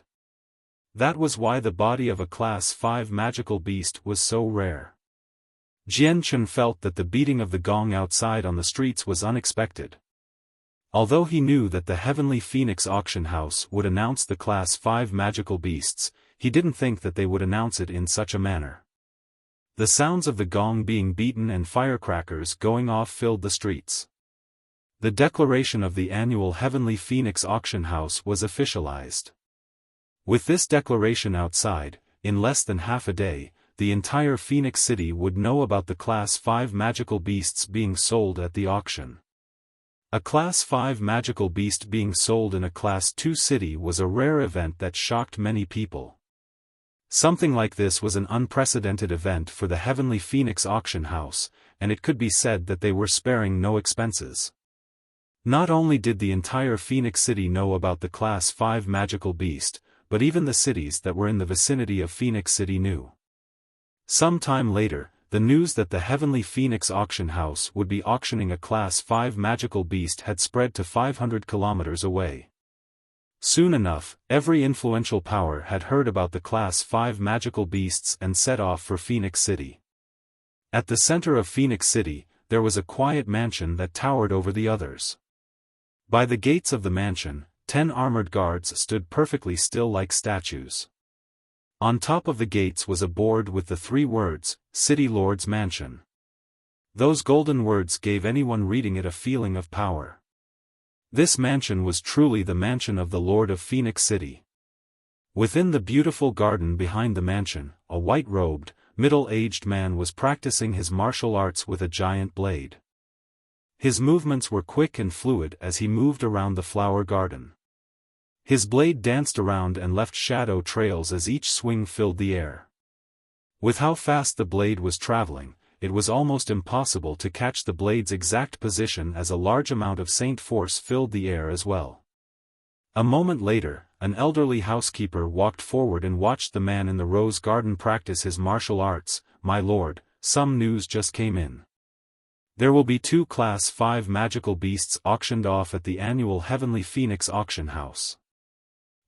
That was why the body of a Class 5 magical beast was so rare. Jian Chen felt that the beating of the gong outside on the streets was unexpected. Although he knew that the Heavenly Phoenix auction house would announce the Class 5 magical beasts, he didn't think that they would announce it in such a manner. The sounds of the gong being beaten and firecrackers going off filled the streets. The declaration of the annual Heavenly Phoenix auction house was officialized. With this declaration outside, in less than half a day, the entire Phoenix City would know about the Class 5 magical beasts being sold at the auction. A Class 5 magical beast being sold in a Class 2 city was a rare event that shocked many people. Something like this was an unprecedented event for the Heavenly Phoenix auction house, and it could be said that they were sparing no expenses. Not only did the entire Phoenix City know about the Class 5 magical beast, but even the cities that were in the vicinity of Phoenix City knew. Some time later, the news that the Heavenly Phoenix auction house would be auctioning a Class 5 magical beast had spread to 500 kilometers away. Soon enough, every influential power had heard about the Class 5 magical beasts and set off for Phoenix City. At the center of Phoenix City, there was a quiet mansion that towered over the others. By the gates of the mansion, 10 armored guards stood perfectly still like statues. On top of the gates was a board with the 3 words, City Lord's Mansion. Those golden words gave anyone reading it a feeling of power. This mansion was truly the mansion of the Lord of Phoenix City. Within the beautiful garden behind the mansion, a white-robed, middle-aged man was practicing his martial arts with a giant blade. His movements were quick and fluid as he moved around the flower garden. His blade danced around and left shadow trails as each swing filled the air. With how fast the blade was traveling, it was almost impossible to catch the blade's exact position as a large amount of Saint force filled the air as well. A moment later, an elderly housekeeper walked forward and watched the man in the rose garden practice his martial arts. "My lord, some news just came in. There will be 2 Class 5 magical beasts auctioned off at the annual Heavenly Phoenix auction house."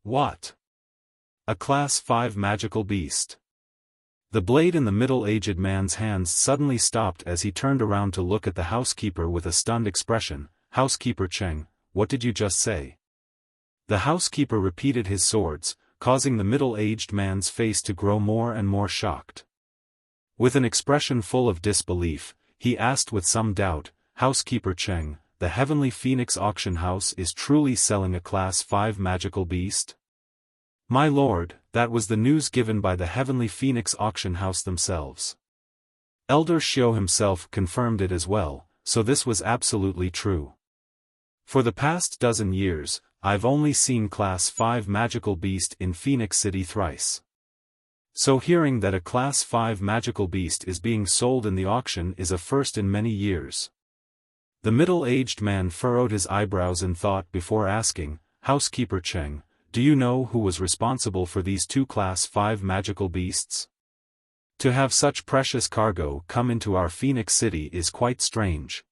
"What? A Class 5 magical beast?" The blade in the middle-aged man's hands suddenly stopped as he turned around to look at the housekeeper with a stunned expression. "Housekeeper Cheng, what did you just say?" The housekeeper repeated his words, causing the middle-aged man's face to grow more and more shocked. With an expression full of disbelief, he asked with some doubt, "Housekeeper Cheng, the Heavenly Phoenix auction house is truly selling a Class 5 magical beast?" "My lord, that was the news given by the Heavenly Phoenix auction house themselves. Elder Xiao himself confirmed it as well, so this was absolutely true. For the past dozen years, I've only seen Class 5 magical beast in Phoenix City thrice. So hearing that a Class 5 magical beast is being sold in the auction is a first in many years." The middle-aged man furrowed his eyebrows in thought before asking, "Housekeeper Cheng, do you know who was responsible for these 2 Class 5 magical beasts?" To have such precious cargo come into our Phoenix City is quite strange.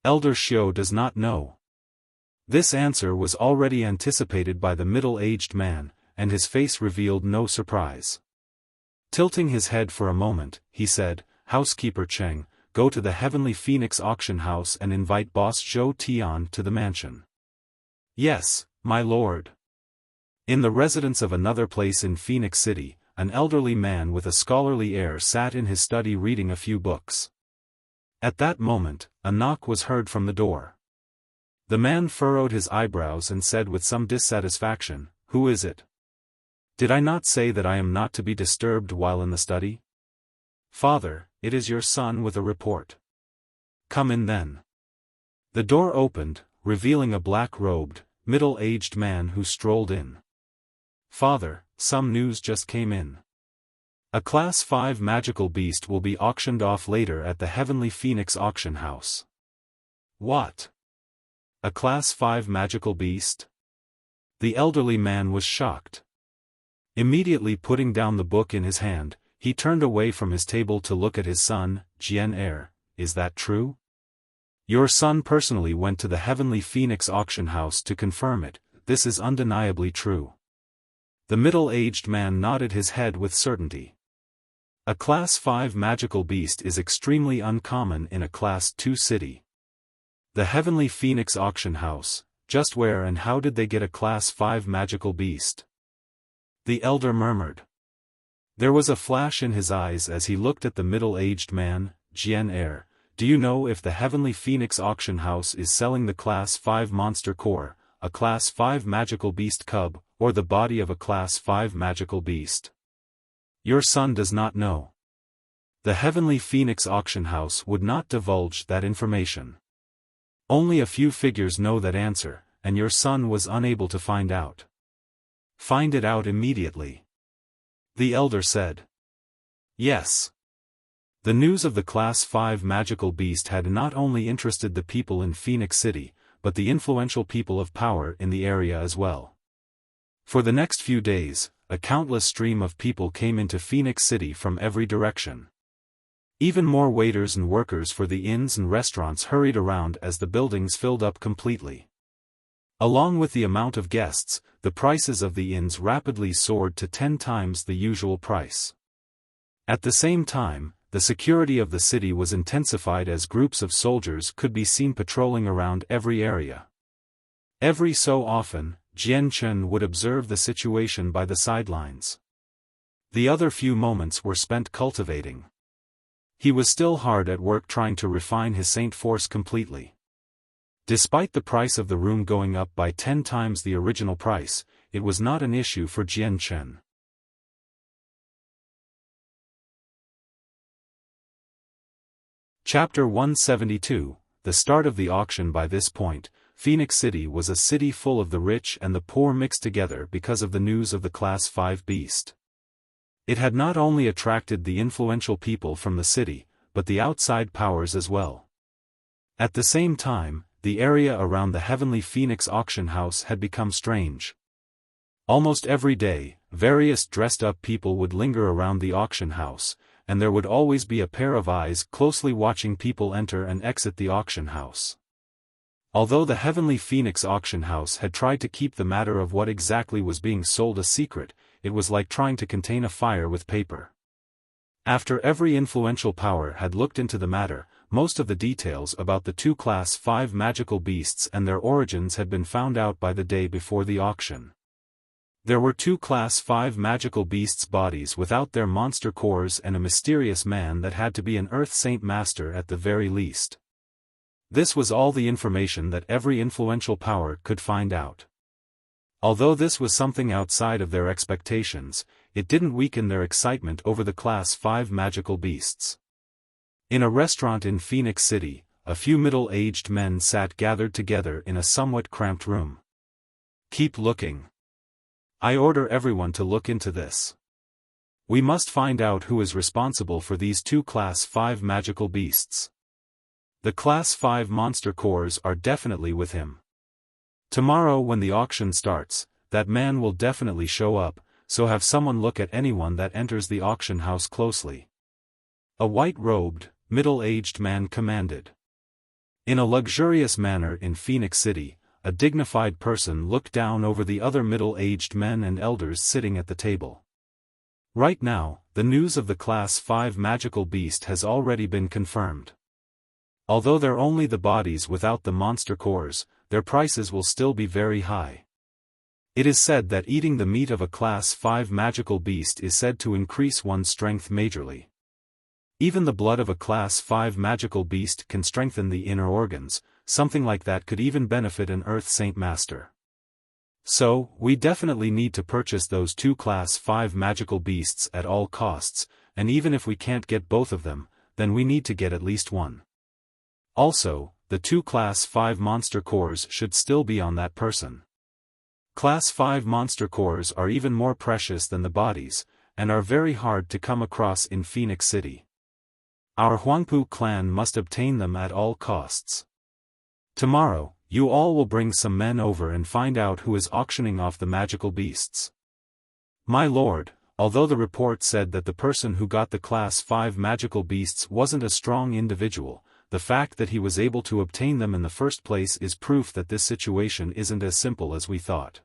Elder Xiao does not know. This answer was already anticipated by the middle-aged man, and his face revealed no surprise. Tilting his head for a moment, he said, "Housekeeper Cheng, go to the Heavenly Phoenix auction house and invite boss Zhou Tian to the mansion." "Yes, my lord." In the residence of another place in Phoenix City, an elderly man with a scholarly air sat in his study reading a few books. At that moment, a knock was heard from the door. The man furrowed his eyebrows and said with some dissatisfaction, "Who is it? Did I not say that I am not to be disturbed while in the study?" "Father, it is your son with a report." "Come in then." The door opened, revealing a black-robed, middle-aged man who strolled in. "Father, some news just came in. A Class 5 magical beast will be auctioned off later at the Heavenly Phoenix auction house." "What? A Class 5 magical beast?" The elderly man was shocked. Immediately putting down the book in his hand, he turned away from his table to look at his son, Jian Er. "Is that true? Your son personally went to the Heavenly Phoenix auction house to confirm it. This is undeniably true." The middle-aged man nodded his head with certainty. A Class 5 magical beast is extremely uncommon in a Class 2 city. The Heavenly Phoenix auction house, just where and how did they get a Class 5 magical beast? The elder murmured. There was a flash in his eyes as he looked at the middle-aged man, Jian Er. "Do you know if the Heavenly Phoenix auction house is selling the Class 5 monster core, a Class 5 magical beast cub, or the body of a Class 5 magical beast?" Your son does not know. The Heavenly Phoenix auction house would not divulge that information. Only a few figures know that answer, and your son was unable to find out. Find it out immediately. The elder said. Yes. The news of the Class 5 magical beast had not only interested the people in Phoenix City, but the influential people of power in the area as well. For the next few days, a countless stream of people came into Phoenix City from every direction. Even more waiters and workers for the inns and restaurants hurried around as the buildings filled up completely. Along with the amount of guests, the prices of the inns rapidly soared to 10 times the usual price. At the same time, the security of the city was intensified as groups of soldiers could be seen patrolling around every area. Every so often, Jian Chen would observe the situation by the sidelines. The other few moments were spent cultivating. He was still hard at work trying to refine his Saint Force completely. Despite the price of the room going up by 10 times the original price, it was not an issue for Jian Chen. Chapter 172, The Start of the Auction. By this point, Phoenix City was a city full of the rich and the poor mixed together because of the news of the Class 5 beast. It had not only attracted the influential people from the city, but the outside powers as well. At the same time, the area around the Heavenly Phoenix auction house had become strange. Almost every day, various dressed-up people would linger around the auction house, and there would always be a pair of eyes closely watching people enter and exit the auction house. Although the Heavenly Phoenix auction house had tried to keep the matter of what exactly was being sold a secret, it was like trying to contain a fire with paper. After every influential power had looked into the matter, most of the details about the two Class 5 magical beasts and their origins had been found out by the day before the auction. There were two Class 5 magical beasts' bodies without their monster cores and a mysterious man that had to be an Earth Saint Master at the very least. This was all the information that every influential power could find out. Although this was something outside of their expectations, it didn't weaken their excitement over the Class 5 magical beasts. In a restaurant in Phoenix City, a few middle-aged men sat gathered together in a somewhat cramped room. Keep looking. I order everyone to look into this. We must find out who is responsible for these two Class 5 magical beasts. The Class 5 monster cores are definitely with him. Tomorrow when the auction starts, that man will definitely show up, so have someone look at anyone that enters the auction house closely." A white-robed, middle-aged man commanded. In a luxurious manner in Phoenix City, a dignified person looked down over the other middle-aged men and elders sitting at the table. Right now, the news of the Class 5 magical beast has already been confirmed. Although they're only the bodies without the monster cores, their prices will still be very high. It is said that eating the meat of a Class 5 magical beast is said to increase one's strength majorly. Even the blood of a Class 5 magical beast can strengthen the inner organs. Something like that could even benefit an Earth Saint Master. So, we definitely need to purchase those 2 Class 5 magical beasts at all costs, and even if we can't get both of them, then we need to get at least one. Also, the 2 Class 5 monster cores should still be on that person. Class 5 monster cores are even more precious than the bodies, and are very hard to come across in Phoenix City. Our Huangpu clan must obtain them at all costs. Tomorrow, you all will bring some men over and find out who is auctioning off the magical beasts. My lord, although the report said that the person who got the Class 5 magical beasts wasn't a strong individual, the fact that he was able to obtain them in the first place is proof that this situation isn't as simple as we thought.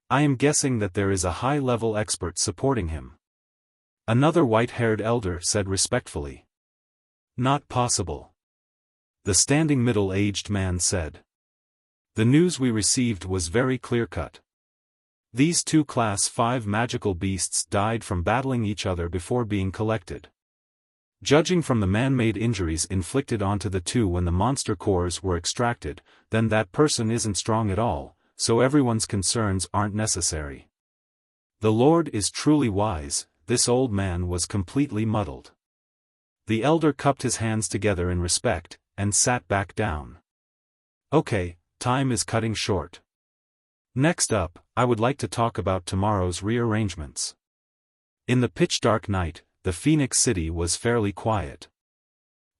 I am guessing that there is a high-level expert supporting him. Another white-haired elder said respectfully. Not possible. The standing middle-aged man said. The news we received was very clear-cut. These 2 Class 5 magical beasts died from battling each other before being collected. Judging from the man-made injuries inflicted onto the 2 when the monster cores were extracted, then that person isn't strong at all, so everyone's concerns aren't necessary. The Lord is truly wise. This old man was completely muddled. The elder cupped his hands together in respect, and sat back down. Okay, time is cutting short. Next up, I would like to talk about tomorrow's rearrangements. In the pitch-dark night, the Phoenix City was fairly quiet.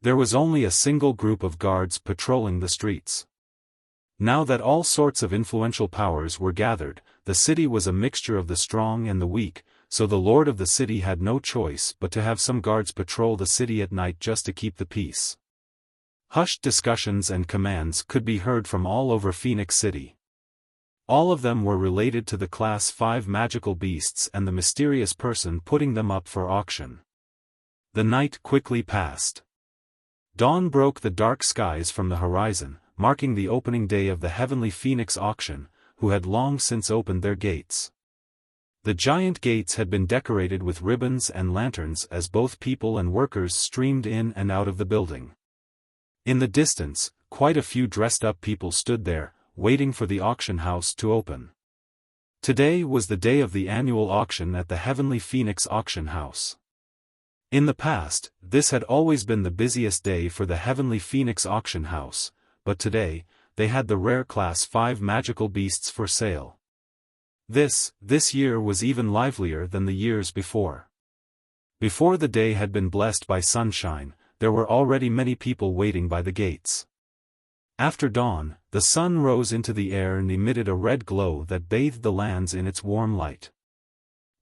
There was only a single group of guards patrolling the streets. Now that all sorts of influential powers were gathered, the city was a mixture of the strong and the weak, so the lord of the city had no choice but to have some guards patrol the city at night just to keep the peace. Hushed discussions and commands could be heard from all over Phoenix City. All of them were related to the Class 5 magical beasts and the mysterious person putting them up for auction. The night quickly passed. Dawn broke the dark skies from the horizon, marking the opening day of the Heavenly Phoenix auction, who had long since opened their gates. The giant gates had been decorated with ribbons and lanterns as both people and workers streamed in and out of the building. In the distance, quite a few dressed-up people stood there, waiting for the auction house to open. Today was the day of the annual auction at the Heavenly Phoenix auction house. In the past, this had always been the busiest day for the Heavenly Phoenix auction house, but today, they had the rare Class 5 magical beasts for sale. This year was even livelier than the years before. Before the day had been blessed by sunshine, there were already many people waiting by the gates. After dawn, the sun rose into the air and emitted a red glow that bathed the lands in its warm light.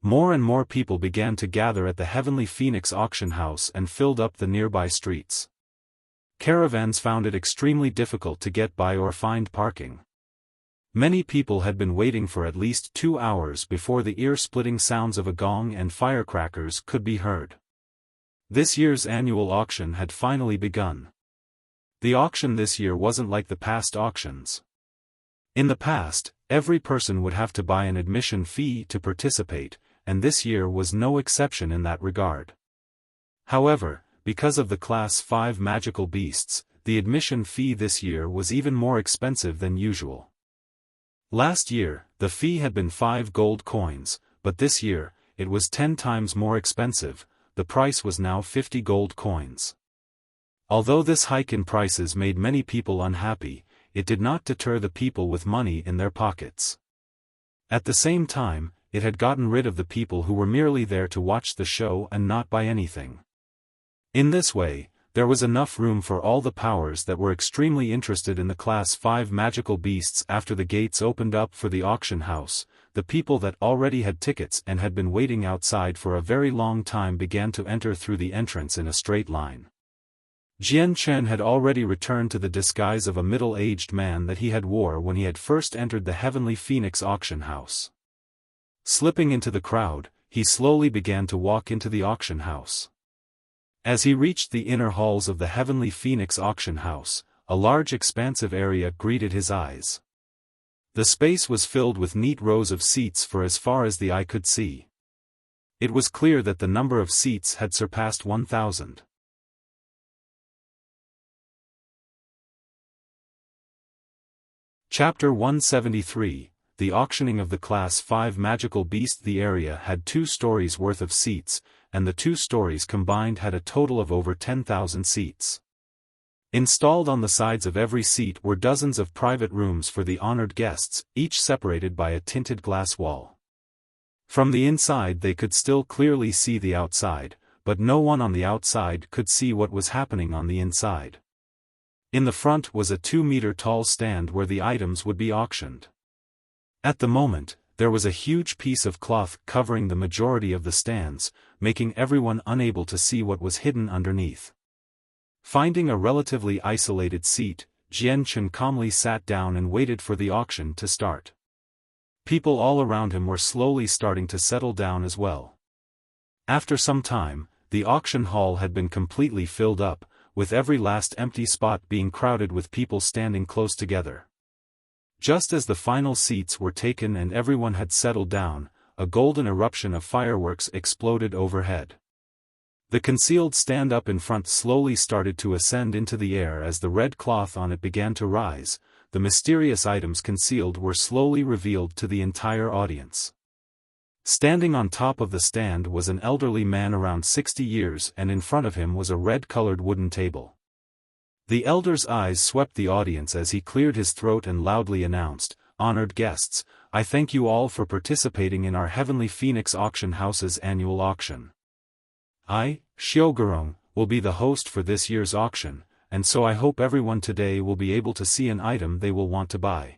More and more people began to gather at the Heavenly Phoenix auction house and filled up the nearby streets. Caravans found it extremely difficult to get by or find parking. Many people had been waiting for at least 2 hours before the ear-splitting sounds of a gong and firecrackers could be heard. This year's annual auction had finally begun. The auction this year wasn't like the past auctions. In the past, every person would have to buy an admission fee to participate, and this year was no exception in that regard. However, because of the Class 5 magical beasts, the admission fee this year was even more expensive than usual. Last year, the fee had been 5 gold coins, but this year, it was 10 times more expensive. The price was now 50 gold coins. Although this hike in prices made many people unhappy, it did not deter the people with money in their pockets. At the same time, it had gotten rid of the people who were merely there to watch the show and not buy anything. In this way, there was enough room for all the powers that were extremely interested in the Class 5 magical beasts after the gates opened up for the auction house, the people that already had tickets and had been waiting outside for a very long time began to enter through the entrance in a straight line. Jian Chen had already returned to the disguise of a middle-aged man that he had wore when he had first entered the Heavenly Phoenix auction house. Slipping into the crowd, he slowly began to walk into the auction house. As he reached the inner halls of the Heavenly Phoenix auction house, a large expansive area greeted his eyes. The space was filled with neat rows of seats for as far as the eye could see. It was clear that the number of seats had surpassed 1,000. Chapter 173, The Auctioning of the Class 5 Magical Beast. The area had 2 stories worth of seats, and the 2 stories combined had a total of over 10,000 seats. Installed on the sides of every seat were dozens of private rooms for the honored guests, each separated by a tinted glass wall. From the inside they could still clearly see the outside, but no one on the outside could see what was happening on the inside. In the front was a 2-meter-tall stand where the items would be auctioned. At the moment, there was a huge piece of cloth covering the majority of the stands, making everyone unable to see what was hidden underneath. Finding a relatively isolated seat, Jian Chen calmly sat down and waited for the auction to start. People all around him were slowly starting to settle down as well. After some time, the auction hall had been completely filled up, with every last empty spot being crowded with people standing close together. Just as the final seats were taken and everyone had settled down, a golden eruption of fireworks exploded overhead. The concealed stand up in front slowly started to ascend into the air as the red cloth on it began to rise. The mysterious items concealed were slowly revealed to the entire audience. Standing on top of the stand was an elderly man around 60 years, and in front of him was a red-colored wooden table. The elder's eyes swept the audience as he cleared his throat and loudly announced, "Honored guests, I thank you all for participating in our Heavenly Phoenix Auction House's annual auction. I, Xiaofan, will be the host for this year's auction, and so I hope everyone today will be able to see an item they will want to buy."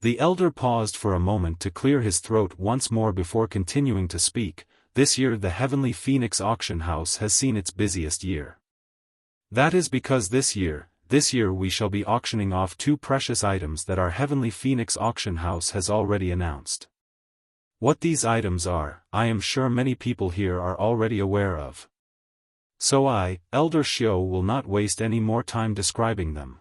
The elder paused for a moment to clear his throat once more before continuing to speak. This year the Heavenly Phoenix Auction House has seen its busiest year. That is because this year we shall be auctioning off 2 precious items that our Heavenly Phoenix Auction House has already announced. What these items are, I am sure many people here are already aware of. So I, Elder Xiao, will not waste any more time describing them.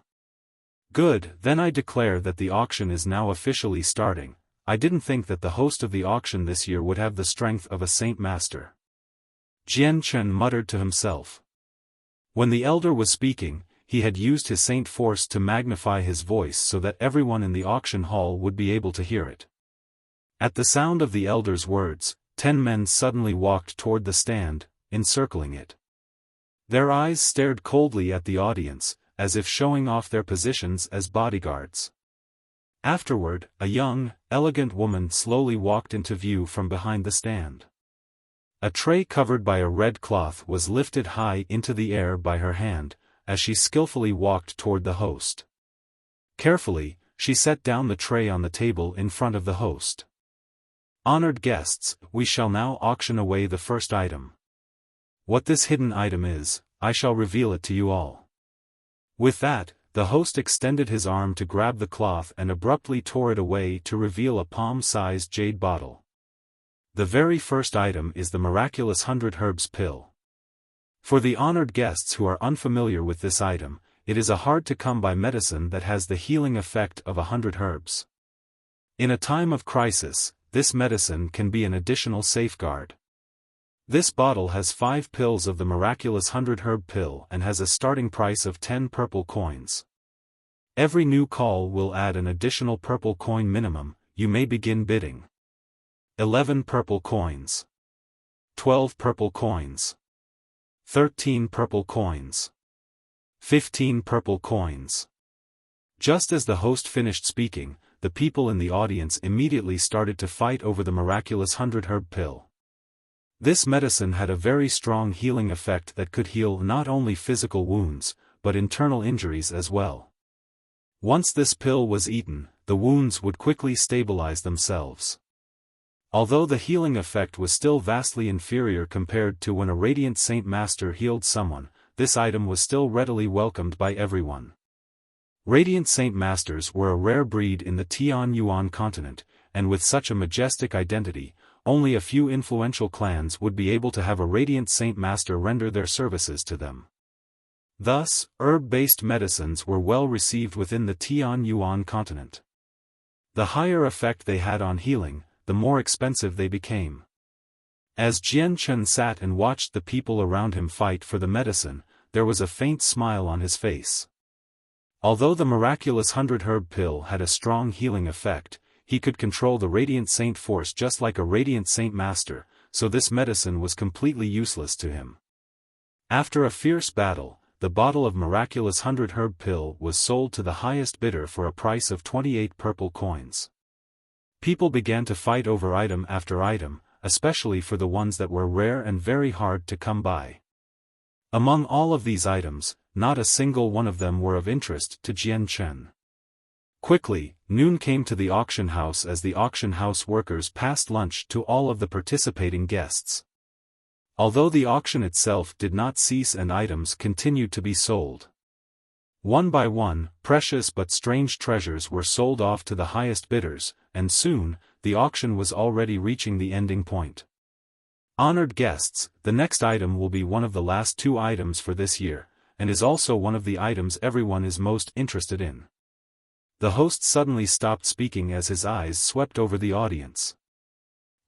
Good, then I declare that the auction is now officially starting. I didn't think that the host of the auction this year would have the strength of a Saint Master. Jian Chen muttered to himself. When the elder was speaking, he had used his saint force to magnify his voice so that everyone in the auction hall would be able to hear it. At the sound of the elder's words, 10 men suddenly walked toward the stand, encircling it. Their eyes stared coldly at the audience, as if showing off their positions as bodyguards. Afterward, a young, elegant woman slowly walked into view from behind the stand. A tray covered by a red cloth was lifted high into the air by her hand, as she skillfully walked toward the host. Carefully, she set down the tray on the table in front of the host. Honored guests, we shall now auction away the first item. What this hidden item is, I shall reveal it to you all. With that, the host extended his arm to grab the cloth and abruptly tore it away to reveal a palm-sized jade bottle. The very first item is the miraculous 100 herbs pill. For the honored guests who are unfamiliar with this item, it is a hard-to-come-by medicine that has the healing effect of 100 herbs. In a time of crisis, this medicine can be an additional safeguard. This bottle has 5 pills of the miraculous 100 herb pill and has a starting price of 10 purple coins. Every new call will add an additional purple coin minimum. You may begin bidding. 11 purple coins. 12 purple coins. 13 purple coins. 15 purple coins. Just as the host finished speaking, the people in the audience immediately started to fight over the miraculous 100 herb pill. This medicine had a very strong healing effect that could heal not only physical wounds, but internal injuries as well. Once this pill was eaten, the wounds would quickly stabilize themselves. Although the healing effect was still vastly inferior compared to when a Radiant Saint Master healed someone, this item was still readily welcomed by everyone. Radiant Saint Masters were a rare breed in the Tianyuan continent, and with such a majestic identity, only a few influential clans would be able to have a Radiant Saint Master render their services to them. Thus, herb-based medicines were well received within the Tianyuan continent. The higher effect they had on healing, the more expensive they became. As Jian Chen sat and watched the people around him fight for the medicine, there was a faint smile on his face. Although the miraculous 100-herb pill had a strong healing effect, he could control the Radiant Saint force just like a Radiant Saint Master, so this medicine was completely useless to him. After a fierce battle, the bottle of miraculous 100-herb pill was sold to the highest bidder for a price of 28 purple coins. People began to fight over item after item, especially for the ones that were rare and very hard to come by. Among all of these items, not a single one of them were of interest to Jian Chen. Quickly, noon came to the auction house as the auction house workers passed lunch to all of the participating guests. Although the auction itself did not cease and items continued to be sold. One by one, precious but strange treasures were sold off to the highest bidders, and soon, the auction was already reaching the ending point. Honored guests, the next item will be one of the last 2 items for this year, and is also one of the items everyone is most interested in. The host suddenly stopped speaking as his eyes swept over the audience.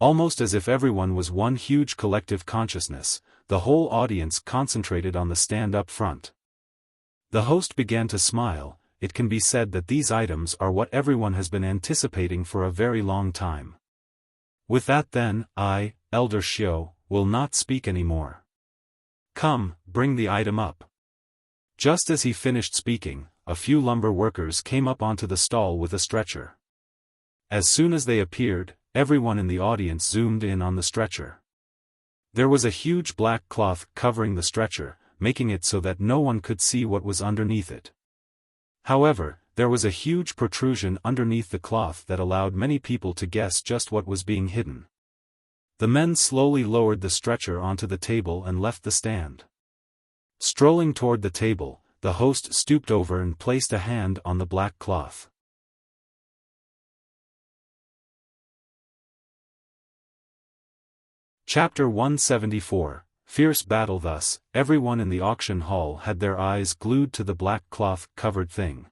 Almost as if everyone was one huge collective consciousness, the whole audience concentrated on the stand up front. The host began to smile. It can be said that these items are what everyone has been anticipating for a very long time. With that then, I, Elder Xiao, will not speak anymore. Come, bring the item up. Just as he finished speaking, a few lumber workers came up onto the stall with a stretcher. As soon as they appeared, everyone in the audience zoomed in on the stretcher. There was a huge black cloth covering the stretcher, making it so that no one could see what was underneath it. However, there was a huge protrusion underneath the cloth that allowed many people to guess just what was being hidden. The men slowly lowered the stretcher onto the table and left the stand. Strolling toward the table, the host stooped over and placed a hand on the black cloth. Chapter 174, Fierce Battle. Thus, everyone in the auction hall had their eyes glued to the black cloth-covered thing.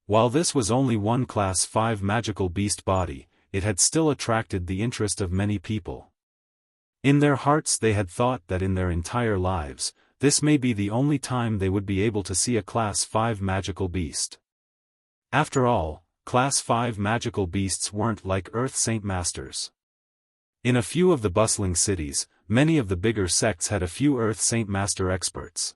While this was only one Class 5 magical beast body, it had still attracted the interest of many people. In their hearts they had thought that in their entire lives, this may be the only time they would be able to see a Class 5 magical beast. After all, Class 5 magical beasts weren't like Earth Saint Masters. In a few of the bustling cities, many of the bigger sects had a few Earth Saint Master experts.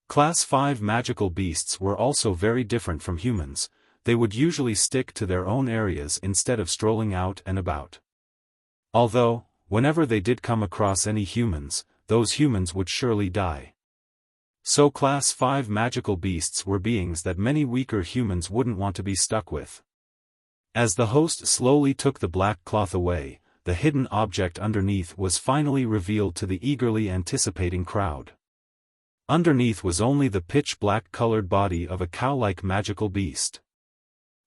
Class 5 magical beasts were also very different from humans. They would usually stick to their own areas instead of strolling out and about. Although, whenever they did come across any humans, those humans would surely die. So Class 5 magical beasts were beings that many weaker humans wouldn't want to be stuck with. As the host slowly took the black cloth away, the hidden object underneath was finally revealed to the eagerly anticipating crowd. Underneath was only the pitch-black colored body of a cow-like magical beast.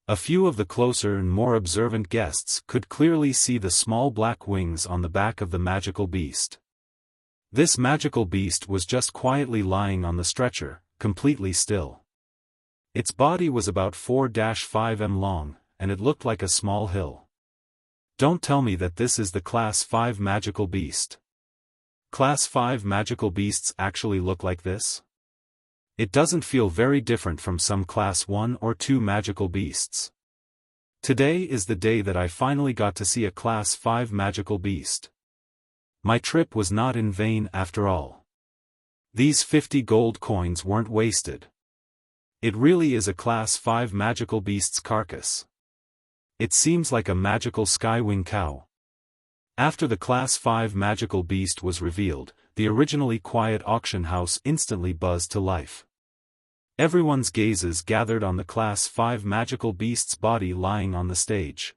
A few of the closer and more observant guests could clearly see the small black wings on the back of the magical beast. This magical beast was just quietly lying on the stretcher, completely still. Its body was about 4-5 m long, and it looked like a small hill. Don't tell me that this is the Class 5 magical beast. Class 5 magical beasts actually look like this? It doesn't feel very different from some Class 1 or 2 magical beasts. Today is the day that I finally got to see a Class 5 magical beast. My trip was not in vain after all. These 50 gold coins weren't wasted. It really is a Class 5 magical beast's carcass. It seems like a magical skywing cow. After the Class 5 magical beast was revealed, the originally quiet auction house instantly buzzed to life. Everyone's gazes gathered on the Class 5 magical beast's body lying on the stage.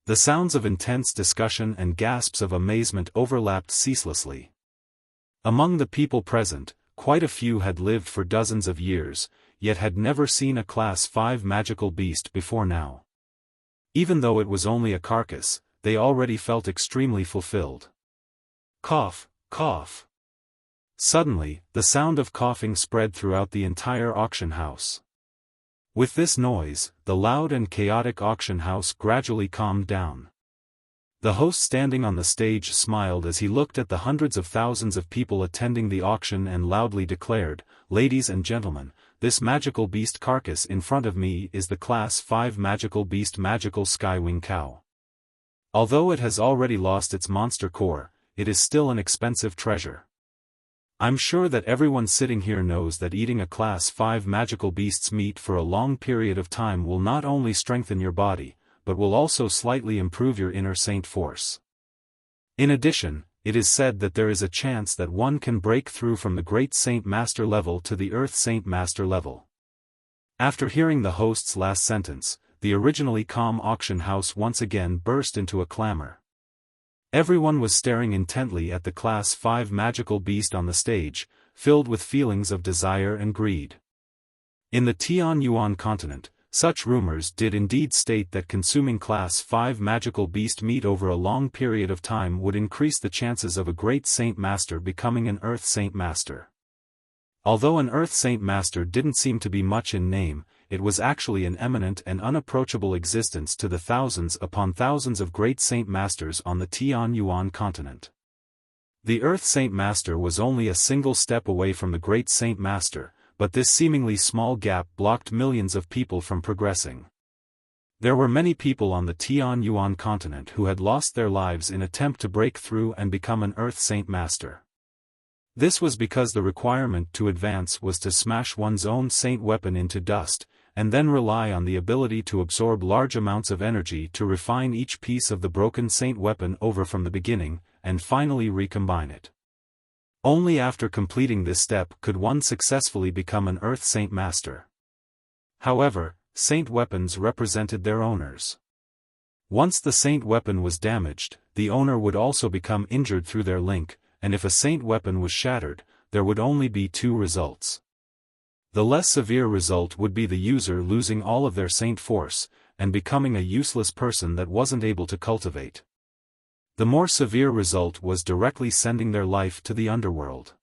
The sounds of intense discussion and gasps of amazement overlapped ceaselessly. Among the people present, quite a few had lived for dozens of years, yet had never seen a Class 5 magical beast before now. Even though it was only a carcass, they already felt extremely fulfilled. Cough, cough. Suddenly, the sound of coughing spread throughout the entire auction house. With this noise, the loud and chaotic auction house gradually calmed down. The host standing on the stage smiled as he looked at the hundreds of thousands of people attending the auction and loudly declared, "Ladies and gentlemen, this magical beast carcass in front of me is the Class 5 magical beast magical skywing cow. Although it has already lost its monster core, it is still an expensive treasure. I'm sure that everyone sitting here knows that eating a Class 5 magical beast's meat for a long period of time will not only strengthen your body, but will also slightly improve your inner saint force. In addition, it is said that there is a chance that one can break through from the Great Saint Master level to the Earth Saint Master level." After hearing the host's last sentence, the originally calm auction house once again burst into a clamor. Everyone was staring intently at the Class 5 magical beast on the stage, filled with feelings of desire and greed. In the Tianyuan continent, such rumors did indeed state that consuming Class 5 magical beast meat over a long period of time would increase the chances of a Great Saint Master becoming an Earth Saint Master. Although an Earth Saint Master didn't seem to be much in name, it was actually an eminent and unapproachable existence to the thousands upon thousands of Great Saint Masters on the Tianyuan continent. The Earth Saint Master was only a single step away from the Great Saint Master, but this seemingly small gap blocked millions of people from progressing. There were many people on the Tianyuan continent who had lost their lives in attempt to break through and become an Earth Saint Master. This was because the requirement to advance was to smash one's own saint weapon into dust, and then rely on the ability to absorb large amounts of energy to refine each piece of the broken saint weapon over from the beginning, and finally recombine it. Only after completing this step could one successfully become an Earth Saint Master. However, saint weapons represented their owners. Once the saint weapon was damaged, the owner would also become injured through their link, and if a saint weapon was shattered, there would only be two results. The less severe result would be the user losing all of their saint force, and becoming a useless person that wasn't able to cultivate. The more severe result was directly sending their life to the underworld.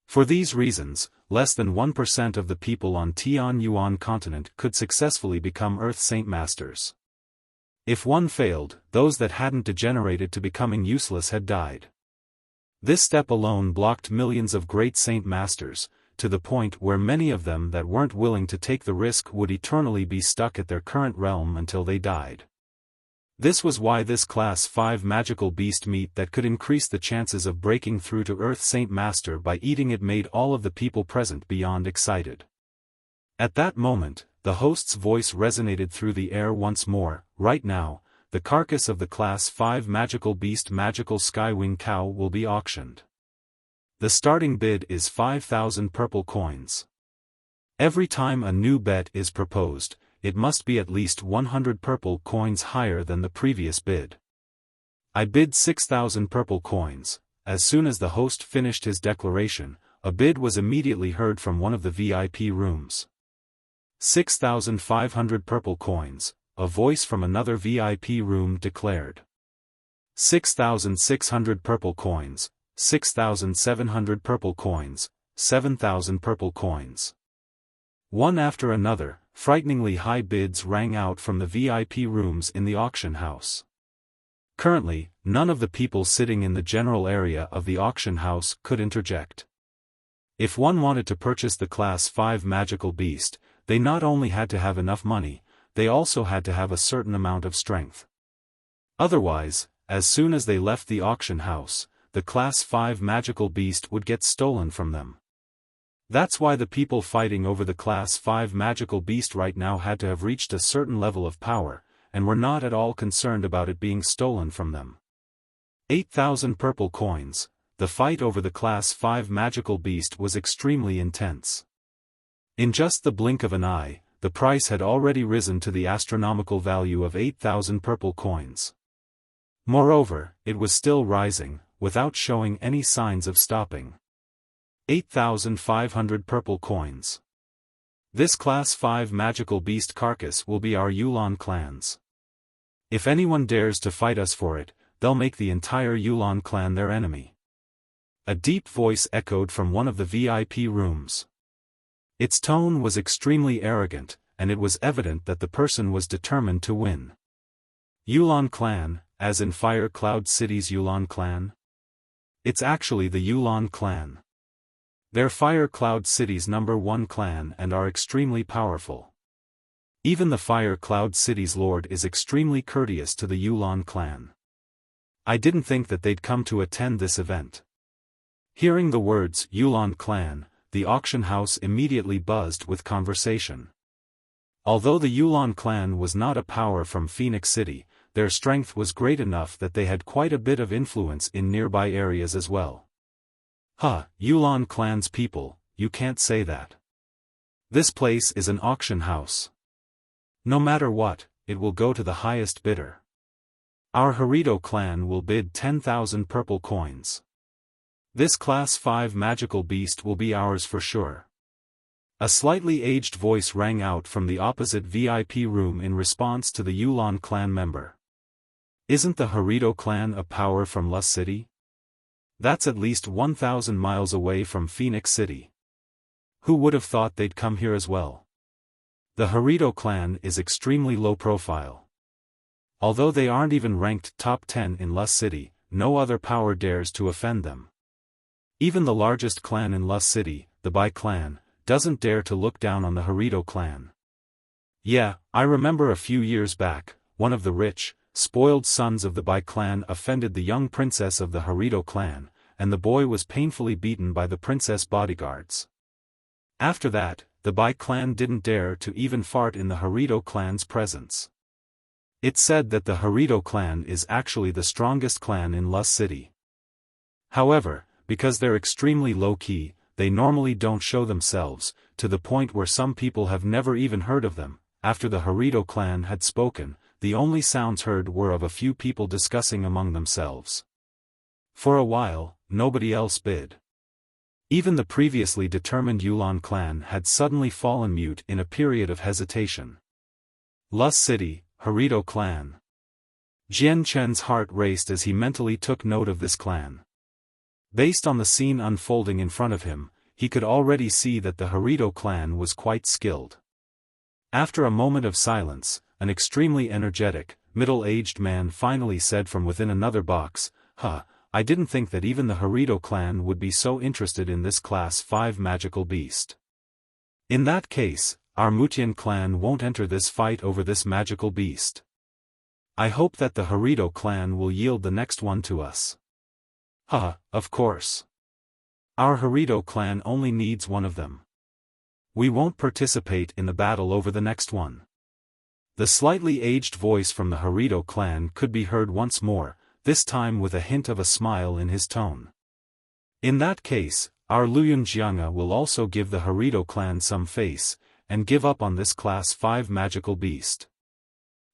For these reasons, less than 1% of the people on Tianyuan continent could successfully become Earth Saint Masters. If one failed, those that hadn't degenerated to becoming useless had died. This step alone blocked millions of Great Saint Masters, to the point where many of them that weren't willing to take the risk would eternally be stuck at their current realm until they died. This was why this Class 5 magical beast meat that could increase the chances of breaking through to Earth Saint Master by eating it made all of the people present beyond excited. At that moment, the host's voice resonated through the air once more. "Right now, the carcass of the Class 5 magical beast magical skywing cow will be auctioned. The starting bid is 5,000 purple coins. Every time a new bet is proposed, it must be at least 100 purple coins higher than the previous bid. I bid 6,000 purple coins." As soon as the host finished his declaration, a bid was immediately heard from one of the VIP rooms. 6,500 purple coins, a voice from another VIP room declared. 6,600 purple coins, 6,700 purple coins, 7,000 purple coins. One after another, frighteningly high bids rang out from the VIP rooms in the auction house. Currently, none of the people sitting in the general area of the auction house could interject. If one wanted to purchase the Class 5 magical beast, they not only had to have enough money, they also had to have a certain amount of strength. Otherwise, as soon as they left the auction house, the Class 5 magical beast would get stolen from them. That's why the people fighting over the Class 5 magical beast right now had to have reached a certain level of power, and were not at all concerned about it being stolen from them. 8,000 purple coins. The fight over the Class 5 magical beast was extremely intense. In just the blink of an eye, the price had already risen to the astronomical value of 8,000 purple coins. Moreover, it was still rising, without showing any signs of stopping. 8,500 purple coins. This Class 5 magical beast carcass will be our Yulan clan's. If anyone dares to fight us for it, they'll make the entire Yulan clan their enemy. A deep voice echoed from one of the VIP rooms. Its tone was extremely arrogant, and it was evident that the person was determined to win. Yulan clan, as in Fire Cloud City's Yulan clan? It's actually the Yulan clan. They're Fire Cloud City's #1 clan and are extremely powerful. Even the Fire Cloud City's lord is extremely courteous to the Yulan clan. I didn't think that they'd come to attend this event. Hearing the words Yulan clan, the auction house immediately buzzed with conversation. Although the Yulan clan was not a power from Phoenix City, their strength was great enough that they had quite a bit of influence in nearby areas as well. Yulan clan's people, you can't say that. This place is an auction house. No matter what, it will go to the highest bidder. Our Harito clan will bid 10,000 purple coins. This Class 5 magical beast will be ours for sure. A slightly aged voice rang out from the opposite VIP room in response to the Yulan clan member. Isn't the Harito clan a power from Lus City? That's at least 1,000 miles away from Phoenix City. Who would have thought they'd come here as well? The Harito clan is extremely low profile. Although they aren't even ranked top 10 in Lus City, no other power dares to offend them. Even the largest clan in Lus City, the Bai clan, doesn't dare to look down on the Harito clan. Yeah, I remember a few years back, one of the rich, spoiled sons of the Bai clan offended the young princess of the Harito clan, and the boy was painfully beaten by the princess bodyguards. After that, the Bai clan didn't dare to even fart in the Harito clan's presence. It's said that the Harito clan is actually the strongest clan in Lus City. However, because they're extremely low-key, they normally don't show themselves, to the point where some people have never even heard of them. After the Harito clan had spoken, the only sounds heard were of a few people discussing among themselves. For a while, nobody else bid. Even the previously determined Yulan clan had suddenly fallen mute in a period of hesitation. Lus City, Harito clan. Jian Chen's heart raced as he mentally took note of this clan. Based on the scene unfolding in front of him, he could already see that the Harito clan was quite skilled. After a moment of silence, an extremely energetic, middle-aged man finally said from within another box, I didn't think that even the Harito clan would be so interested in this Class 5 magical beast. In that case, our Mutian clan won't enter this fight over this magical beast. I hope that the Harito clan will yield the next one to us. Of course. Our Harito clan only needs one of them. We won't participate in the battle over the next one. The slightly aged voice from the Harito clan could be heard once more, this time with a hint of a smile in his tone. In that case, our Luyun Jianga will also give the Harito clan some face, and give up on this Class 5 magical beast.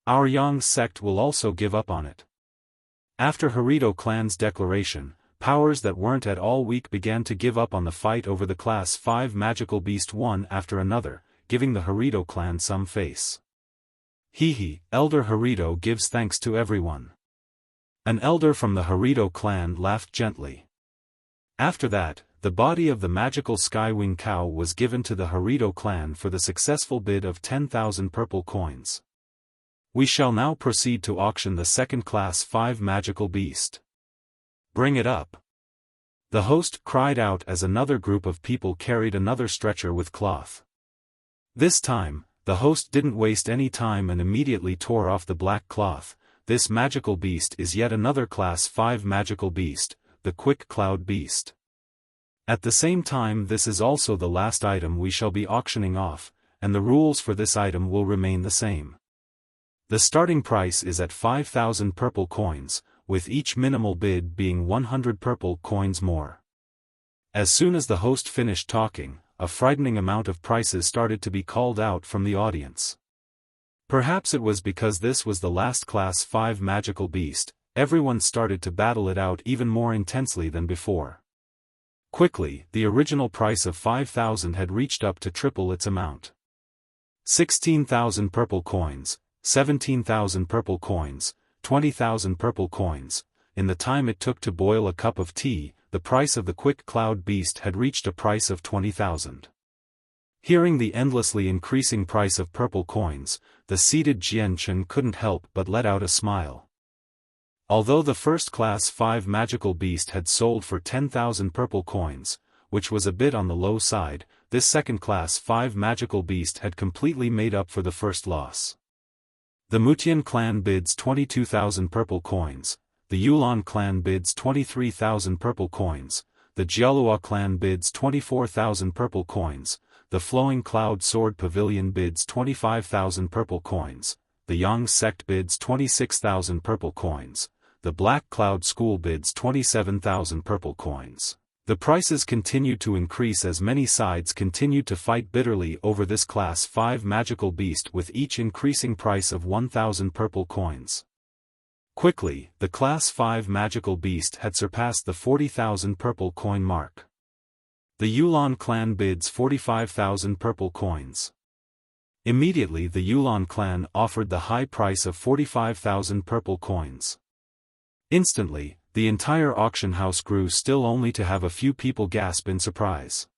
Our Yang sect will also give up on it. After Harito clan's declaration, powers that weren't at all weak began to give up on the fight over the Class 5 magical beast one after another, giving the Harito clan some face. Elder Harito gives thanks to everyone. An elder from the Harito clan laughed gently. After that, the body of the magical Skywing cow was given to the Harito clan for the successful bid of 10,000 purple coins. We shall now proceed to auction the second Class 5 magical beast. Bring it up. The host cried out as another group of people carried another stretcher with cloth. This time, the host didn't waste any time and immediately tore off the black cloth. This magical beast is yet another Class 5 magical beast, the Quick Cloud Beast. At the same time, this is also the last item we shall be auctioning off, and the rules for this item will remain the same. The starting price is at 5,000 purple coins, with each minimal bid being 100 purple coins more. As soon as the host finished talking, a frightening amount of prices started to be called out from the audience. Perhaps it was because this was the last Class 5 magical beast, everyone started to battle it out even more intensely than before. Quickly, the original price of 5,000 had reached up to triple its amount. 16,000 purple coins, 17,000 purple coins, 20,000 purple coins. In the time it took to boil a cup of tea, the price of the quick cloud beast had reached a price of 20,000. Hearing the endlessly increasing price of purple coins, the seated Jianchen couldn't help but let out a smile. Although the first Class 5 magical beast had sold for 10,000 purple coins, which was a bit on the low side, this second Class 5 magical beast had completely made up for the first loss. The Mutian clan bids 22,000 purple coins, the Yulan clan bids 23,000 purple coins, the Jialua clan bids 24,000 purple coins, the Flowing Cloud Sword Pavilion bids 25,000 purple coins, the Yang sect bids 26,000 purple coins, the Black Cloud School bids 27,000 purple coins. The prices continued to increase as many sides continued to fight bitterly over this Class 5 magical beast with each increasing price of 1,000 purple coins. Quickly, the Class 5 magical beast had surpassed the 40,000 purple coin mark. The Yulan clan bids 45,000 purple coins. Immediately the Yulan clan offered the high price of 45,000 purple coins. Instantly, the entire auction house grew still only to have a few people gasp in surprise.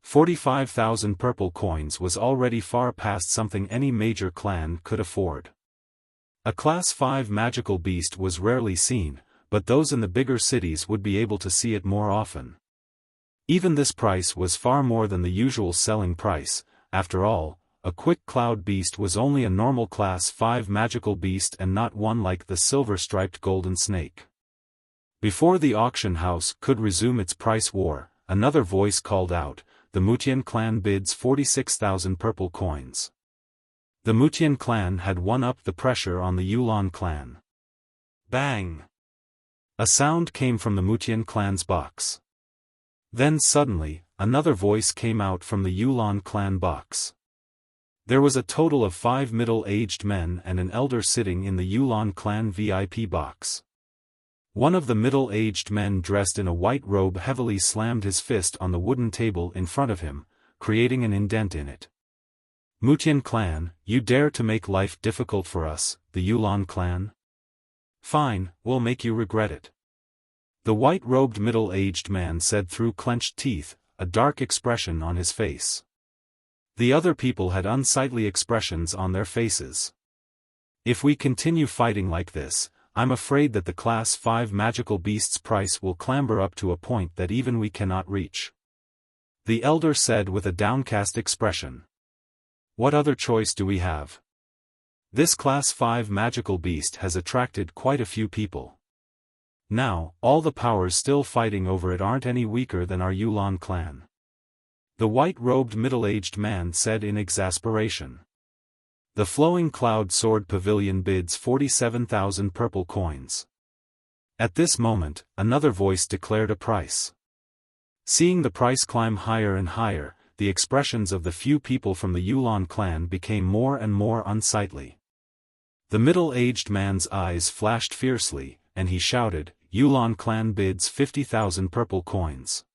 45,000 purple coins was already far past something any major clan could afford. A Class 5 magical beast was rarely seen, but those in the bigger cities would be able to see it more often. Even this price was far more than the usual selling price. After all, a quick cloud beast was only a normal Class 5 magical beast and not one like the silver-striped golden snake. Before the auction house could resume its price war, another voice called out, "The Mutian clan bids 46,000 purple coins." The Mutian clan had won up the pressure on the Yulan clan. Bang! A sound came from the Mutian clan's box. Then suddenly, another voice came out from the Yulan clan box. There was a total of 5 middle-aged men and an elder sitting in the Yulan clan VIP box. One of the middle-aged men dressed in a white robe heavily slammed his fist on the wooden table in front of him, creating an indent in it. "Mutian clan, you dare to make life difficult for us, the Yulan clan? Fine, we'll make you regret it." The white-robed middle-aged man said through clenched teeth, a dark expression on his face. The other people had unsightly expressions on their faces. "If we continue fighting like this, I'm afraid that the Class 5 magical beast's price will clamber up to a point that even we cannot reach," the elder said with a downcast expression. "What other choice do we have? This Class 5 magical beast has attracted quite a few people. Now, all the powers still fighting over it aren't any weaker than our Yulan clan," the white-robed middle-aged man said in exasperation. The Flowing Cloud Sword Pavilion bids 47,000 purple coins. At this moment, another voice declared a price. Seeing the price climb higher and higher, the expressions of the few people from the Yulan clan became more and more unsightly. The middle-aged man's eyes flashed fiercely, and he shouted, "Yulan clan bids 50,000 purple coins."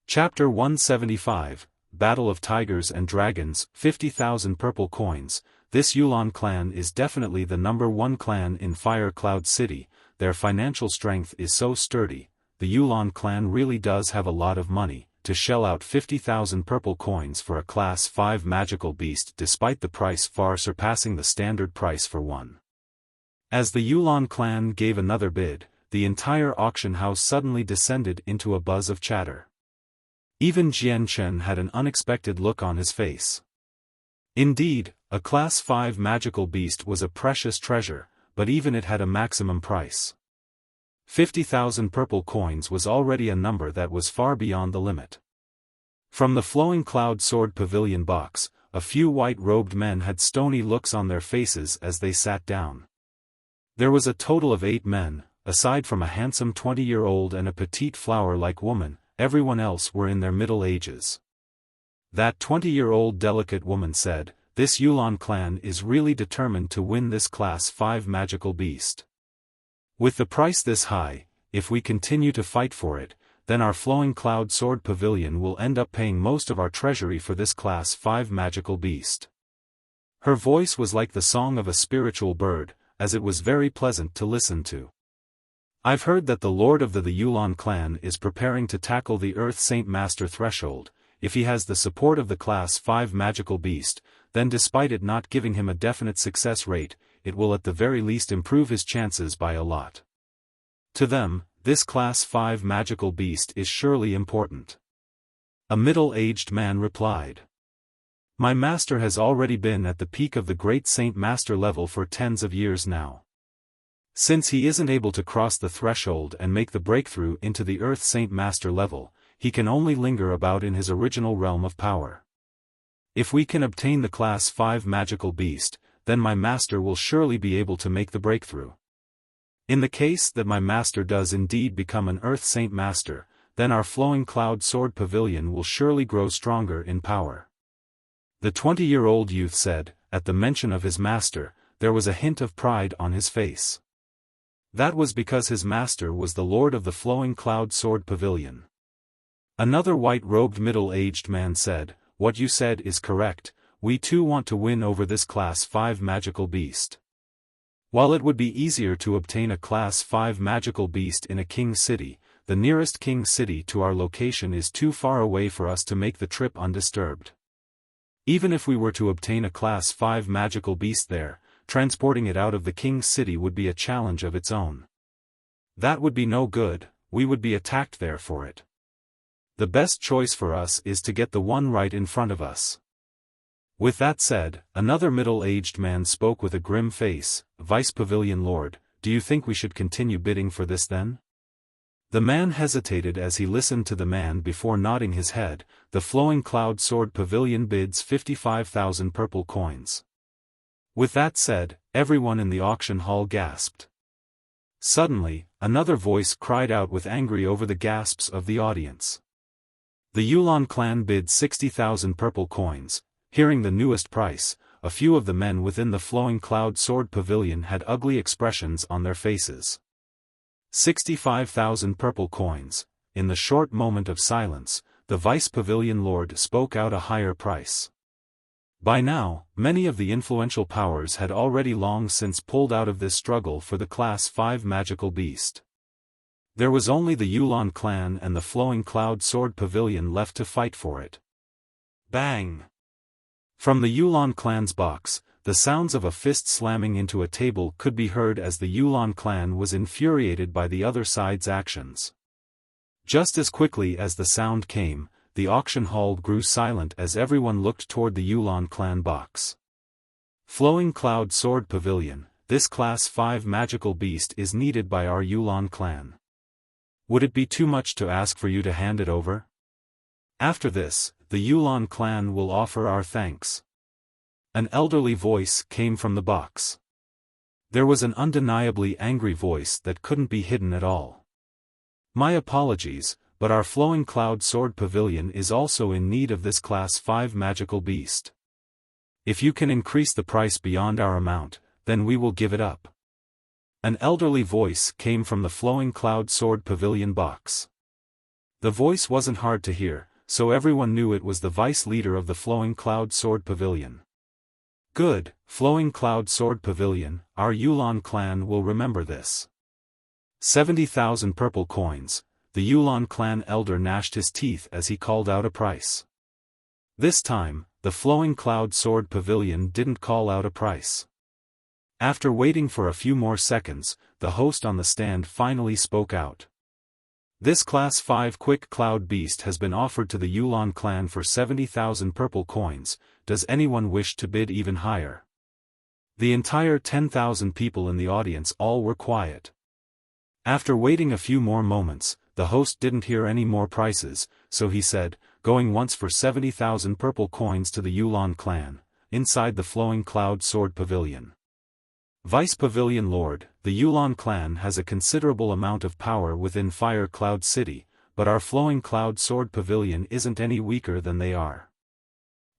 Chapter 175, Battle of Tigers and Dragons, 50,000 purple coins. This Yulan clan is definitely the #1 clan in Fire Cloud City. Their financial strength is so sturdy. The Yulan clan really does have a lot of money to shell out 50,000 purple coins for a Class 5 magical beast despite the price far surpassing the standard price for one. As the Yulan clan gave another bid, the entire auction house suddenly descended into a buzz of chatter. Even Jianchen had an unexpected look on his face. Indeed, a Class 5 magical beast was a precious treasure, but even it had a maximum price. 50,000 purple coins was already a number that was far beyond the limit. From the Flowing Cloud Sword Pavilion box, a few white-robed men had stony looks on their faces as they sat down. There was a total of 8 men, aside from a handsome 20-year-old and a petite flower-like woman, everyone else were in their middle ages. That 20-year-old delicate woman said, "This Yulan clan is really determined to win this Class 5 magical beast. With the price this high, if we continue to fight for it, then our Flowing Cloud Sword Pavilion will end up paying most of our treasury for this Class 5 magical beast." Her voice was like the song of a spiritual bird, as it was very pleasant to listen to. "I've heard that the lord of the Yulan clan is preparing to tackle the Earth Saint Master threshold. If he has the support of the Class 5 magical beast, then despite it not giving him a definite success rate, it will at the very least improve his chances by a lot. To them, this Class 5 magical beast is surely important." A middle-aged man replied. "My master has already been at the peak of the Great Saint Master level for tens of years now. Since he isn't able to cross the threshold and make the breakthrough into the Earth Saint Master level, he can only linger about in his original realm of power. If we can obtain the Class 5 magical beast, then my master will surely be able to make the breakthrough. In the case that my master does indeed become an Earth Saint Master, then our Flowing Cloud Sword Pavilion will surely grow stronger in power." The 20-year-old youth said. At the mention of his master, there was a hint of pride on his face. That was because his master was the lord of the Flowing Cloud Sword Pavilion. Another white-robed middle-aged man said, "What you said is correct, we too want to win over this Class 5 magical beast. While it would be easier to obtain a Class 5 magical beast in a king city, the nearest king city to our location is too far away for us to make the trip undisturbed. Even if we were to obtain a Class 5 magical beast there, transporting it out of the king's city would be a challenge of its own. That would be no good, we would be attacked there for it. The best choice for us is to get the one right in front of us." With that said, another middle-aged man spoke with a grim face. "Vice Pavilion Lord, do you think we should continue bidding for this then?" The man hesitated as he listened to the man before nodding his head. "The Flowing Cloud Sword Pavilion bids 55,000 purple coins." With that said, everyone in the auction hall gasped. Suddenly, another voice cried out with angry over the gasps of the audience. "The Yulan clan bid 60,000 purple coins." Hearing the newest price, a few of the men within the Flowing Cloud Sword Pavilion had ugly expressions on their faces. 65,000 purple coins. In the short moment of silence, the Vice Pavilion Lord spoke out a higher price. By now, many of the influential powers had already long since pulled out of this struggle for the Class 5 magical beast. There was only the Yulan clan and the Flowing Cloud Sword Pavilion left to fight for it. Bang! From the Yulan clan's box, the sounds of a fist slamming into a table could be heard as the Yulan clan was infuriated by the other side's actions. Just as quickly as the sound came, the auction hall grew silent as everyone looked toward the Yulan clan box. "Flowing Cloud Sword Pavilion, this Class 5 magical beast is needed by our Yulan clan. Would it be too much to ask for you to hand it over? After this, the Yulan clan will offer our thanks." An elderly voice came from the box. There was an undeniably angry voice that couldn't be hidden at all. "My apologies, but our Flowing Cloud Sword Pavilion is also in need of this Class 5 magical beast. If you can increase the price beyond our amount, then we will give it up." An elderly voice came from the Flowing Cloud Sword Pavilion box. The voice wasn't hard to hear, so everyone knew it was the vice leader of the Flowing Cloud Sword Pavilion. "Good, Flowing Cloud Sword Pavilion, our Yulan clan will remember this. 70,000 purple coins." The Yulan clan elder gnashed his teeth as he called out a price. This time, the Flowing Cloud Sword Pavilion didn't call out a price. After waiting for a few more seconds, the host on the stand finally spoke out. "This Class 5 Quick Cloud Beast has been offered to the Yulan clan for 70,000 purple coins. Does anyone wish to bid even higher?" The entire 10,000 people in the audience all were quiet. After waiting a few more moments, the host didn't hear any more prices, so he said, "Going once for 70,000 purple coins to the Yulan clan, inside the Flowing Cloud Sword Pavilion." Vice Pavilion Lord, the Yulan clan has a considerable amount of power within Fire Cloud City, but our Flowing Cloud Sword Pavilion isn't any weaker than they are.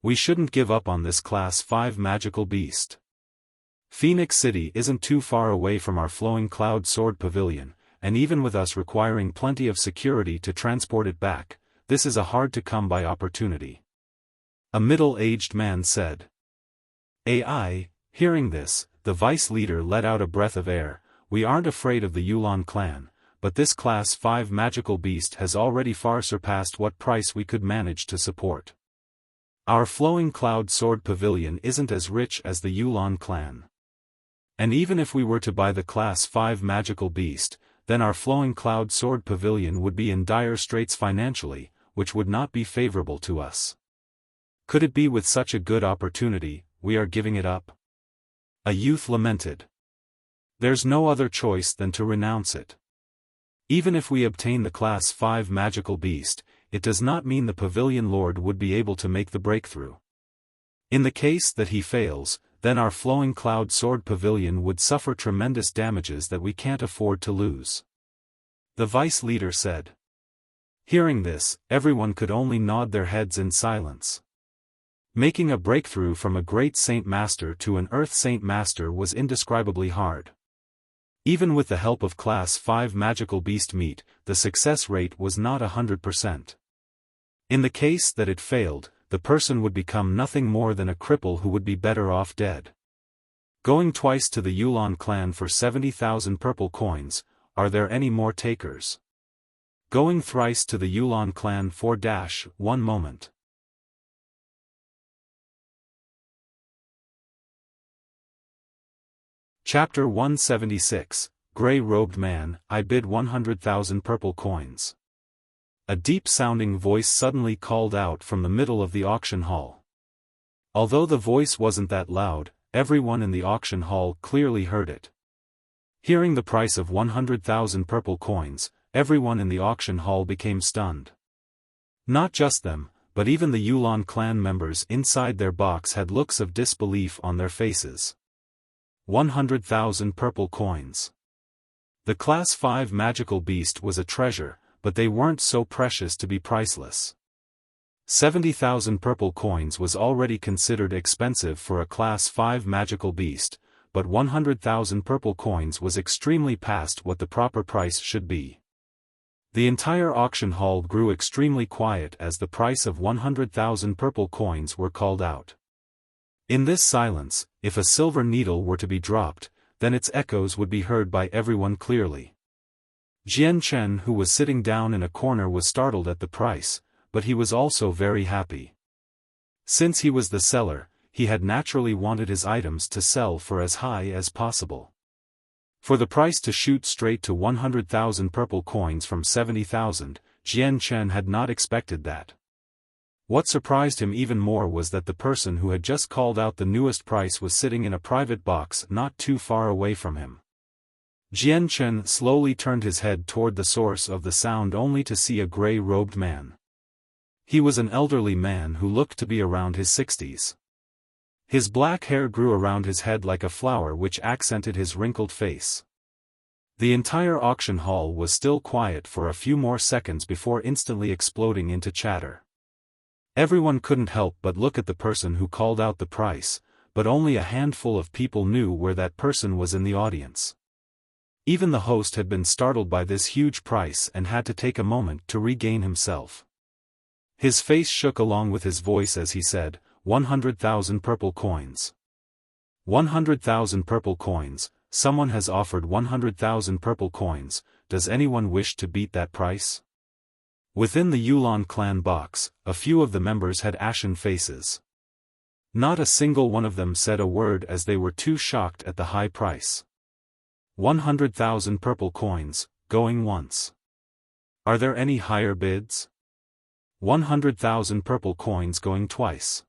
We shouldn't give up on this Class 5 magical beast. Phoenix City isn't too far away from our Flowing Cloud Sword Pavilion, and even with us requiring plenty of security to transport it back, this is a hard-to-come-by opportunity. A middle-aged man said. AI, hearing this, the vice leader let out a breath of air. We aren't afraid of the Yulan clan, but this Class 5 magical beast has already far surpassed what price we could manage to support. Our Flowing Cloud Sword Pavilion isn't as rich as the Yulan clan. And even if we were to buy the Class 5 magical beast, then our Flowing Cloud Sword Pavilion would be in dire straits financially, which would not be favorable to us. Could it be with such a good opportunity, we are giving it up? A youth lamented. There's no other choice than to renounce it. Even if we obtain the Class 5 magical beast, it does not mean the Pavilion Lord would be able to make the breakthrough. In the case that he fails, then our Flowing Cloud Sword Pavilion would suffer tremendous damages that we can't afford to lose. The vice leader said. Hearing this, everyone could only nod their heads in silence. Making a breakthrough from a great Saint Master to an Earth Saint Master was indescribably hard. Even with the help of Class 5 magical beast meat, the success rate was not 100%. In the case that it failed, the person would become nothing more than a cripple who would be better off dead. Going twice to the Yulan clan for 70,000 purple coins, are there any more takers? Going thrice to the Yulan clan for -1 moment. Chapter 176, Grey-Robed Man, I bid 100,000 purple coins. A deep-sounding voice suddenly called out from the middle of the auction hall. Although the voice wasn't that loud, everyone in the auction hall clearly heard it. Hearing the price of 100,000 purple coins, everyone in the auction hall became stunned. Not just them, but even the Yulan clan members inside their box had looks of disbelief on their faces. 100,000 purple coins. The Class 5 magical beast was a treasure, but they weren't so precious to be priceless. 70,000 purple coins was already considered expensive for a Class 5 magical beast, but 100,000 purple coins was extremely past what the proper price should be. The entire auction hall grew extremely quiet as the price of 100,000 purple coins were called out. In this silence, if a silver needle were to be dropped, then its echoes would be heard by everyone clearly. Jian Chen, who was sitting down in a corner, was startled at the price, but he was also very happy. Since he was the seller, he had naturally wanted his items to sell for as high as possible. For the price to shoot straight to 100,000 purple coins from 70,000, Jian Chen had not expected that. What surprised him even more was that the person who had just called out the newest price was sitting in a private box not too far away from him. Jian Chen slowly turned his head toward the source of the sound only to see a gray-robed man. He was an elderly man who looked to be around his 60s. His black hair grew around his head like a flower which accented his wrinkled face. The entire auction hall was still quiet for a few more seconds before instantly exploding into chatter. Everyone couldn't help but look at the person who called out the price, but only a handful of people knew where that person was in the audience. Even the host had been startled by this huge price and had to take a moment to regain himself. His face shook along with his voice as he said, 100,000 purple coins. 100,000 purple coins, someone has offered 100,000 purple coins, does anyone wish to beat that price? Within the Yulan clan box, a few of the members had ashen faces. Not a single one of them said a word as they were too shocked at the high price. 100,000 purple coins, going once. Are there any higher bids? 100,000 purple coins going twice.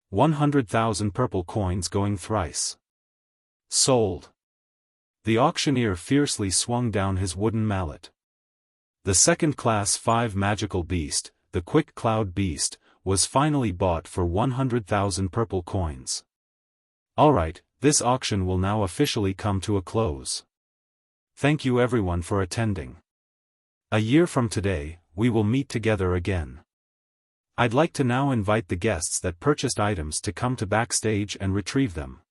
100,000 purple coins going thrice. Sold. The auctioneer fiercely swung down his wooden mallet. The second Class 5 magical beast, the Quick Cloud Beast, was finally bought for 100,000 purple coins. Alright, This auction will now officially come to a close. Thank you everyone for attending. A year from today, we will meet together again. I'd like to now invite the guests that purchased items to come to backstage and retrieve them.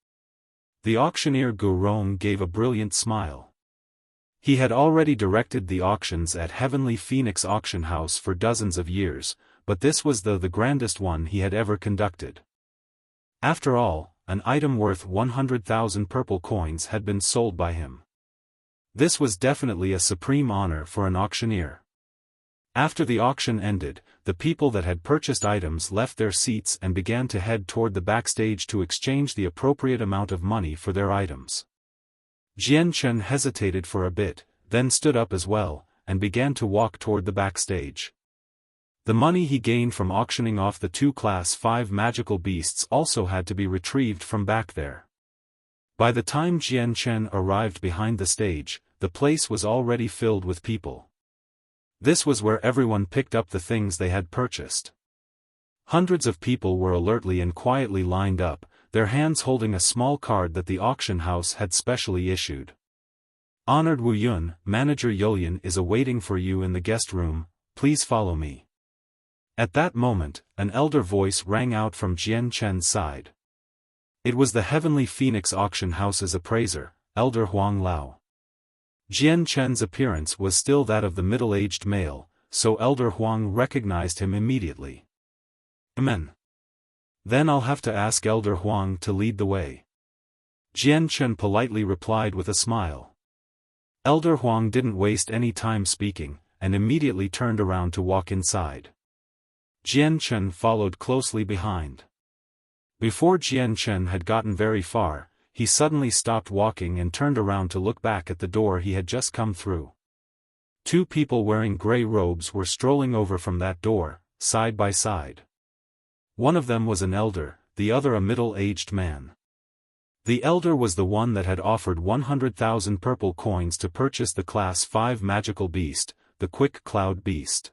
The auctioneer Gu Rong gave a brilliant smile. He had already directed the auctions at Heavenly Phoenix Auction House for dozens of years, but this was the grandest one he had ever conducted. After all, an item worth 100,000 purple coins had been sold by him. This was definitely a supreme honor for an auctioneer. After the auction ended, the people that had purchased items left their seats and began to head toward the backstage to exchange the appropriate amount of money for their items. Jian Chen hesitated for a bit, then stood up as well, and began to walk toward the backstage. The money he gained from auctioning off the 2 Class 5 magical beasts also had to be retrieved from back there. By the time Jian Chen arrived behind the stage, the place was already filled with people. This was where everyone picked up the things they had purchased. Hundreds of people were alertly and quietly lined up, their hands holding a small card that the auction house had specially issued. Honored Wu Yun, Manager Yulian is awaiting for you in the guest room, please follow me. At that moment, an elder voice rang out from Jian Chen's side. It was the Heavenly Phoenix Auction House's appraiser, Elder Huang Lao. Jian Chen's appearance was still that of the middle-aged male, so Elder Huang recognized him immediately. Amen. Then I'll have to ask Elder Huang to lead the way. Jian Chen politely replied with a smile. Elder Huang didn't waste any time speaking, and immediately turned around to walk inside. Jian Chen followed closely behind. Before Jian Chen had gotten very far, he suddenly stopped walking and turned around to look back at the door he had just come through. 2 people wearing gray robes were strolling over from that door, side by side. One of them was an elder, the other a middle-aged man. The elder was the one that had offered 100,000 purple coins to purchase the Class 5 magical beast, the Quick Cloud Beast.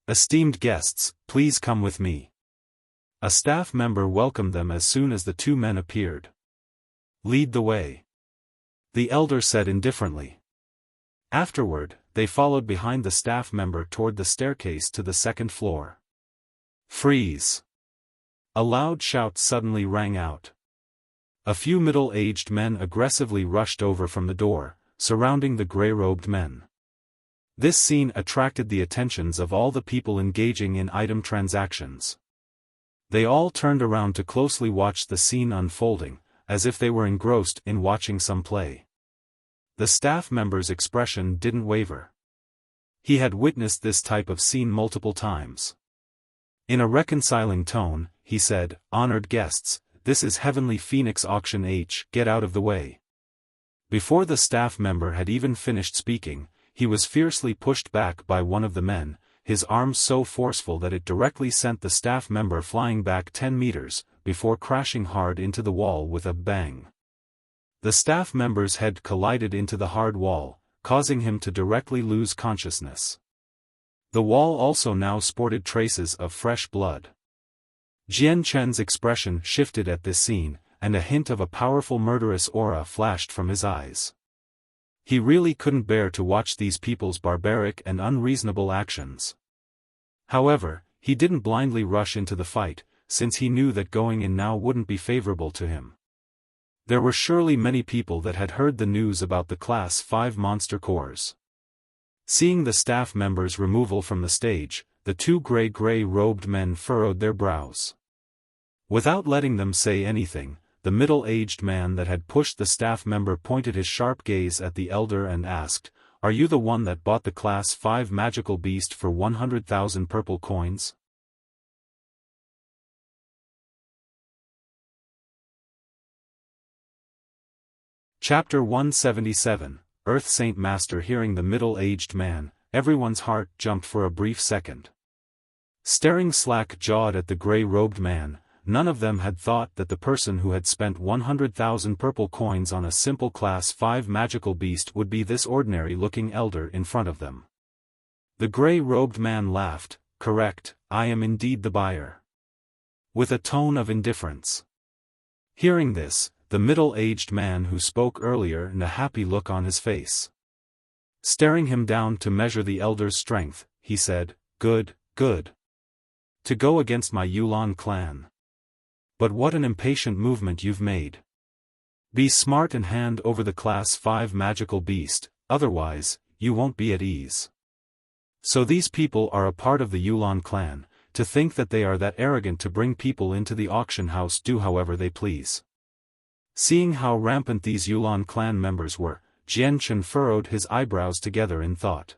Esteemed guests, please come with me. A staff member welcomed them as soon as the 2 men appeared. Lead the way. The elder said indifferently. Afterward, they followed behind the staff member toward the staircase to the 2nd floor. Freeze! A loud shout suddenly rang out. A few middle-aged men aggressively rushed over from the door, surrounding the gray-robed men. This scene attracted the attentions of all the people engaging in item transactions. They all turned around to closely watch the scene unfolding, as if they were engrossed in watching some play. The staff member's expression didn't waver. He had witnessed this type of scene multiple times. In a reconciling tone, he said, "Honored guests, this is Heavenly Phoenix Auction H, get out of the way." Before the staff member had even finished speaking, he was fiercely pushed back by one of the men, his arms so forceful that it directly sent the staff member flying back 10 meters, before crashing hard into the wall with a bang. The staff member's head collided into the hard wall, causing him to directly lose consciousness. The wall also now sported traces of fresh blood. Jian Chen's expression shifted at this scene, and a hint of a powerful murderous aura flashed from his eyes. He really couldn't bear to watch these people's barbaric and unreasonable actions. However, he didn't blindly rush into the fight, since he knew that going in now wouldn't be favorable to him. There were surely many people that had heard the news about the Class 5 monster cores. Seeing the staff members' removal from the stage, the 2 gray-robed men furrowed their brows. Without letting them say anything, the middle-aged man that had pushed the staff member pointed his sharp gaze at the elder and asked, "Are you the one that bought the Class 5 magical beast for 100,000 purple coins?" Chapter 177, Earth Saint Master. Hearing the middle-aged man, everyone's heart jumped for a brief second. Staring slack-jawed at the gray-robed man, none of them had thought that the person who had spent 100,000 purple coins on a simple Class 5 magical beast would be this ordinary-looking elder in front of them. The gray-robed man laughed, "Correct, I am indeed the buyer." With a tone of indifference. Hearing this, the middle-aged man who spoke earlier, and a happy look on his face. Staring him down to measure the elder's strength, he said, "Good, good. To go against my Yulan clan. But what an impatient movement you've made. Be smart and hand over the Class 5 magical beast, otherwise, you won't be at ease." So these people are a part of the Yulan clan. To think that they are that arrogant to bring people into the auction house do however they please. Seeing how rampant these Yulan clan members were, Jian Chen furrowed his eyebrows together in thought.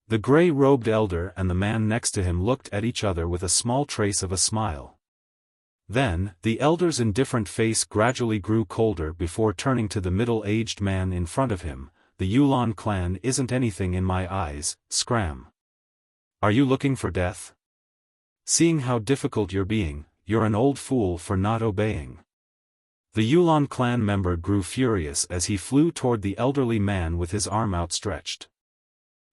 The gray-robed elder and the man next to him looked at each other with a small trace of a smile. Then, the elder's indifferent face gradually grew colder before turning to the middle-aged man in front of him. "The Yulan clan isn't anything in my eyes, scram. Are you looking for death? Seeing how difficult you're being, you're an old fool for not obeying." The Yulan clan member grew furious as he flew toward the elderly man with his arm outstretched.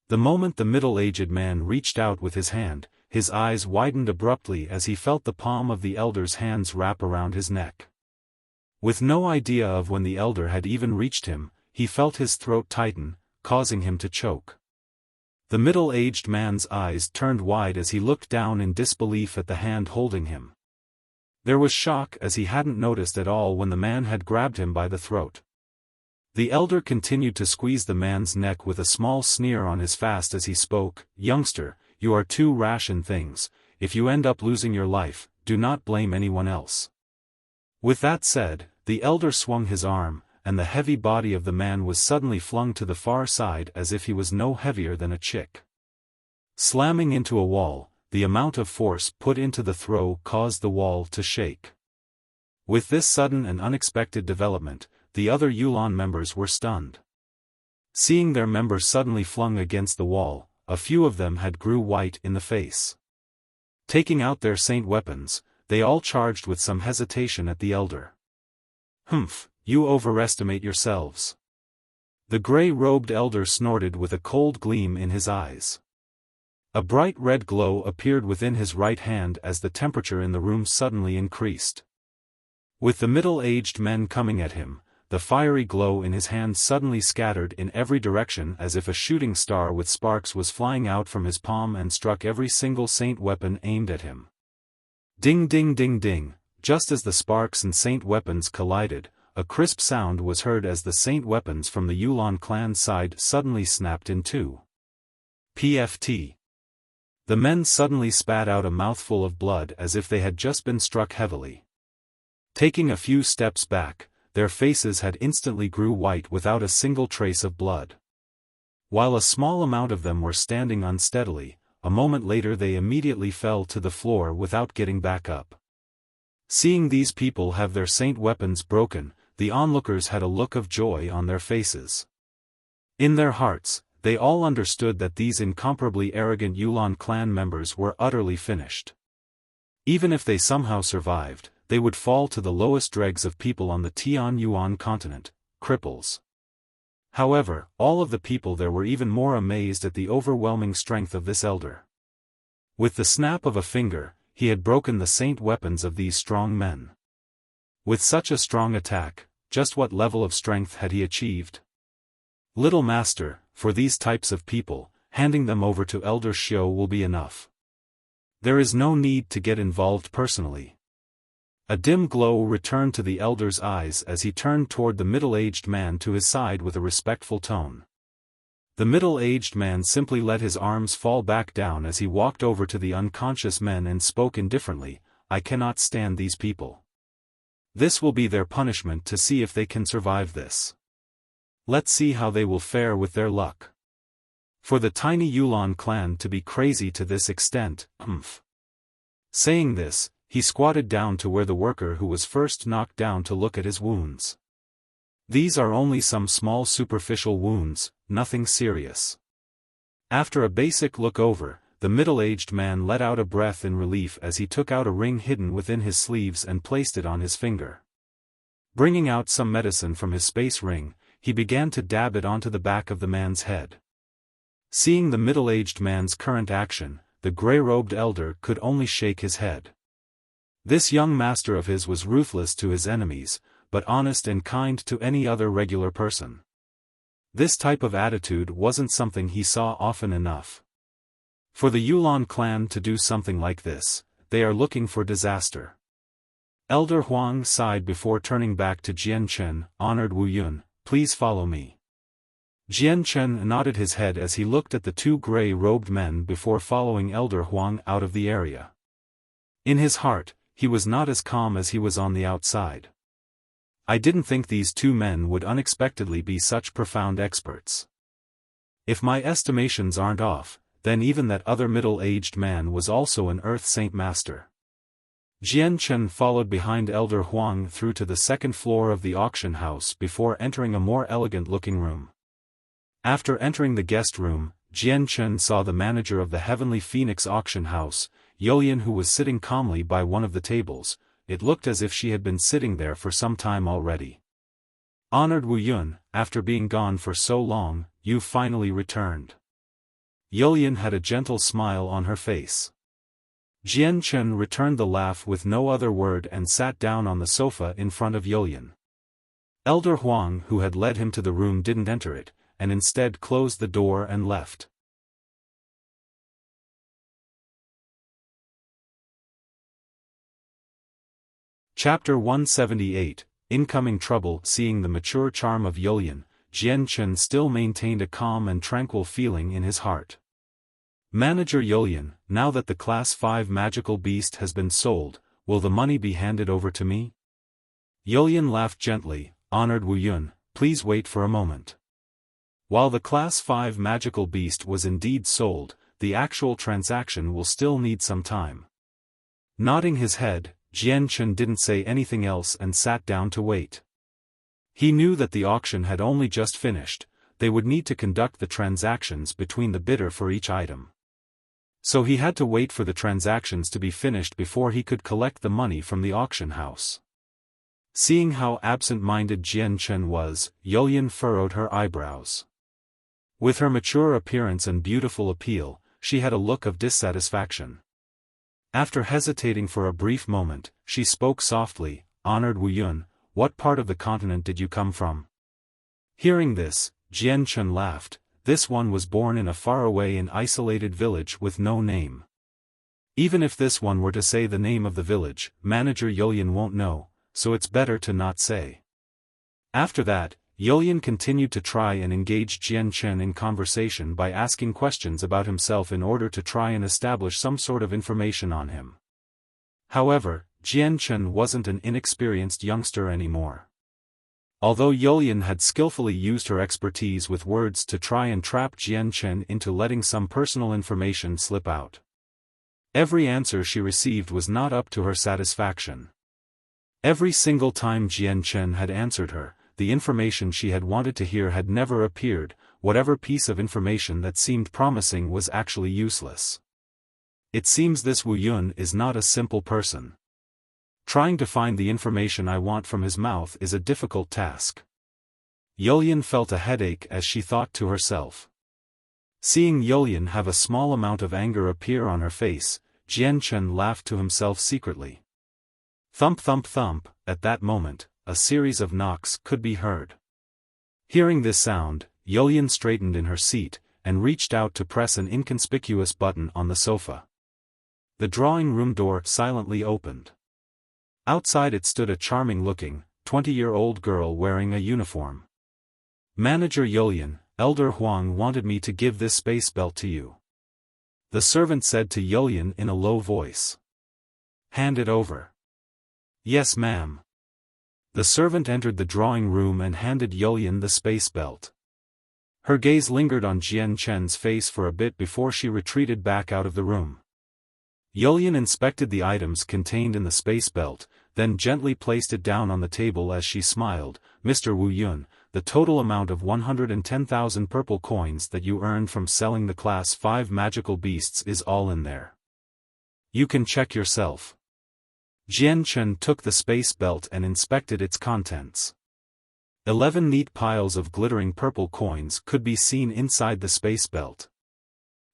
The moment the middle-aged man reached out with his hand, his eyes widened abruptly as he felt the palm of the elder's hands wrap around his neck. With no idea of when the elder had even reached him, he felt his throat tighten, causing him to choke. The middle-aged man's eyes turned wide as he looked down in disbelief at the hand holding him. There was shock as he hadn't noticed at all when the man had grabbed him by the throat. The elder continued to squeeze the man's neck with a small sneer on his face as he spoke, "Youngster, you are too rash in things. If you end up losing your life, do not blame anyone else." With that said, the elder swung his arm, and the heavy body of the man was suddenly flung to the far side as if he was no heavier than a chick. Slamming into a wall, the amount of force put into the throw caused the wall to shake. With this sudden and unexpected development, the other Yulan members were stunned. Seeing their member suddenly flung against the wall, a few of them had grew white in the face. Taking out their saint weapons, they all charged with some hesitation at the elder. "Humph, you overestimate yourselves." The gray-robed elder snorted with a cold gleam in his eyes. A bright red glow appeared within his right hand as the temperature in the room suddenly increased. With the middle-aged men coming at him, the fiery glow in his hand suddenly scattered in every direction as if a shooting star with sparks was flying out from his palm and struck every single saint weapon aimed at him. Ding ding ding ding, just as the sparks and saint weapons collided, a crisp sound was heard as the saint weapons from the Yulan clan side suddenly snapped in two. PFT. The men suddenly spat out a mouthful of blood as if they had just been struck heavily. Taking a few steps back, their faces had instantly grew white without a single trace of blood. While a small amount of them were standing unsteadily, a moment later they immediately fell to the floor without getting back up. Seeing these people have their saint weapons broken, the onlookers had a look of joy on their faces. In their hearts, they all understood that these incomparably arrogant Yulan clan members were utterly finished. Even if they somehow survived, they would fall to the lowest dregs of people on the Tianyuan continent, cripples. However, all of the people there were even more amazed at the overwhelming strength of this elder. With the snap of a finger, he had broken the saint weapons of these strong men. With such a strong attack, just what level of strength had he achieved? Little master, for these types of people, handing them over to Elder Xiao will be enough. There is no need to get involved personally. A dim glow returned to the elder's eyes as he turned toward the middle-aged man to his side with a respectful tone. The middle-aged man simply let his arms fall back down as he walked over to the unconscious men and spoke indifferently, "I cannot stand these people. This will be their punishment to see if they can survive this. Let's see how they will fare with their luck. For the tiny Yulan clan to be crazy to this extent, humph." Saying this, he squatted down to where the worker who was first knocked down to look at his wounds. These are only some small superficial wounds, nothing serious. After a basic look over, the middle-aged man let out a breath in relief as he took out a ring hidden within his sleeves and placed it on his finger. Bringing out some medicine from his space ring, he began to dab it onto the back of the man's head. Seeing the middle-aged man's current action, the gray-robed elder could only shake his head. This young master of his was ruthless to his enemies, but honest and kind to any other regular person. This type of attitude wasn't something he saw often enough. For the Yulan clan to do something like this, they are looking for disaster. Elder Huang sighed before turning back to Jian Chen. Honored Wu Yun, please follow me. Jian Chen nodded his head as he looked at the two gray-robed men before following Elder Huang out of the area. In his heart, he was not as calm as he was on the outside. I didn't think these two men would unexpectedly be such profound experts. If my estimations aren't off, then even that other middle-aged man was also an Earth Saint Master. Jian Chen followed behind Elder Huang through to the second floor of the auction house before entering a more elegant-looking room. After entering the guest room, Jian Chen saw the manager of the Heavenly Phoenix auction house, Youlian, who was sitting calmly by one of the tables. It looked as if she had been sitting there for some time already. Honored Wu Yun, after being gone for so long, you finally returned. Youlian had a gentle smile on her face. Jian Chen returned the laugh with no other word and sat down on the sofa in front of Youlian. Elder Huang, who had led him to the room, didn't enter it, and instead closed the door and left. Chapter 178, Incoming Trouble. Seeing the mature charm of Youlian, Jian Chen still maintained a calm and tranquil feeling in his heart. Manager Youlian, now that the Class 5 magical beast has been sold, will the money be handed over to me? Youlian laughed gently. Honored Wu Yun, please wait for a moment. While the Class 5 magical beast was indeed sold, the actual transaction will still need some time. Nodding his head, Jian Chen didn't say anything else and sat down to wait. He knew that the auction had only just finished, they would need to conduct the transactions between the bidder for each item. So he had to wait for the transactions to be finished before he could collect the money from the auction house. Seeing how absent-minded Jian Chen was, Youlian furrowed her eyebrows. With her mature appearance and beautiful appeal, she had a look of dissatisfaction. After hesitating for a brief moment, she spoke softly. Honored Wu Yun, what part of the continent did you come from? Hearing this, Jian Chen laughed. This one was born in a faraway and isolated village with no name. Even if this one were to say the name of the village, Manager Youlian won't know, so it's better to not say. After that, Youlian continued to try and engage Jian Chen in conversation by asking questions about himself in order to try and establish some sort of information on him. However, Jian Chen wasn't an inexperienced youngster anymore. Although Youlian had skillfully used her expertise with words to try and trap Jian Chen into letting some personal information slip out, every answer she received was not up to her satisfaction. Every single time Jian Chen had answered her, the information she had wanted to hear had never appeared. Whatever piece of information that seemed promising was actually useless. It seems this Wu Yun is not a simple person. Trying to find the information I want from his mouth is a difficult task. Youlian felt a headache as she thought to herself. Seeing Youlian have a small amount of anger appear on her face, Jian Chen laughed to himself secretly. Thump thump thump. At that moment, a series of knocks could be heard. Hearing this sound, Youlian straightened in her seat, and reached out to press an inconspicuous button on the sofa. The drawing room door silently opened. Outside it stood a charming-looking, 20-year-old girl wearing a uniform. Manager Youlian, Elder Huang wanted me to give this space belt to you. The servant said to Youlian in a low voice. Hand it over. Yes, ma'am. The servant entered the drawing room and handed Youlian the space belt. Her gaze lingered on Jian Chen's face for a bit before she retreated back out of the room. Youlian inspected the items contained in the space belt, then gently placed it down on the table as she smiled. Mr. Wu Yun, the total amount of 110,000 purple coins that you earned from selling the Class 5 magical beasts is all in there. You can check yourself. Jian Chen took the space belt and inspected its contents. 11 neat piles of glittering purple coins could be seen inside the space belt.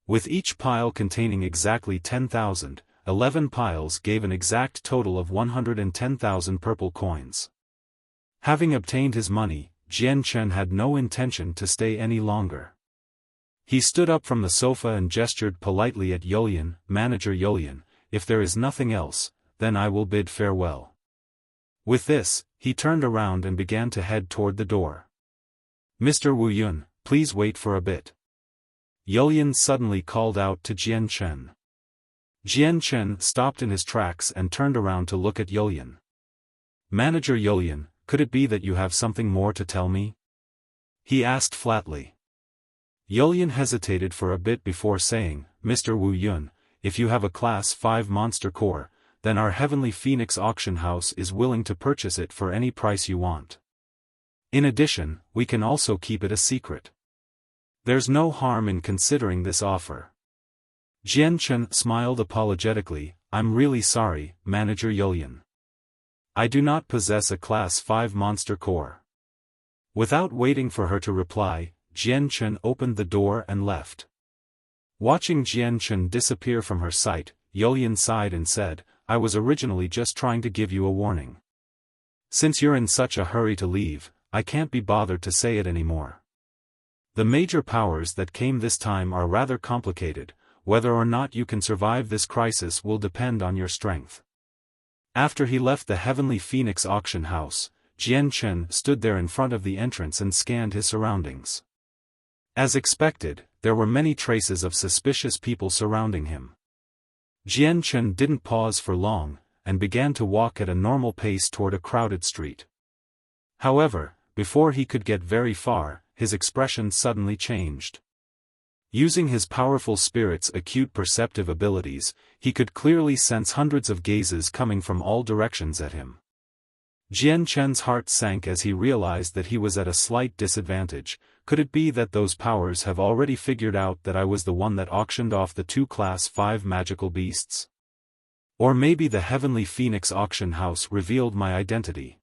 With each pile containing exactly 10,000, 11 piles gave an exact total of 110,000 purple coins. Having obtained his money, Jian Chen had no intention to stay any longer. He stood up from the sofa and gestured politely at Yulian, "Manager Yulian, if there is nothing else, then I will bid farewell." With this, he turned around and began to head toward the door. "Mr. Wu Yun, please wait for a bit." Yulian suddenly called out to Jian Chen. Jian Chen stopped in his tracks and turned around to look at Yulian. "Manager Yulian, could it be that you have something more to tell me?" he asked flatly. Yulian hesitated for a bit before saying, "Mr. Wu Yun, if you have a Class 5 monster core, then our Heavenly Phoenix auction house is willing to purchase it for any price you want. In addition, we can also keep it a secret. There's no harm in considering this offer." Jian Chen smiled apologetically, "I'm really sorry, Manager Yulian. I do not possess a Class 5 monster core." Without waiting for her to reply, Jian Chen opened the door and left. Watching Jian Chen disappear from her sight, Yulian sighed and said, "I was originally just trying to give you a warning. Since you're in such a hurry to leave, I can't be bothered to say it anymore. The major powers that came this time are rather complicated. Whether or not you can survive this crisis will depend on your strength." After he left the Heavenly Phoenix auction house, Jian Chen stood there in front of the entrance and scanned his surroundings. As expected, there were many traces of suspicious people surrounding him. Jian Chen didn't pause for long, and began to walk at a normal pace toward a crowded street. However, before he could get very far, his expression suddenly changed. Using his powerful spirit's acute perceptive abilities, he could clearly sense hundreds of gazes coming from all directions at him. Jian Chen's heart sank as he realized that he was at a slight disadvantage. Could it be that those powers have already figured out that I was the one that auctioned off the 2 Class 5 magical beasts? Or maybe the Heavenly Phoenix auction house revealed my identity.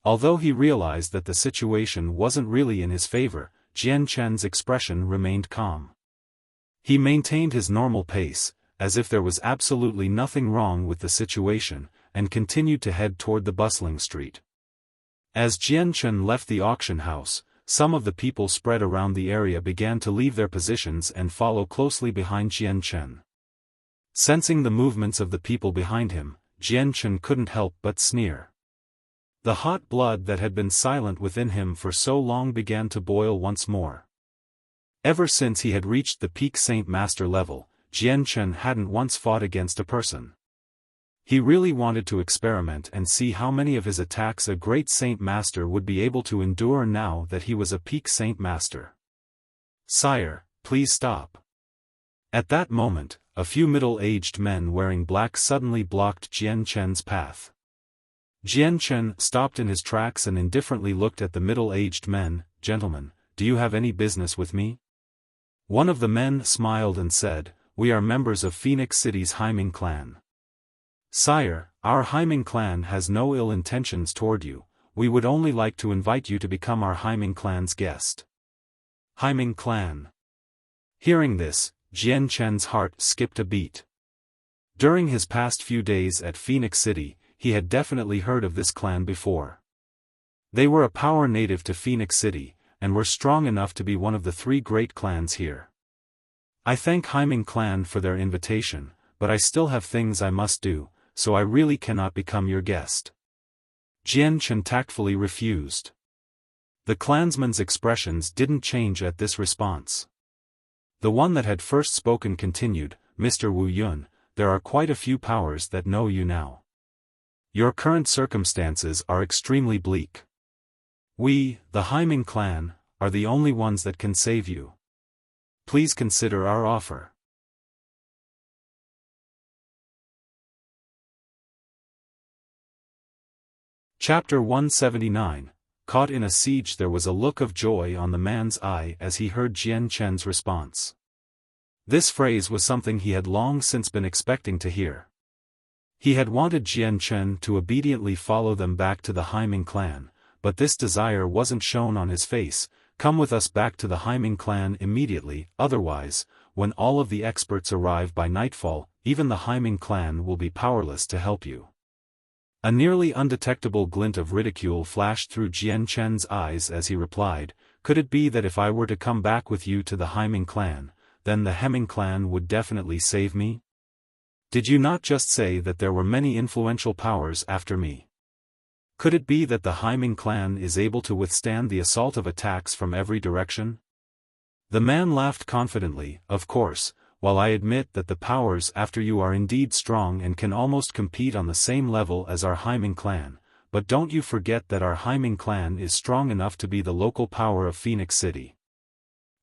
Although he realized that the situation wasn't really in his favor, Jian Chen's expression remained calm. He maintained his normal pace, as if there was absolutely nothing wrong with the situation, and continued to head toward the bustling street. As Jian Chen left the auction house, some of the people spread around the area began to leave their positions and follow closely behind Jian Chen. Sensing the movements of the people behind him, Jian Chen couldn't help but sneer. The hot blood that had been silent within him for so long began to boil once more. Ever since he had reached the peak Saint Master level, Jian Chen hadn't once fought against a person. He really wanted to experiment and see how many of his attacks a great Saint Master would be able to endure now that he was a peak Saint Master. "Sire, please stop." At that moment, a few middle-aged men wearing black suddenly blocked Jian Chen's path. Jian Chen stopped in his tracks and indifferently looked at the middle-aged men. "Gentlemen, do you have any business with me?" One of the men smiled and said, "We are members of Phoenix City's Haiming clan." "Sire, our Haiming clan has no ill intentions toward you. We would only like to invite you to become our Haiming clan's guest." Haiming clan. Hearing this, Jian Chen's heart skipped a beat. During his past few days at Phoenix City, he had definitely heard of this clan before. They were a power native to Phoenix City, and were strong enough to be one of the 3 great clans here. "I thank Haiming clan for their invitation, but I still have things I must do, so I really cannot become your guest." Jian Chen tactfully refused. The clansman's expressions didn't change at this response. The one that had first spoken continued, "Mr. Wu Yun, there are quite a few powers that know you now. Your current circumstances are extremely bleak. We, the Haiming clan, are the only ones that can save you. Please consider our offer." Chapter 179. Caught in a siege. There was a look of joy on the man's eye as he heard Jian Chen's response. This phrase was something he had long since been expecting to hear. He had wanted Jian Chen to obediently follow them back to the Haiming clan, but this desire wasn't shown on his face. "Come with us back to the Haiming clan immediately, otherwise, when all of the experts arrive by nightfall, even the Haiming clan will be powerless to help you." A nearly undetectable glint of ridicule flashed through Jian Chen's eyes as he replied, "Could it be that if I were to come back with you to the Haiming clan, then the Hemming clan would definitely save me? Did you not just say that there were many influential powers after me? Could it be that the Haiming clan is able to withstand the assault of attacks from every direction?" The man laughed confidently. "Of course, while I admit that the powers after you are indeed strong and can almost compete on the same level as our Haiming clan, but don't you forget that our Haiming clan is strong enough to be the local power of Phoenix City.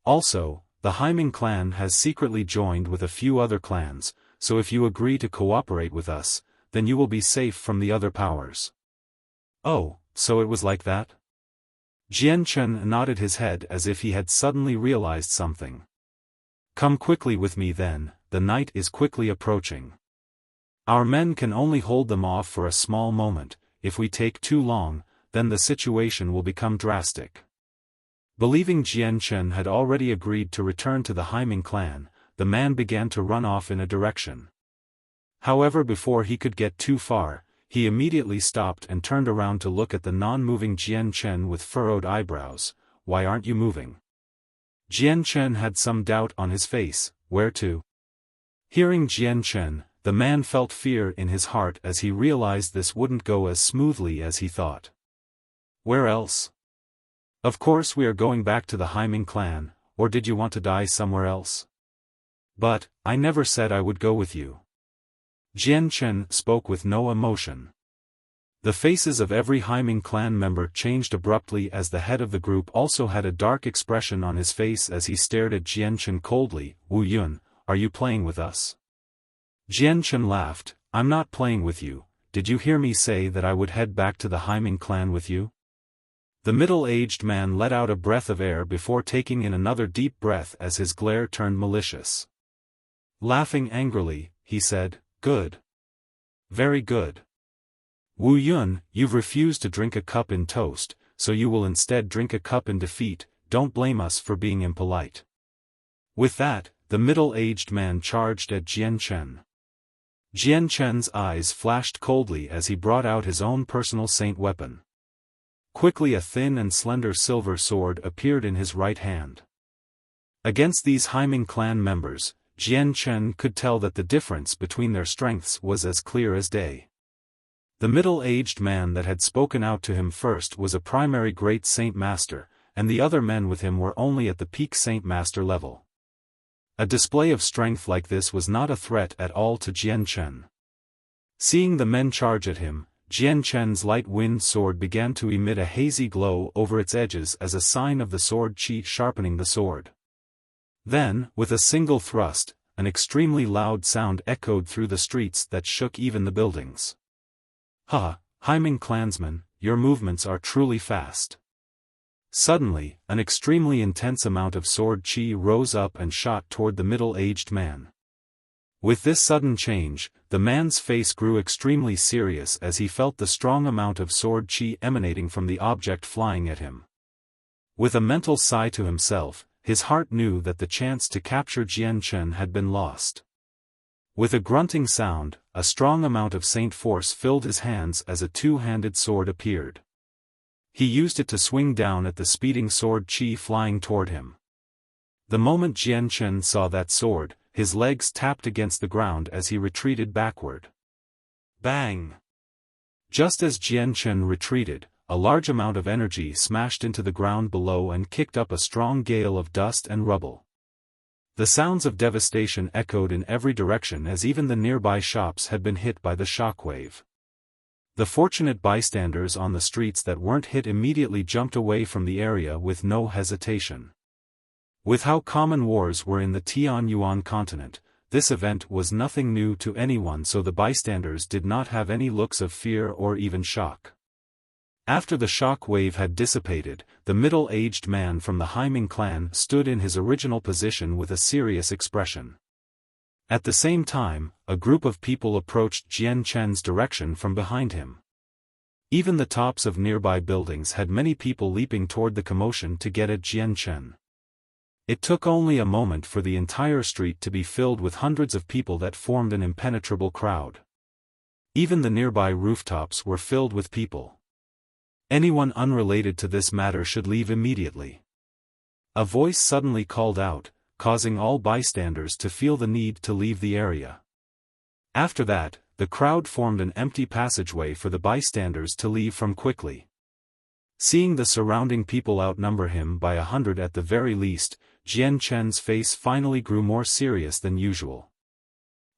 Also, the Haiming clan has secretly joined with a few other clans, so if you agree to cooperate with us, then you will be safe from the other powers." "Oh, so it was like that?" Jian Chen nodded his head as if he had suddenly realized something. "Come quickly with me then, the night is quickly approaching. Our men can only hold them off for a small moment. If we take too long, then the situation will become drastic." Believing Jian Chen had already agreed to return to the Haiming clan, the man began to run off in a direction. However, before he could get too far, he immediately stopped and turned around to look at the non-moving Jian Chen with furrowed eyebrows. "Why aren't you moving?" Jian Chen had some doubt on his face. "Where to?" Hearing Jian Chen, the man felt fear in his heart as he realized this wouldn't go as smoothly as he thought. "Where else? Of course we are going back to the Haiming clan, or did you want to die somewhere else?" "But, I never said I would go with you." Jian Chen spoke with no emotion. The faces of every Haiming clan member changed abruptly as the head of the group also had a dark expression on his face as he stared at Jian Chen coldly. "Wu Yun, are you playing with us?" Jian Chen laughed. "I'm not playing with you. Did you hear me say that I would head back to the Haiming clan with you?" The middle-aged man let out a breath of air before taking in another deep breath as his glare turned malicious. Laughing angrily, he said, "Good. Very good. Wu Yun, you've refused to drink a cup in toast, so you will instead drink a cup in defeat. Don't blame us for being impolite." With that, the middle-aged man charged at Jian Chen. Jian Chen's eyes flashed coldly as he brought out his own personal saint weapon. Quickly a thin and slender silver sword appeared in his right hand. Against these Haiming clan members, Jian Chen could tell that the difference between their strengths was as clear as day. The middle-aged man that had spoken out to him first was a primary Great Saint Master, and the other men with him were only at the peak Saint Master level. A display of strength like this was not a threat at all to Jian Chen. Seeing the men charge at him, Jian Chen's light-winged sword began to emit a hazy glow over its edges as a sign of the sword chi sharpening the sword. Then, with a single thrust, an extremely loud sound echoed through the streets that shook even the buildings. "Ha, Haiming clansmen, your movements are truly fast." Suddenly, an extremely intense amount of sword chi rose up and shot toward the middle-aged man. With this sudden change, the man's face grew extremely serious as he felt the strong amount of sword chi emanating from the object flying at him. With a mental sigh to himself, his heart knew that the chance to capture Jian Chen had been lost. With a grunting sound, a strong amount of saint force filled his hands as a two-handed sword appeared. He used it to swing down at the speeding sword chi flying toward him. The moment Jian Chen saw that sword, his legs tapped against the ground as he retreated backward. Bang! Just as Jian Chen retreated, a large amount of energy smashed into the ground below and kicked up a strong gale of dust and rubble. The sounds of devastation echoed in every direction as even the nearby shops had been hit by the shockwave. The fortunate bystanders on the streets that weren't hit immediately jumped away from the area with no hesitation. With how common wars were in the Tianyuan continent, this event was nothing new to anyone, so the bystanders did not have any looks of fear or even shock. After the shock wave had dissipated, the middle-aged man from the Haiming clan stood in his original position with a serious expression. At the same time, a group of people approached Jian Chen's direction from behind him. Even the tops of nearby buildings had many people leaping toward the commotion to get at Jian Chen. It took only a moment for the entire street to be filled with hundreds of people that formed an impenetrable crowd. Even the nearby rooftops were filled with people. Anyone unrelated to this matter should leave immediately. A voice suddenly called out, causing all bystanders to feel the need to leave the area. After that, the crowd formed an empty passageway for the bystanders to leave from quickly. Seeing the surrounding people outnumber him by 100 at the very least, Jian Chen's face finally grew more serious than usual.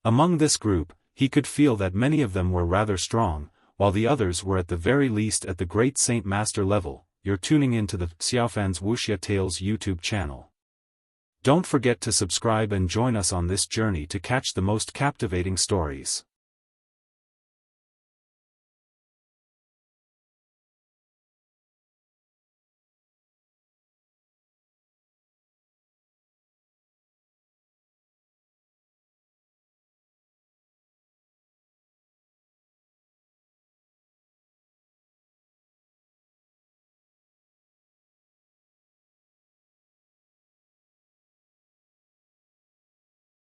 Among this group, he could feel that many of them were rather strong, while the others were at the very least at the Great Saint Master level. You're tuning into the Xiaofan's Wuxia Tales YouTube channel. Don't forget to subscribe and join us on this journey to catch the most captivating stories.